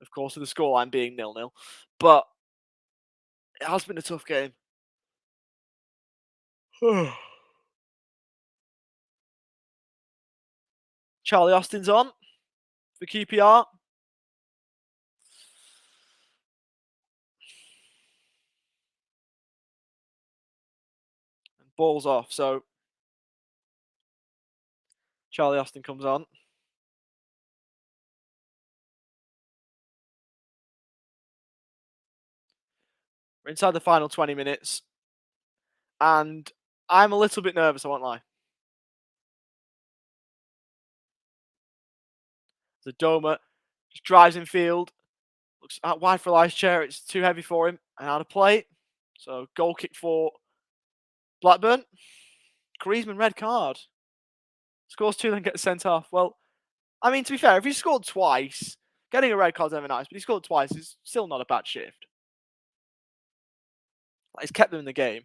Of course, with the scoreline being 0-0. But it has been a tough game. Charlie Austin's on for QPR. And ball's off, so Charlie Austin comes on. We're inside the final 20 minutes. And I'm a little bit nervous, I won't lie. The Doma just drives in field. Looks out wide for Elias Chair. It's too heavy for him. And out of play. So goal kick for Blackburn. Griezmann, red card. Scores 2, then gets sent off. Well, I mean, to be fair, if he scored twice, getting a red card's never nice, but he scored twice is still not a bad shift. He's kept them in the game.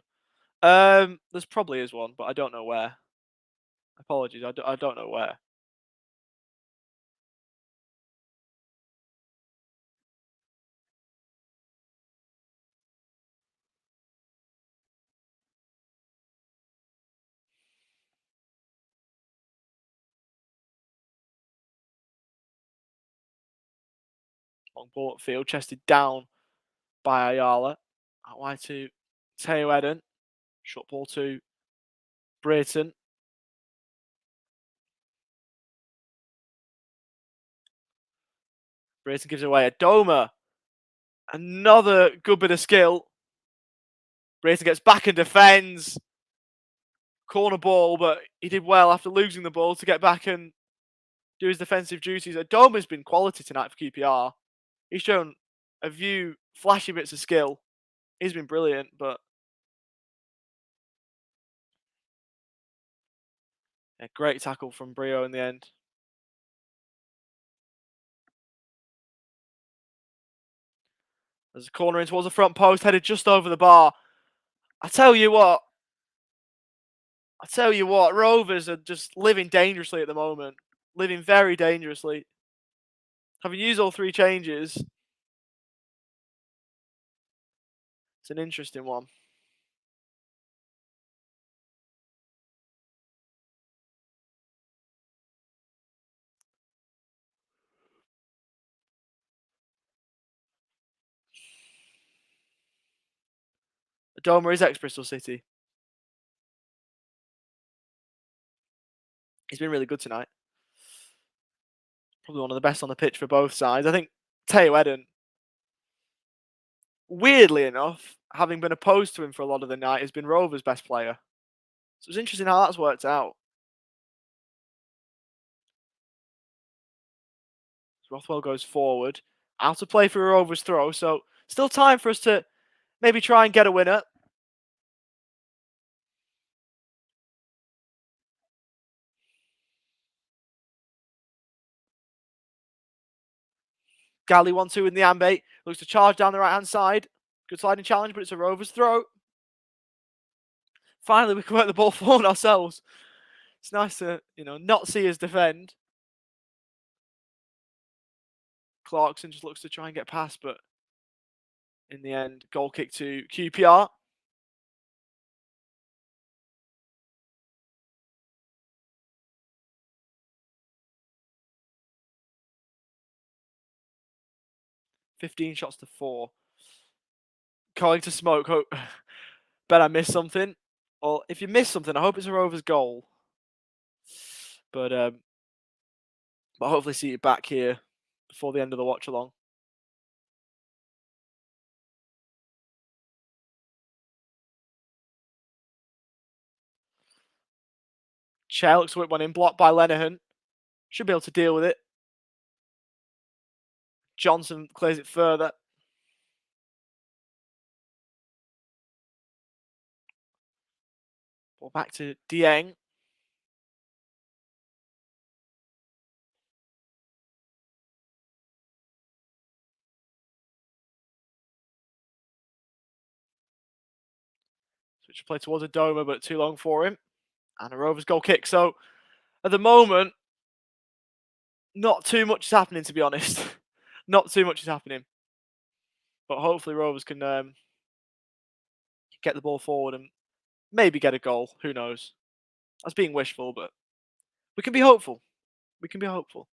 There's probably is one, but I don't know where. Apologies, I don't know where. Long ball upfield, chested down by Ayala. Out wide to Teo Eden. Short ball to Brayton. Brayton gives it away. Adoma. Another good bit of skill. Brayton gets back and defends. Corner ball, but he did well after losing the ball to get back and do his defensive duties. Adoma's been quality tonight for QPR. He's shown a few flashy bits of skill. He's been brilliant, but a great tackle from Brio in the end. There's a corner in towards the front post, headed just over the bar. I tell you what, Rovers are just living dangerously at the moment. Living very dangerously. Having used all 3 changes, it's an interesting one. Adoma is ex-Bristol City. He's been really good tonight. Probably one of the best on the pitch for both sides. I think Teo Eden, weirdly enough, having been opposed to him for a lot of the night, has been Rovers' best player. So it's interesting how that's worked out. Rothwell goes forward. Out of play for a Rovers throw, so still time for us to maybe try and get a winner. Galley 1-2 in the ambate. Looks to charge down the right-hand side. Good sliding challenge, but it's a Rovers throw. Finally, we can work the ball forward ourselves. It's nice to, not see us defend. Clarkson just looks to try and get past, but in the end, goal kick to QPR. $15 shots to 4. Going to smoke. Hope. Bet I missed something. Well, if you miss something, I hope it's a Rovers goal. But hopefully see you back here before the end of the watch along. Chair looks to whip one in, blocked by Lenihan. Should be able to deal with it. Johnson clears it further. Ball back to Dieng. Switch play towards Adoma, but too long for him. And a Rovers goal kick. So at the moment, not too much is happening, to be honest. Not too much is happening. But hopefully Rovers can get the ball forward and maybe get a goal. Who knows? That's being wishful, but we can be hopeful. We can be hopeful.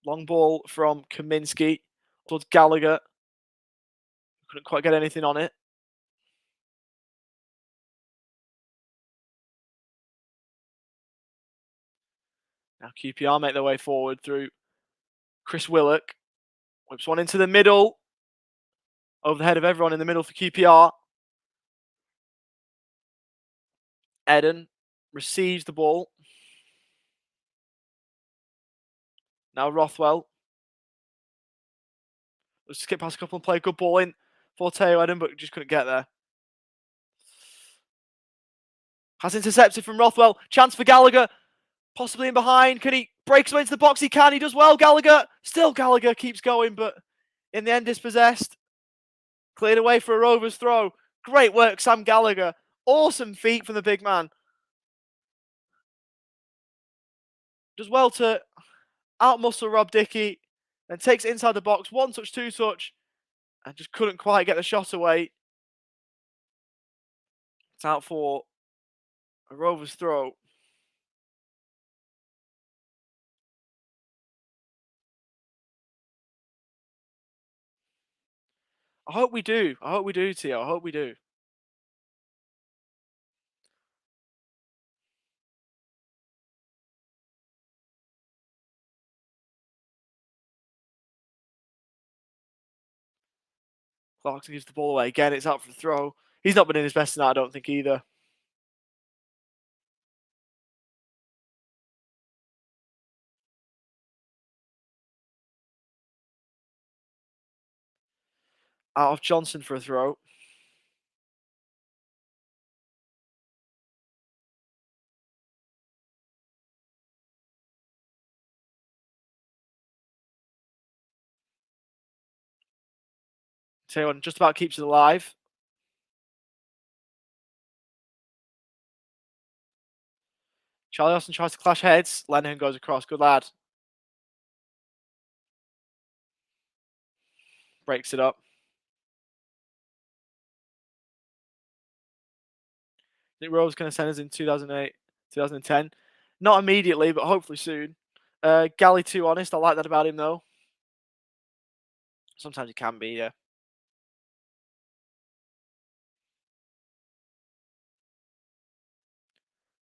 Long ball from Kaminsky towards Gallagher. Couldn't quite get anything on it. Now QPR make their way forward through Chris Willock. Whips one into the middle. Over the head of everyone in the middle for QPR. Eden receives the ball. Now Rothwell. Let's skip past a couple and play a good ball in for Teo Eden, but just couldn't get there. Has intercepted from Rothwell. Chance for Gallagher. Possibly in behind. Can he break his way into the box? He can. He does well. Gallagher. Still Gallagher keeps going, but in the end dispossessed. Cleared away for a Rovers throw. Great work, Sam Gallagher. Awesome feet from the big man. Does well to outmuscle Rob Dickey. Then takes it inside the box. 1 touch, 2 touch. And just couldn't quite get the shot away. It's out for A Rovers throw. I hope we do. I hope we do, Tio. I hope we do. Clarkson gives the ball away. Again, it's out for the throw. He's not been in his best tonight, I don't think, either. Out of Johnson for a throw. Tio just about keeps it alive. Charlie Austin tries to clash heads. Lennon goes across. Good lad. Breaks it up. I think Rove's going to send us in 2008, 2010. Not immediately, but hopefully soon. Gally too honest. I like that about him, though. Sometimes he can be, yeah.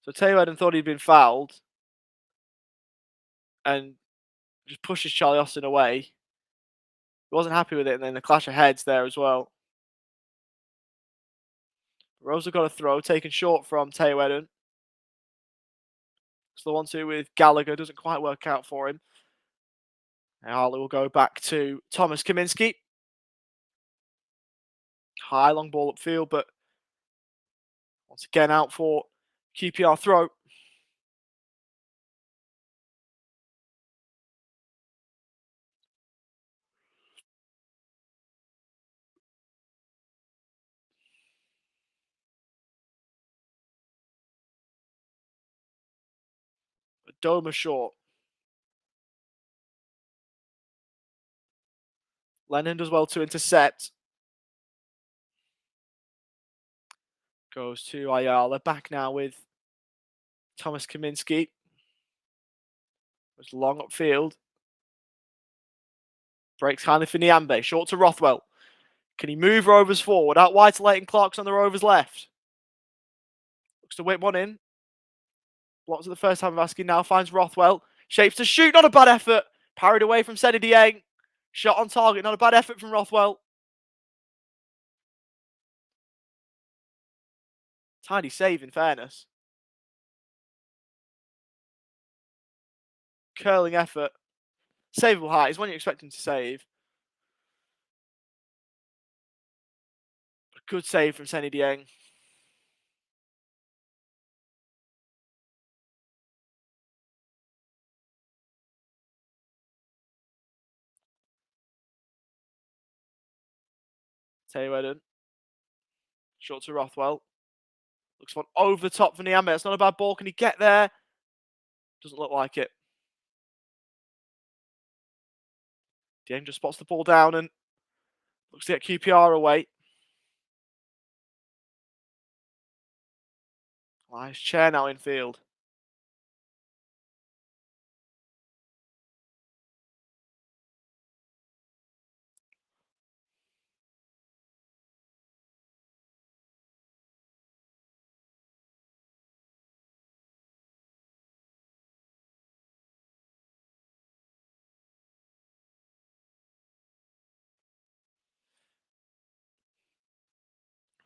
So Taylor Eden thought he'd been fouled. And just pushes Charlie Austin away. He wasn't happy with it, and then the clash of heads there as well. Rosa got a throw, taken short from Taylor Eden. So the 1-2 with Gallagher doesn't quite work out for him. And Harley will go back to Thomas Kaminski. High, long ball upfield, but once again out for QPR throw. Doma short. Lennon does well to intercept. Goes to Ayala. Back now with Thomas Kaminski. It's long upfield. Breaks kindly for Niambe. Short to Rothwell. Can he move Rovers forward? Out wide to Leighton Clarkson on the Rovers left. Looks to whip one in. Blocks at the first time of asking. Now finds Rothwell. Shapes to shoot. Not a bad effort. Parried away from Seni Dieng. Shot on target. Not a bad effort from Rothwell. Tidy save, in fairness. Curling effort. Saveable height is when you expect him to save. Good save from Seni Dieng. Taylor Eden. Short to Rothwell. Looks one over the top for Niambe. That's not a bad ball. Can he get there? Doesn't look like it. Dieng just spots the ball down and looks to get QPR away. Nice chair now in field.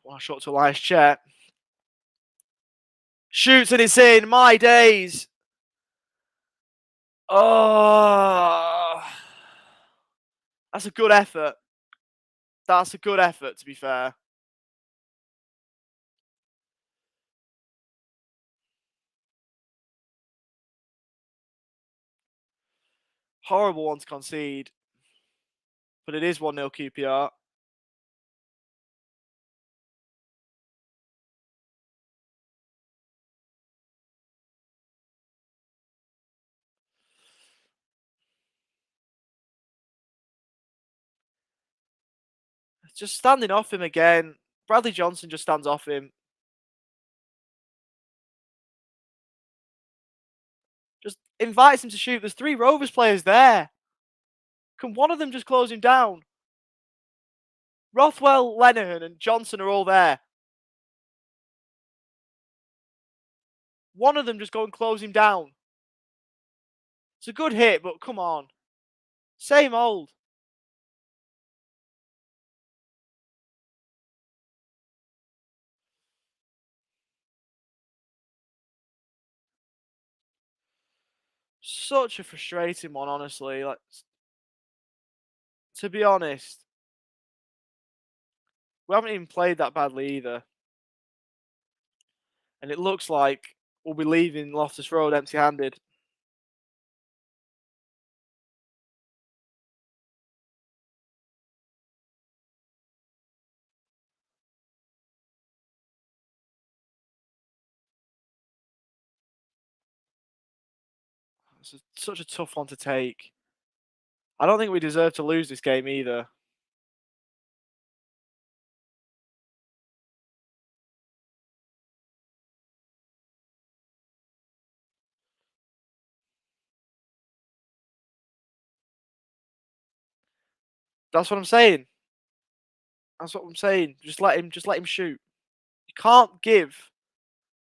One shot to Elias Chair. Shoots and it's in. My days. Oh. That's a good effort. That's a good effort, to be fair. Horrible one to concede. But it is 1-0 QPR. Just standing off him again. Bradley Johnson just stands off him. Just invites him to shoot. There's 3 Rovers players there. Can one of them just close him down? Rothwell, Lenihan and Johnson are all there. One of them just go and close him down. It's a good hit, but come on. Same old. Such a frustrating one, honestly. Like, to be honest, we haven't even played that badly either. And it looks like we'll be leaving Loftus Road empty-handed. It's such a tough one to take. I don't think we deserve to lose this game either. That's what I'm saying. That's what I'm saying. Just let him shoot. You can't give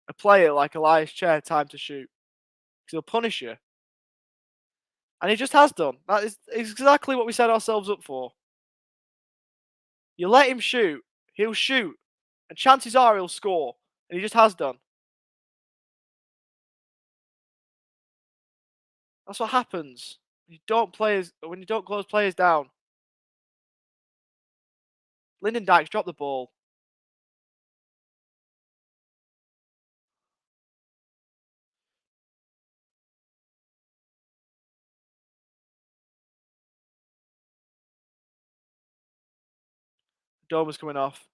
a player like Elias Chair time to shoot because he'll punish you. And he just has done. That is exactly what we set ourselves up for. You let him shoot, he'll shoot, and chances are he'll score. And he just has done. That's what happens when you don't close players down. Lyndon Dykes dropped the ball. Dome was coming off.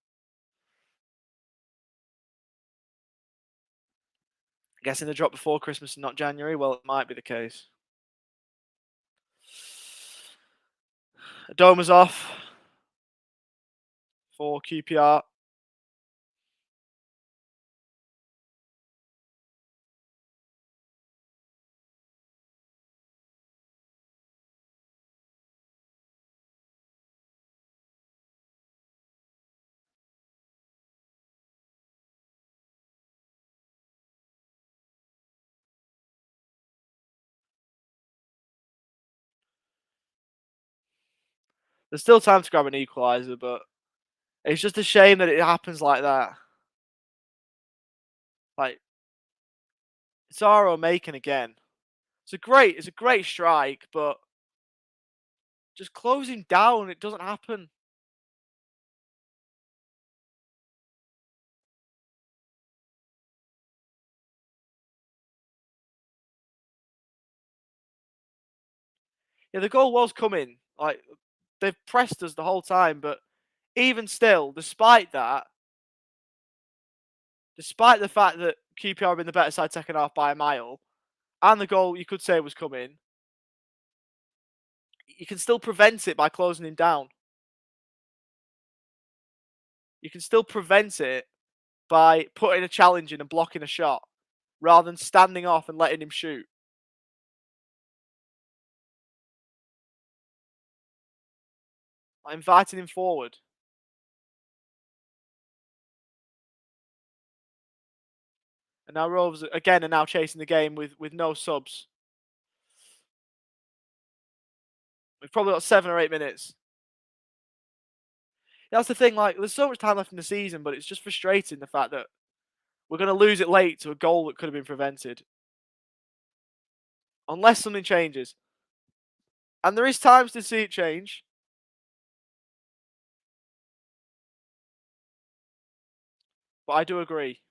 Guessing they dropped before Christmas and not January. Well, it might be the case. Dome was off for QPR. There's still time to grab an equaliser, but it's just a shame that it happens like that. Like, it's Aro making again. It's a great strike, but just closing down, it doesn't happen. Yeah, the goal was coming. Like, they've pressed us the whole time, but even still, despite the fact that QPR have been the better side second half by a mile, and the goal you could say was coming, you can still prevent it by closing him down. You can still prevent it by putting a challenge in and blocking a shot, rather than standing off and letting him shoot. Like, inviting him forward. And now Rovers again are now chasing the game with no subs. We've probably got 7 or 8 minutes. That's the thing, like, there's so much time left in the season, but it's just frustrating the fact that we're going to lose it late to a goal that could have been prevented. Unless something changes. And there is times to see it change. But I do agree.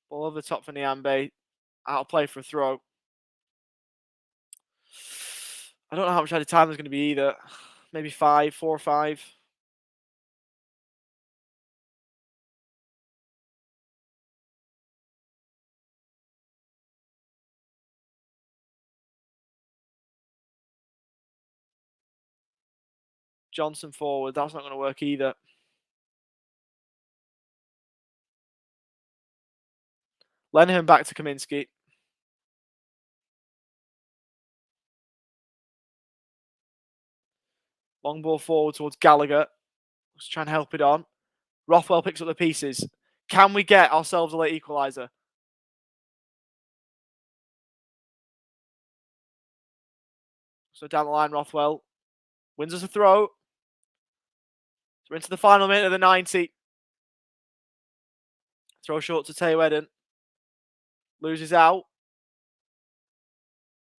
Ball over the top for Niambe. Out of play for a throw. I don't know how much added time there's going to be either. Maybe 4 or 5. Johnson forward. That's not going to work either. Lenihan back to Kaminski. Long ball forward towards Gallagher. Let's try and help it on. Rothwell picks up the pieces. Can we get ourselves a late equaliser? So down the line, Rothwell wins us a throw. So we're into the final minute of the 90. Throw short to Teo Eden. Loses out.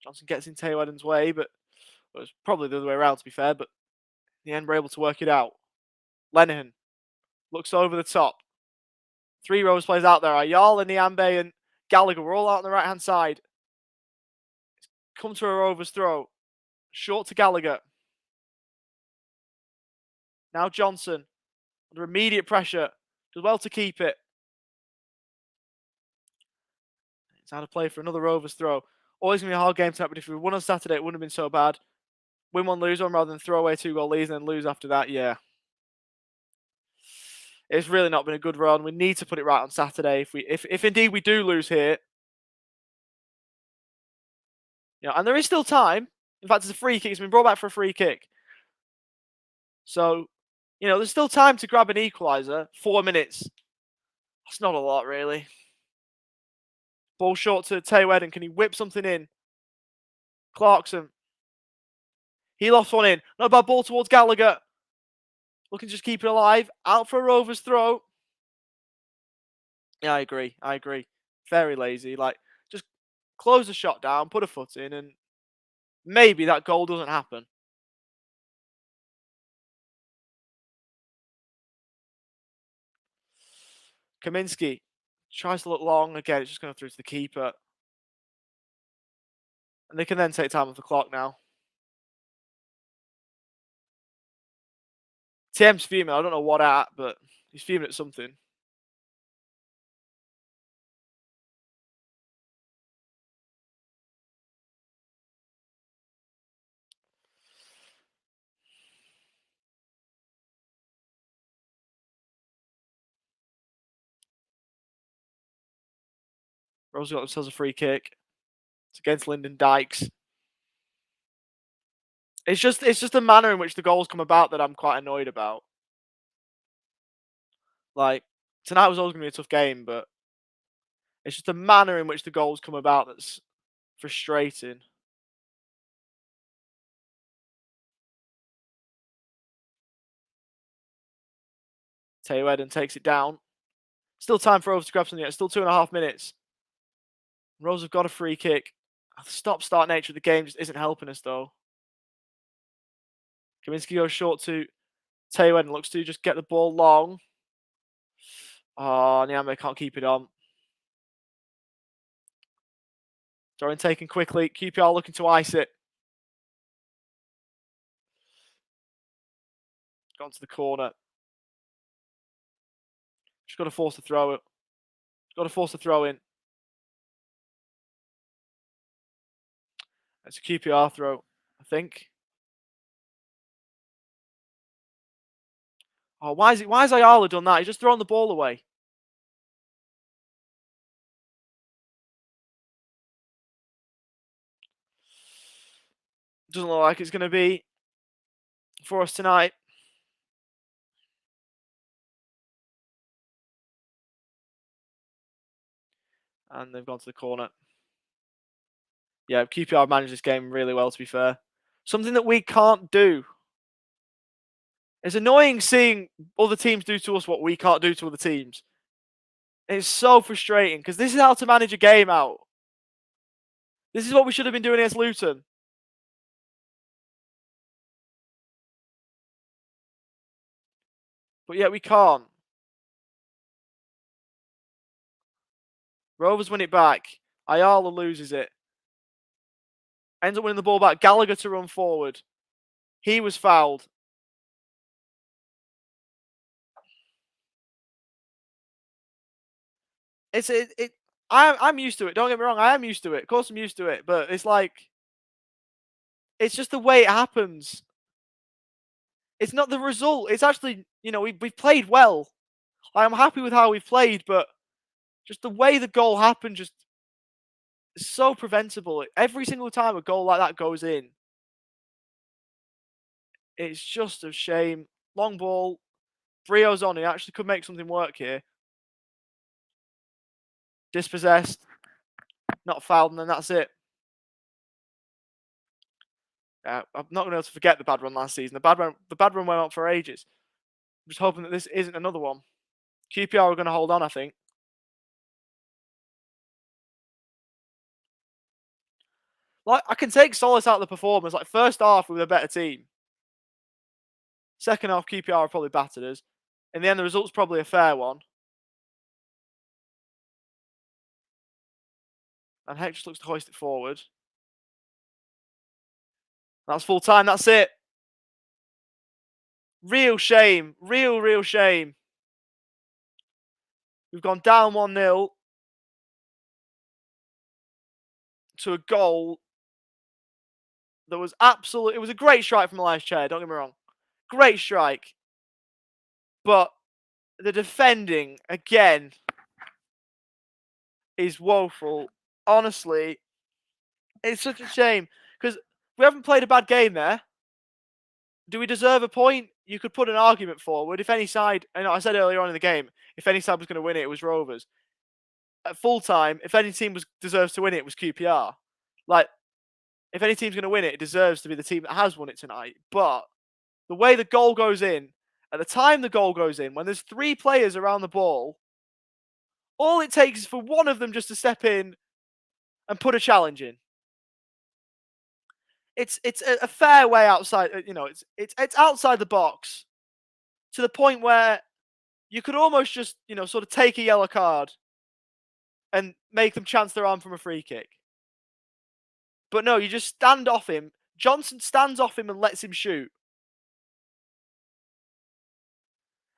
Johnson gets in Teo Eden's way, but it was probably the other way around, to be fair. But in the end, we're able to work it out. Lenihan looks over the top. 3 Rovers players out there. Ayala, Niambe, and Gallagher. We're all out on the right-hand side. Come to a Rovers throw. Short to Gallagher. Now Johnson. Under immediate pressure. Does well to keep it. It's out of play for another Rovers throw. Always going to be a hard game tonight, but if we won on Saturday, it wouldn't have been so bad. Win one, lose one, rather than throw away 2-goal leads and then lose after that, yeah. It's really not been a good run. We need to put it right on Saturday. If indeed we do lose here. You know, and there is still time. In fact, it's a free kick. It's been brought back for a free kick. So, you know, there's still time to grab an equaliser. 4 minutes. That's not a lot, really. Ball short to Teo Eden. Can he whip something in? Clarkson. He lost one in. Not a bad ball towards Gallagher. Looking to just keep it alive. Out for a Rovers throw. Yeah, I agree. Very lazy. Like, just close the shot down, put a foot in, and maybe that goal doesn't happen. Kaminski tries to look long. Again, it's just going through to the keeper. And they can then take time off the clock now. TM's fuming. I don't know what at, but he's fuming at something. Rose got themselves a free kick. It's against Lyndon Dykes. It's just the manner in which the goals come about that I'm quite annoyed about. Like, tonight was always going to be a tough game, but it's just the manner in which the goals come about that's frustrating. Teo Eden takes it down. Still time for Rovers to grab something yet. Still 2.5 minutes. Rovers have got a free kick. The stop-start nature of the game just isn't helping us, though. Kaminski goes short to Teo Eden. Looks to just get the ball long. Oh, Niambe can't keep it on. Dorian taken quickly. QPR looking to ice it. Gone to the corner. Just got to force the throw. Got to force the throw in. It's a QPR throw, I think. Oh, why is Ayala done that? He's just thrown the ball away. Doesn't look like it's going to be for us tonight. And they've gone to the corner. Yeah, QPR managed this game really well, to be fair. Something that we can't do. It's annoying seeing other teams do to us what we can't do to other teams. It's so frustrating, because this is how to manage a game out. This is what we should have been doing against Luton. But yet we can't. Rovers win it back. Ayala loses it. Ends up winning the ball back. Gallagher to run forward. He was fouled. I'm used to it. Don't get me wrong. I am used to it. Of course I'm used to it. But it's like, it's just the way it happens. It's not the result. It's actually, you know, we've played well. I'm happy with how we've played, but Just the way the goal happened, just so preventable. Every single time a goal like that goes in, it's just a shame. Long ball. Brio's on. He actually could make something work here. Dispossessed. Not fouled, and then that's it. I'm not going to be able to forget the bad run last season. The bad run went on for ages. I'm just hoping that this isn't another one. QPR are going to hold on, I think. Like, I can take solace out of the performance. Like, first half, we were a better team. Second half, QPR are probably battered us. In the end, the result's probably a fair one. And Heck just looks to hoist it forward. That's full time. That's it. Real shame. Real shame. We've gone down 1-0 to a goal that was absolute. It was a great strike from Elias Chair, don't get me wrong. Great strike. But the defending, again, is woeful. Honestly, it's such a shame. Because we haven't played a bad game there. Do we deserve a point? You could put an argument forward. If any side, I know I said earlier on in the game, if any side was going to win it, it was Rovers. At full time, if any team deserves to win it, it was QPR. Like, if any team's going to win it, it deserves to be the team that has won it tonight. But the way the goal goes in, at the time the goal goes in, when there's 3 players around the ball, all it takes is for one of them just to step in and put a challenge in. It's a fair way outside, it's outside the box to the point where you could almost just, sort of take a yellow card and make them chance their arm from a free kick. But no, you just stand off him. Johnson stands off him and lets him shoot.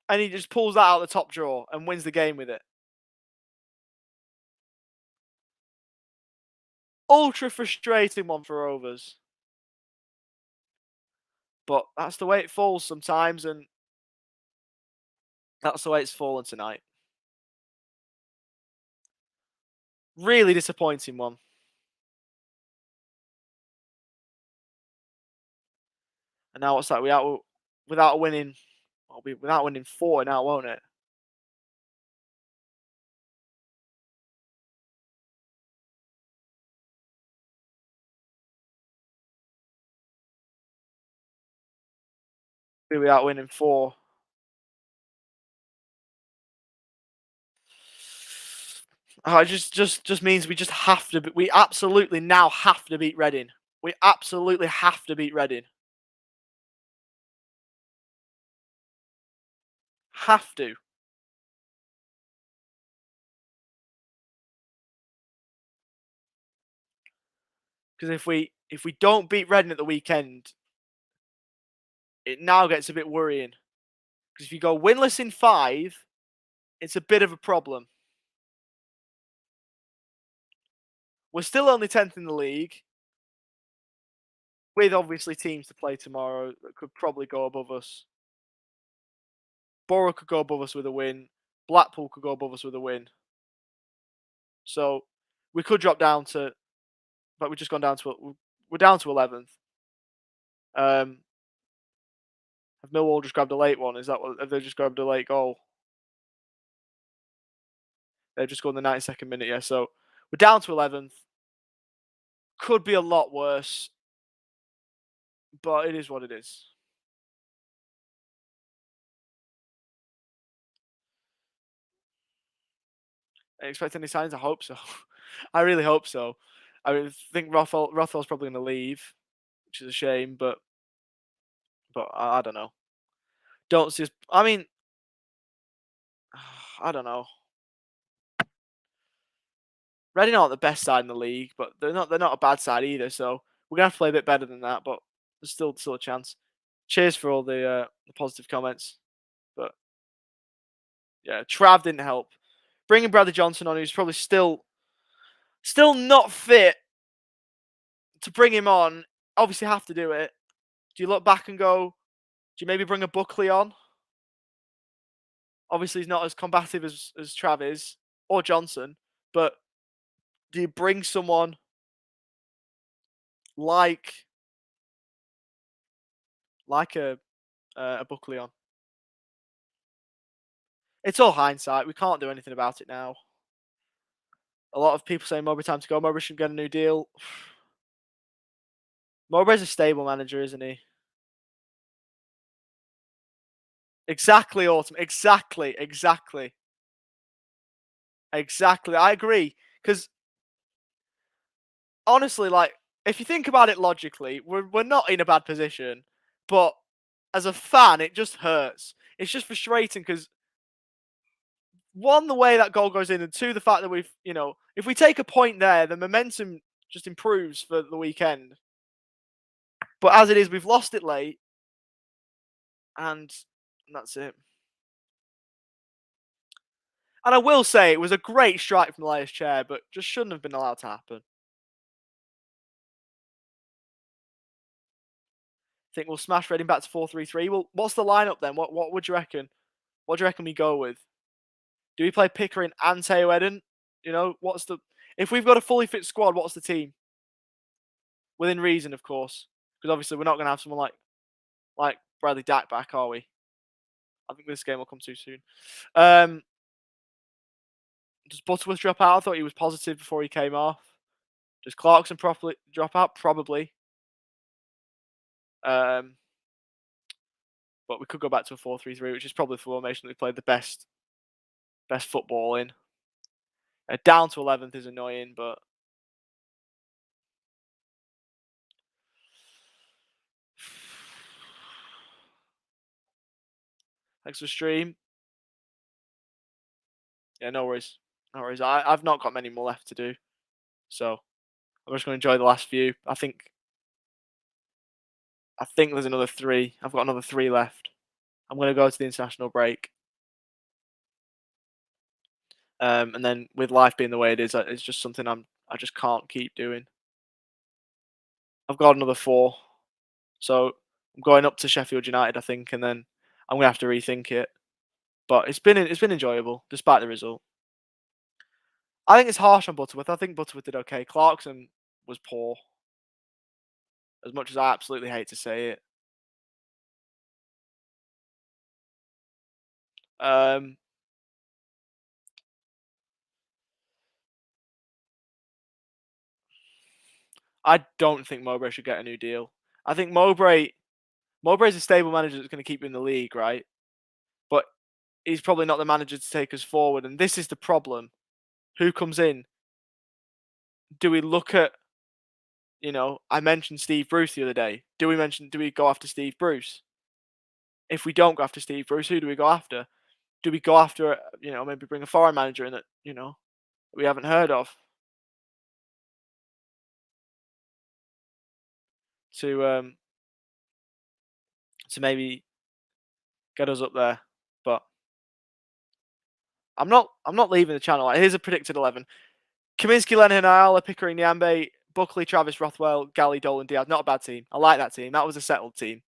And he just pulls that out of the top drawer and wins the game with it. Ultra frustrating one for Rovers. But that's the way it falls sometimes, and that's the way it's fallen tonight. Really disappointing one. And now what's that? Without winning 4 now, won't it? Without winning 4. It just means we just have to. We absolutely now have to beat Reading. We absolutely have to beat Reading. Have to. Because if we don't beat Reading at the weekend, it now gets a bit worrying. Because if you go winless in 5, it's a bit of a problem. We're still only 10th in the league, with obviously teams to play tomorrow that could probably go above us. Borough could go above us with a win. Blackpool could go above us with a win. So we could drop down to, but we've just gone down to, we're down to 11th. Have Millwall just grabbed a late one? Have they just grabbed a late goal? They've just gone the 92nd minute, yeah. So we're down to 11th. Could be a lot worse, but it is what it is. I expect any signs? I hope so. I really hope so. I think Rothwell's probably going to leave, which is a shame, but I don't know. Don't see us. I mean, I don't know. Reading aren't the best side in the league, but they're not a bad side either. So we're gonna have to play a bit better than that, but there's still a chance. Cheers for all the positive comments, but yeah, Trav didn't help. Bringing Bradley Johnson on, who's probably still not fit to bring him on. Obviously, have to do it. Do you look back and go, do you maybe bring a Buckley on? Obviously, he's not as combative as Trav is. or Johnson, but do you bring someone like a Buckley on? It's all hindsight. We can't do anything about it now. A lot of people say Mowbray time to go. Mowbray should get a new deal. Mowbray's a stable manager, isn't he? Exactly, Autumn. Exactly. I agree. Because honestly, like, if you think about it logically, we're not in a bad position. But as a fan, it just hurts. It's just frustrating because, one, the way that goal goes in, and two, the fact that we've, if we take a point there, the momentum just improves for the weekend. But as it is, we've lost it late, and that's it. And I will say, it was a great strike from Elias Chair, but just shouldn't have been allowed to happen. Think we'll smash Reading back to 4-3-3. Well, what's the lineup then? What would you reckon? What do you reckon we go with? Do we play Pickering and Teo Eden? If we've got a fully fit squad, what's the team? Within reason, of course, because obviously we're not going to have someone like Bradley Dack back, are we? I think this game will come too soon. Does Butterworth drop out? I thought he was positive before he came off. Does Clarkson properly drop out? Probably. But we could go back to a 4-3-3, which is probably the formation that we played the best football in. Down to 11th is annoying, but thanks for the stream. Yeah, no worries. I've not got many more left to do, so I'm just going to enjoy the last few. I think there's another 3. I've got another 3 left. I'm going to go to the international break. And then with life being the way it is, it's just something I just can't keep doing. I've got another 4, so I'm going up to Sheffield United, I think, and then I'm gonna have to rethink it. But it's been enjoyable despite the result. I think it's harsh on Butterworth. I think Butterworth did okay. Clarkson was poor, as much as I absolutely hate to say it. I don't think Mowbray should get a new deal. I think Mowbray's a stable manager that's going to keep you in the league, right? But he's probably not the manager to take us forward, and this is the problem. Who comes in? Do we look at, I mentioned Steve Bruce the other day. Do we go after Steve Bruce? If we don't go after Steve Bruce, who do we go after? Do we go after, maybe bring a foreign manager in that, we haven't heard of? To maybe get us up there. But I'm not leaving the channel. Here's a predicted 11. Kaminsky, Lennon, Ayala, Pickering, Nyambe, Buckley, Travis, Rothwell, Galley, Dolan, Diaz. Not a bad team. I like that team. That was a settled team.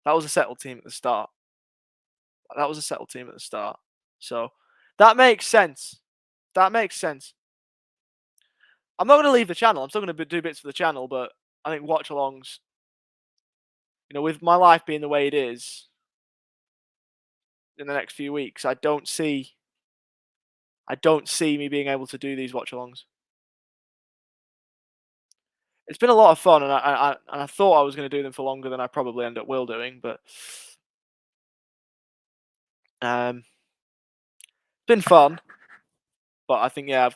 At the start. So that makes sense. I'm not going to leave the channel. I'm still going to do bits for the channel, but I think watch-alongs, with my life being the way it is in the next few weeks, I don't see me being able to do these watch-alongs. It's been a lot of fun, and I thought I was going to do them for longer than I probably will doing, but it's been fun. But I think, yeah,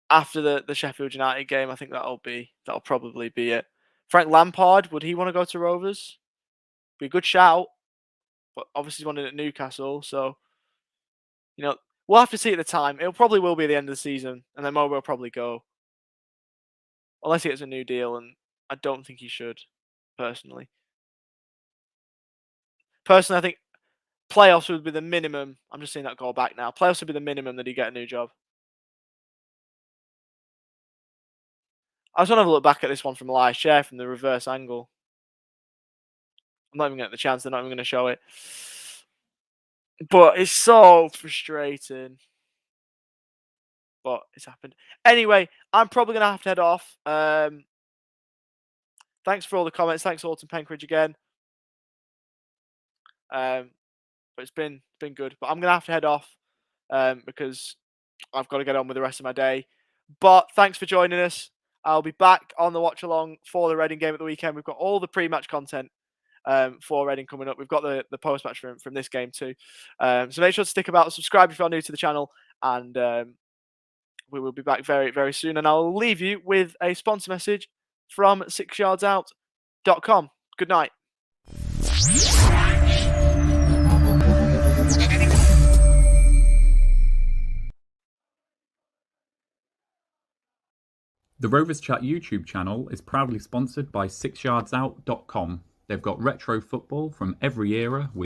after the Sheffield United game, I think that'll probably be it. Frank Lampard, would he want to go to Rovers? Be a good shout, but obviously he's wanted at Newcastle, so we'll have to see at the time. It probably will be the end of the season, and then Mo will probably go, unless he gets a new deal, and I don't think he should, personally. I think playoffs would be the minimum. I'm just seeing that goal back now. Playoffs would be the minimum that he get a new job. I just want to have a look back at this one from Elias Chair from the reverse angle. I'm not even getting the chance. They're not even going to show it. But it's so frustrating. But it's happened. Anyway, I'm probably going to have to head off. Thanks for all the comments. Thanks, Alton Penkridge, again. But it's been good. But I'm going to have to head off because I've got to get on with the rest of my day. But thanks for joining us. I'll be back on the watch along for the Reading game at the weekend. We've got all the pre-match content for Reading coming up. We've got the post-match from this game too. So make sure to stick about, subscribe if you're new to the channel, and we will be back very, very soon. And I'll leave you with a sponsor message from 6yardsout.com. Good night. The Rovers Chat YouTube channel is proudly sponsored by 6yardsout.com. They've got retro football from every era with